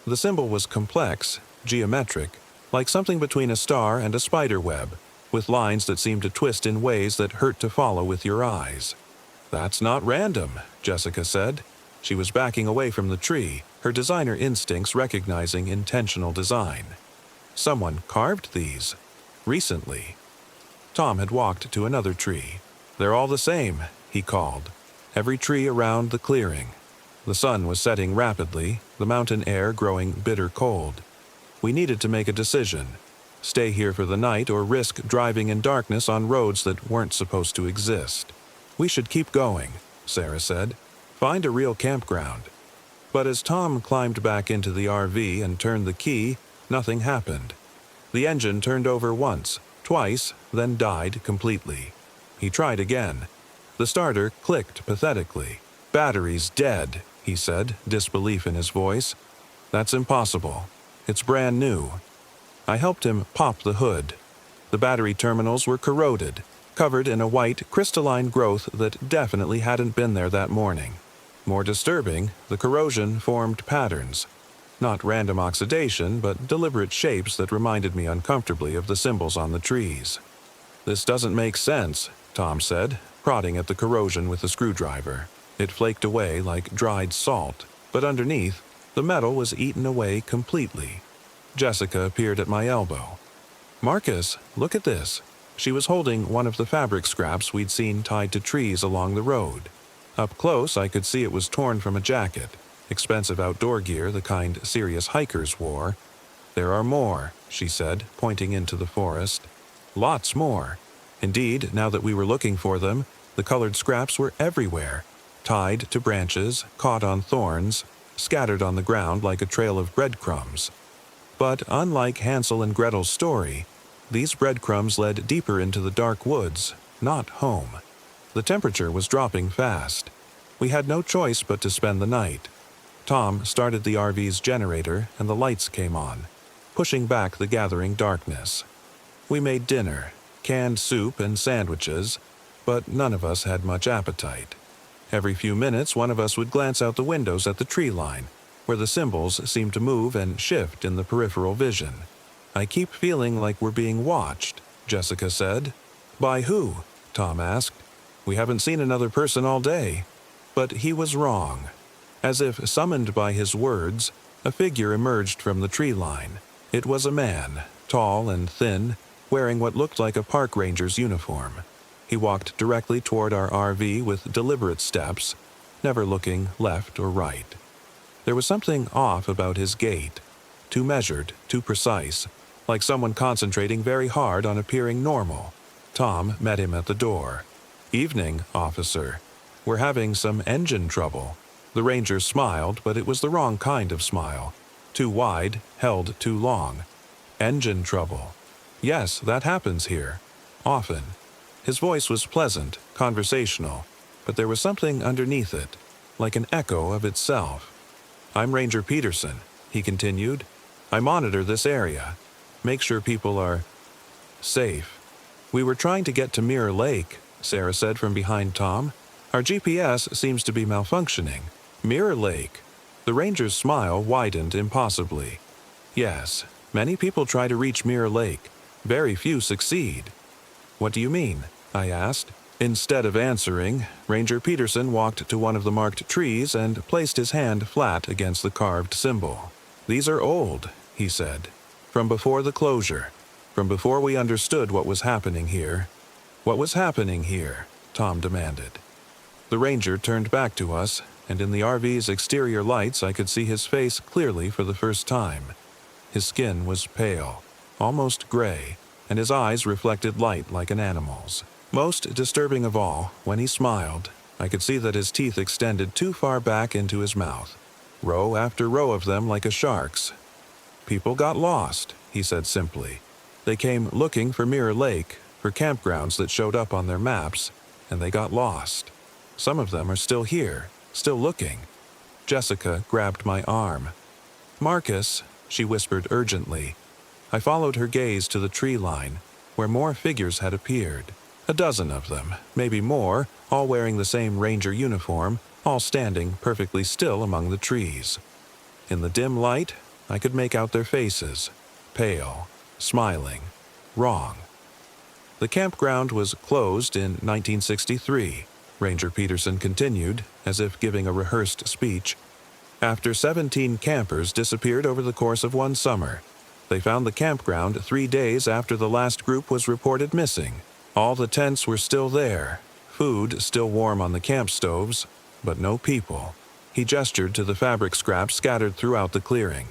The symbol was complex, geometric, like something between a star and a spider web, with lines that seemed to twist in ways that hurt to follow with your eyes. "That's not random," Jessica said. She was backing away from the tree, her designer instincts recognizing intentional design. "Someone carved these. Recently." Tom had walked to another tree. "They're all the same," he called. Every tree around the clearing. The sun was setting rapidly, the mountain air growing bitter cold. We needed to make a decision: stay here for the night or risk driving in darkness on roads that weren't supposed to exist. "We should keep going," Sarah said. "Find a real campground." But as Tom climbed back into the RV and turned the key, nothing happened. The engine turned over once, twice, then died completely. He tried again. The starter clicked pathetically. "Battery's dead," he said, disbelief in his voice. "That's impossible. It's brand new." I helped him pop the hood. The battery terminals were corroded, covered in a white, crystalline growth that definitely hadn't been there that morning. More disturbing, the corrosion formed patterns. Not random oxidation, but deliberate shapes that reminded me uncomfortably of the symbols on the trees. "This doesn't make sense," Tom said, prodding at the corrosion with a screwdriver. It flaked away like dried salt, but underneath, the metal was eaten away completely. Jessica appeared at my elbow. "Marcus, look at this." She was holding one of the fabric scraps we'd seen tied to trees along the road. Up close, I could see it was torn from a jacket, expensive outdoor gear, the kind serious hikers wore. "There are more," she said, pointing into the forest. "Lots more." Indeed, now that we were looking for them, the colored scraps were everywhere, tied to branches, caught on thorns, scattered on the ground like a trail of breadcrumbs. But unlike Hansel and Gretel's story, these breadcrumbs led deeper into the dark woods, not home. The temperature was dropping fast. We had no choice but to spend the night. Tom started the RV's generator and the lights came on, pushing back the gathering darkness. We made dinner, canned soup and sandwiches, but none of us had much appetite. Every few minutes, one of us would glance out the windows at the tree line, where the symbols seemed to move and shift in the peripheral vision. "I keep feeling like we're being watched," Jessica said. "By who?" Tom asked. "We haven't seen another person all day." But he was wrong. As if summoned by his words, a figure emerged from the tree line. It was a man, tall and thin, wearing what looked like a park ranger's uniform. He walked directly toward our RV with deliberate steps, never looking left or right. There was something off about his gait, too measured, too precise, like someone concentrating very hard on appearing normal. Tom met him at the door. "Evening, officer. We're having some engine trouble." The ranger smiled, but it was the wrong kind of smile. Too wide, held too long. "Engine trouble. Yes, that happens here. Often." His voice was pleasant, conversational, but there was something underneath it, like an echo of itself. "I'm Ranger Peterson," he continued. "I monitor this area. Make sure people are safe." "We were trying to get to Mirror Lake," Sarah said from behind Tom. "Our GPS seems to be malfunctioning." "Mirror Lake?" The ranger's smile widened impossibly. "Yes, many people try to reach Mirror Lake. Very few succeed." "What do you mean?" I asked. Instead of answering, Ranger Peterson walked to one of the marked trees and placed his hand flat against the carved symbol. "These are old," he said. "From before the closure. From before we understood what was happening here." "What was happening here?" Tom demanded. The ranger turned back to us, and in the RV's exterior lights I could see his face clearly for the first time. His skin was pale, almost gray, and his eyes reflected light like an animal's. Most disturbing of all, when he smiled, I could see that his teeth extended too far back into his mouth, row after row of them like a shark's. "People got lost," he said simply. "They came looking for Mirror Lake, for campgrounds that showed up on their maps, and they got lost. Some of them are still here, still looking. Jessica grabbed my arm. "Marcus," she whispered urgently. I followed her gaze to the tree line, where more figures had appeared. A dozen of them, maybe more, all wearing the same ranger uniform, all standing perfectly still among the trees. In the dim light, I could make out their faces, pale, smiling, wrong. The campground was closed in 1963, Ranger Peterson continued, as if giving a rehearsed speech. After 17 campers disappeared over the course of one summer. They found the campground 3 days after the last group was reported missing. All the tents were still there, food still warm on the camp stoves, but no people. He gestured to the fabric scraps scattered throughout the clearing.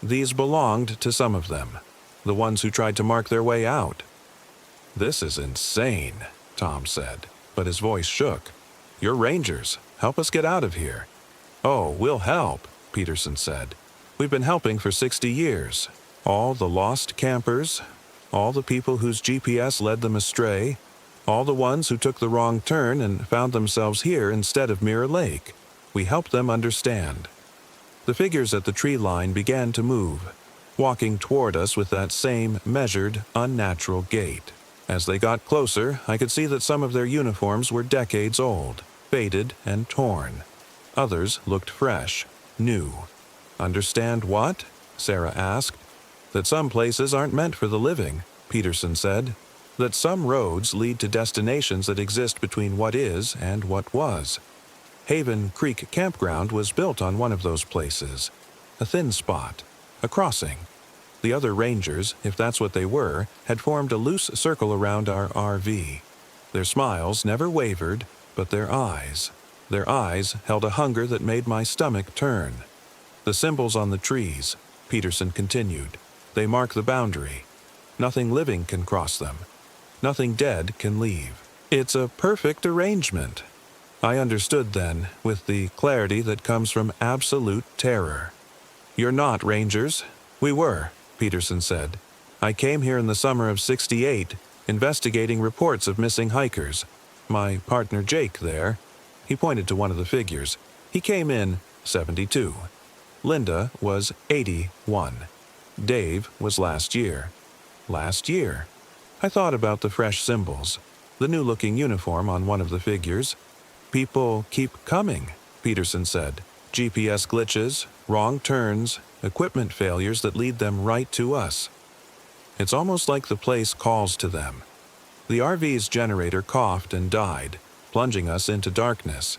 These belonged to some of them, the ones who tried to mark their way out. "This is insane," Tom said, but his voice shook. "You're rangers. Help us get out of here." "Oh, we'll help," Peterson said. "We've been helping for 60 years. All the lost campers, all the people whose GPS led them astray, all the ones who took the wrong turn and found themselves here instead of Mirror Lake. We helped them understand." The figures at the tree line began to move, walking toward us with that same measured, unnatural gait. As they got closer, I could see that some of their uniforms were decades old, faded and torn. Others looked fresh, new. "Understand what?" Sarah asked. "That some places aren't meant for the living," Peterson said. "That some roads lead to destinations that exist between what is and what was. Haven Creek Campground was built on one of those places. A thin spot, a crossing. The other rangers, if that's what they were, had formed a loose circle around our RV. Their smiles never wavered, but their eyes held a hunger that made my stomach turn. The symbols on the trees," Peterson continued, "they mark the boundary. Nothing living can cross them. Nothing dead can leave. It's a perfect arrangement." I understood then, with the clarity that comes from absolute terror. "You're not rangers." "We were," Peterson said. "I came here in the summer of '68, investigating reports of missing hikers. My partner Jake there," he pointed to one of the figures, "he came in '72. Linda was 81. Dave was last year. Last year." I thought about the fresh symbols, the new-looking uniform on one of the figures. "People keep coming," Peterson said. "GPS glitches, wrong turns, equipment failures that lead them right to us. It's almost like the place calls to them." The RV's generator coughed and died, plunging us into darkness.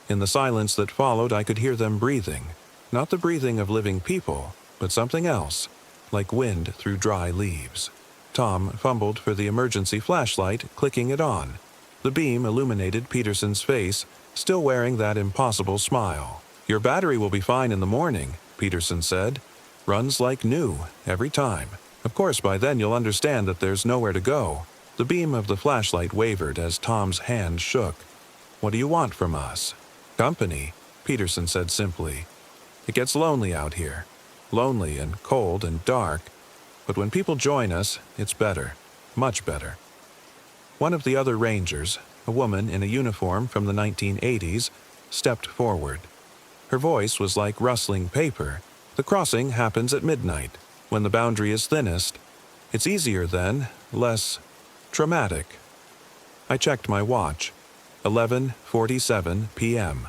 In the silence that followed, I could hear them breathing. Not the breathing of living people, but something else, like wind through dry leaves. Tom fumbled for the emergency flashlight, clicking it on. The beam illuminated Peterson's face, still wearing that impossible smile. "Your battery will be fine in the morning," Peterson said. "Runs like new, every time. Of course, by then you'll understand that there's nowhere to go." The beam of the flashlight wavered as Tom's hand shook. "What do you want from us?" "Company," Peterson said simply. "It gets lonely out here. Lonely and cold and dark. But when people join us, it's better. Much better." One of the other rangers, a woman in a uniform from the 1980s, stepped forward. Her voice was like rustling paper. "The crossing happens at midnight, when the boundary is thinnest. It's easier then, less traumatic." I checked my watch. 11:47 p.m.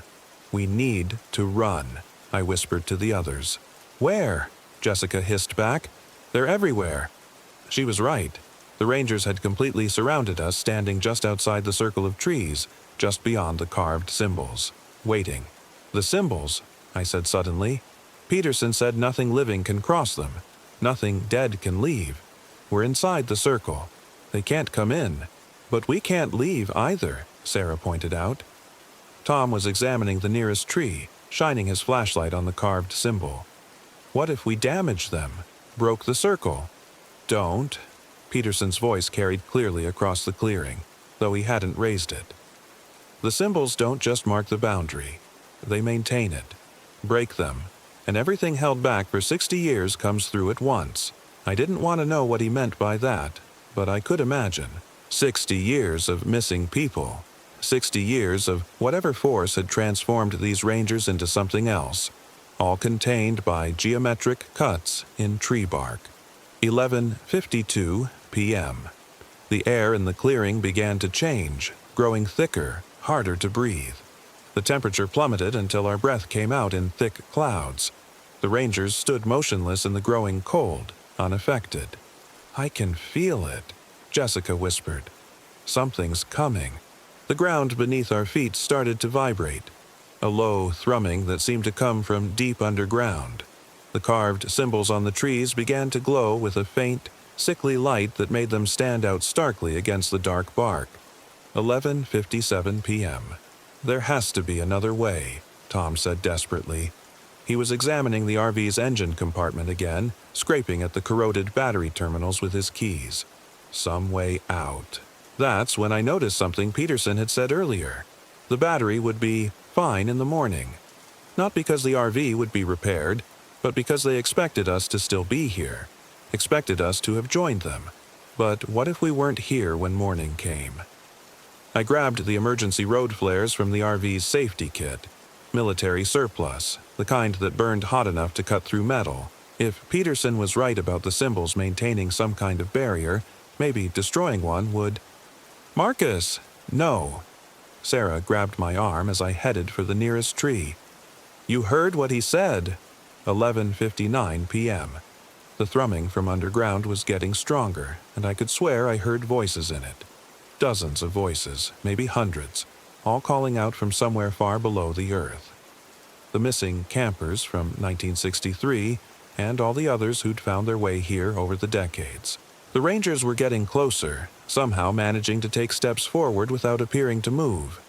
"We need to run," I whispered to the others. "Where?" Jessica hissed back. "They're everywhere." She was right. The rangers had completely surrounded us, standing just outside the circle of trees, just beyond the carved symbols, waiting. "The symbols," I said suddenly. "Peterson said nothing living can cross them. Nothing dead can leave. We're inside the circle. They can't come in." "But we can't leave either," Sarah pointed out. Tom was examining the nearest tree, shining his flashlight on the carved symbol. "What if we damage them? Broke the circle?" "Don't." Peterson's voice carried clearly across the clearing, though he hadn't raised it. "The symbols don't just mark the boundary. They maintain it. Break them, and everything held back for 60 years comes through at once." I didn't want to know what he meant by that, but I could imagine. 60 years of missing people. 60 years of whatever force had transformed these rangers into something else, all contained by geometric cuts in tree bark. 11:52 p.m. The air in the clearing began to change, growing thicker, harder to breathe. The temperature plummeted until our breath came out in thick clouds. The rangers stood motionless in the growing cold, unaffected. "I can feel it," Jessica whispered. "Something's coming." The ground beneath our feet started to vibrate, a low thrumming that seemed to come from deep underground. The carved symbols on the trees began to glow with a faint, sickly light that made them stand out starkly against the dark bark. 11:57 p.m. "There has to be another way," Tom said desperately. He was examining the RV's engine compartment again, scraping at the corroded battery terminals with his keys. Some way out. That's when I noticed something Peterson had said earlier. The battery would be fine in the morning. Not because the RV would be repaired, but because they expected us to still be here. Expected us to have joined them. But what if we weren't here when morning came? I grabbed the emergency road flares from the RV's safety kit. Military surplus, the kind that burned hot enough to cut through metal. If Peterson was right about the symbols maintaining some kind of barrier, maybe destroying one would... "Marcus! No!" Sarah grabbed my arm as I headed for the nearest tree. "You heard what he said." 11:59 p.m. The thrumming from underground was getting stronger, and I could swear I heard voices in it. Dozens of voices, maybe hundreds, all calling out from somewhere far below the earth. The missing campers from 1963, and all the others who'd found their way here over the decades. The rangers were getting closer, somehow managing to take steps forward without appearing to move.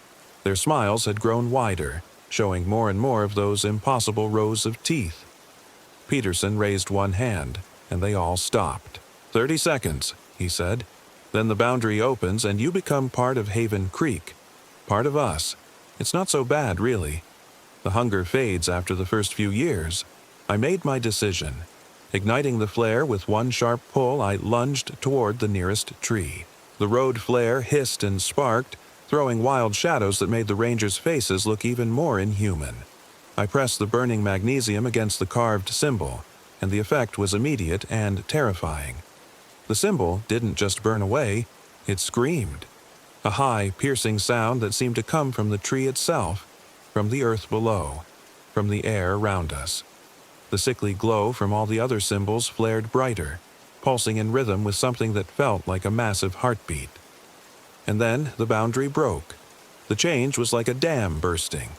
Their smiles had grown wider, showing more and more of those impossible rows of teeth. Peterson raised one hand, and they all stopped. 30 seconds, he said. Then the boundary opens and you become part of Haven Creek. Part of us. It's not so bad, really. The hunger fades after the first few years. I made my decision. Igniting the flare with one sharp pull, I lunged toward the nearest tree. The road flare hissed and sparked, throwing wild shadows that made the rangers' faces look even more inhuman. I pressed the burning magnesium against the carved symbol, and the effect was immediate and terrifying. The symbol didn't just burn away, it screamed. A high, piercing sound that seemed to come from the tree itself, from the earth below, from the air around us. The sickly glow from all the other symbols flared brighter, pulsing in rhythm with something that felt like a massive heartbeat. And then the boundary broke. The change was like a dam bursting.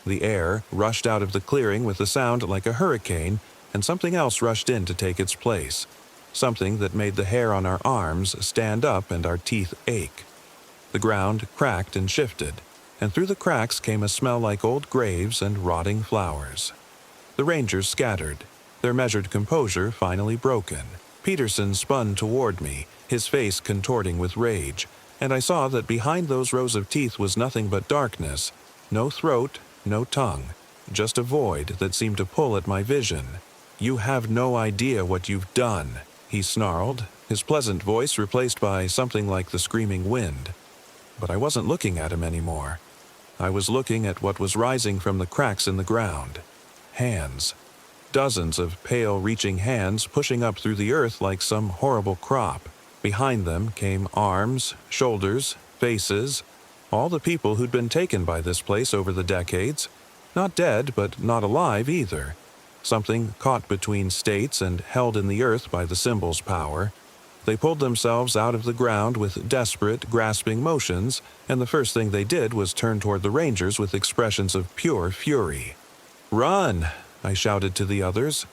The air rushed out of the clearing with a sound like a hurricane, and something else rushed in to take its place. Something that made the hair on our arms stand up and our teeth ache. The ground cracked and shifted, and through the cracks came a smell like old graves and rotting flowers. The rangers scattered, their measured composure finally broken. Peterson spun toward me, his face contorting with rage, and I saw that behind those rows of teeth was nothing but darkness. No throat, no tongue, just a void that seemed to pull at my vision. "You have no idea what you've done," he snarled, his pleasant voice replaced by something like the screaming wind. But I wasn't looking at him anymore. I was looking at what was rising from the cracks in the ground. Hands. Dozens of pale, reaching hands pushing up through the earth like some horrible crop. Behind them came arms, shoulders, faces, all the people who'd been taken by this place over the decades. Not dead, but not alive either. Something caught between states and held in the earth by the symbol's power. They pulled themselves out of the ground with desperate, grasping motions, and the first thing they did was turn toward the rangers with expressions of pure fury. "Run!" I shouted to the others.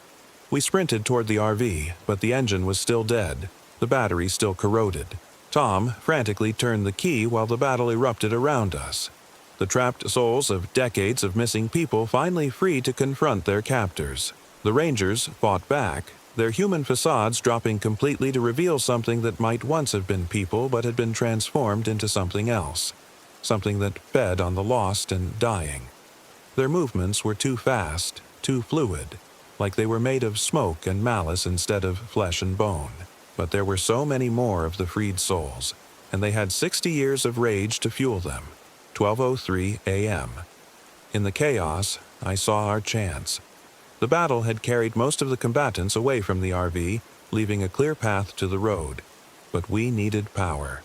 We sprinted toward the RV, but the engine was still dead, the battery still corroded. Tom frantically turned the key while the battle erupted around us. The trapped souls of decades of missing people finally free to confront their captors. The rangers fought back, their human facades dropping completely to reveal something that might once have been people but had been transformed into something else. Something that fed on the lost and dying. Their movements were too fast, too fluid, like they were made of smoke and malice instead of flesh and bone. But there were so many more of the freed souls, and they had 60 years of rage to fuel them. 12:03 a.m. In the chaos, I saw our chance. The battle had carried most of the combatants away from the RV, leaving a clear path to the road. But we needed power.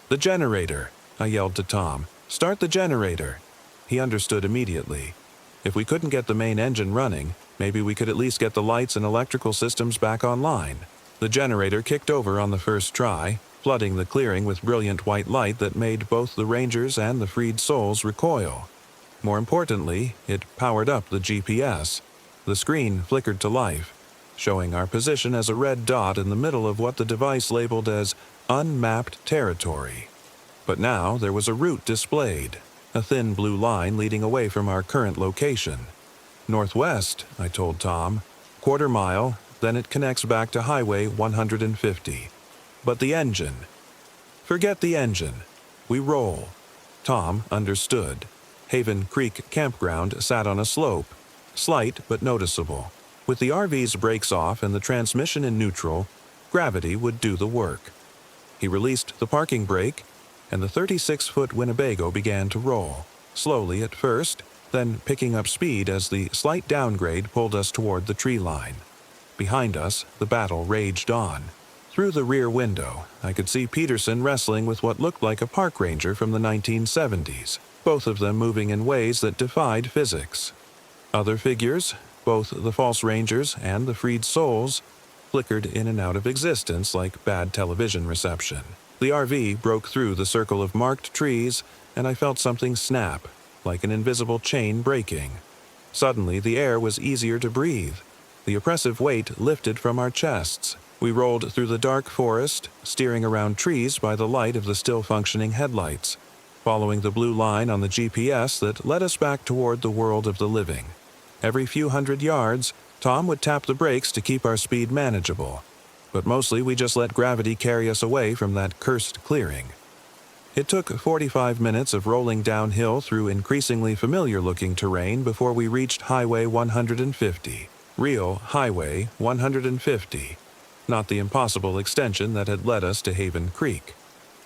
"The generator!" I yelled to Tom. "Start the generator!" He understood immediately. If we couldn't get the main engine running, maybe we could at least get the lights and electrical systems back online. The generator kicked over on the first try, flooding the clearing with brilliant white light that made both the Rangers and the freed souls recoil. More importantly, it powered up the GPS. The screen flickered to life, showing our position as a red dot in the middle of what the device labeled as unmapped territory. But now there was a route displayed, a thin blue line leading away from our current location. "Northwest," I told Tom. "Quarter mile, then it connects back to Highway 150. But the engine." "Forget the engine. We roll." Tom understood. Haven Creek Campground sat on a slope, slight but noticeable. With the RV's brakes off and the transmission in neutral, gravity would do the work. He released the parking brake, and the 36-foot Winnebago began to roll, slowly at first, then picking up speed as the slight downgrade pulled us toward the tree line. Behind us, the battle raged on. Through the rear window, I could see Peterson wrestling with what looked like a park ranger from the 1970s, both of them moving in ways that defied physics. Other figures, both the false rangers and the freed souls, flickered in and out of existence like bad television reception. The RV broke through the circle of marked trees, and I felt something snap, like an invisible chain breaking. Suddenly, the air was easier to breathe. The oppressive weight lifted from our chests. We rolled through the dark forest, steering around trees by the light of the still-functioning headlights, following the blue line on the GPS that led us back toward the world of the living. Every few hundred yards, Tom would tap the brakes to keep our speed manageable, but mostly we just let gravity carry us away from that cursed clearing. It took 45 minutes of rolling downhill through increasingly familiar-looking terrain before we reached Highway 150. Real Highway 150, not the impossible extension that had led us to Haven Creek.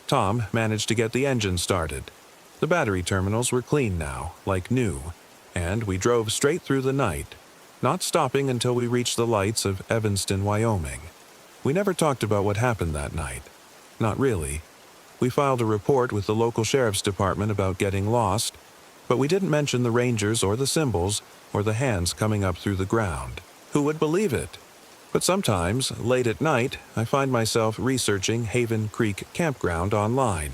Tom managed to get the engine started. The battery terminals were clean now, like new, and we drove straight through the night, not stopping until we reached the lights of Evanston, Wyoming. We never talked about what happened that night. Not really. We filed a report with the local sheriff's department about getting lost, but we didn't mention the Rangers or the symbols or the hands coming up through the ground. Who would believe it? But sometimes, late at night, I find myself researching Haven Creek Campground online.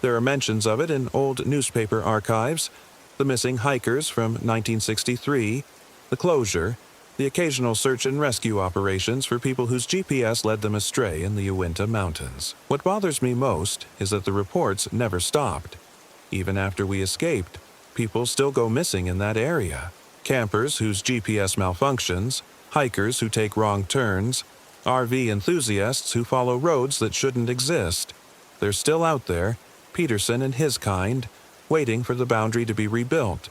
There are mentions of it in old newspaper archives, the missing hikers from 1963, the closure, the occasional search and rescue operations for people whose GPS led them astray in the Uinta Mountains. What bothers me most is that the reports never stopped. Even after we escaped, people still go missing in that area. Campers whose GPS malfunctions, hikers who take wrong turns, RV enthusiasts who follow roads that shouldn't exist. They're still out there, Peterson and his kind, waiting for the boundary to be rebuilt,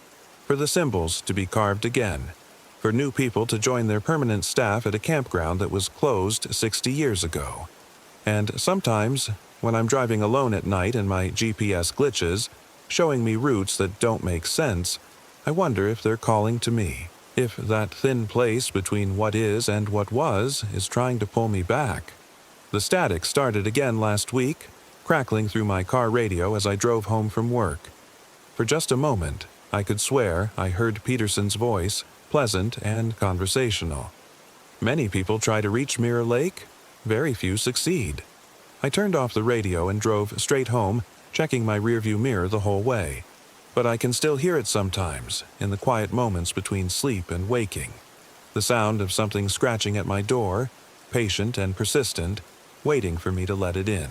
for the symbols to be carved again, for new people to join their permanent staff at a campground that was closed 60 years ago. And sometimes, when I'm driving alone at night and my GPS glitches, showing me routes that don't make sense, I wonder if they're calling to me, if that thin place between what is and what was is trying to pull me back. The static started again last week, crackling through my car radio as I drove home from work. For just a moment, I could swear I heard Peterson's voice, pleasant and conversational. Many people try to reach Mirror Lake. Very few succeed. I turned off the radio and drove straight home, checking my rearview mirror the whole way. But I can still hear it sometimes, in the quiet moments between sleep and waking. The sound of something scratching at my door, patient and persistent, waiting for me to let it in.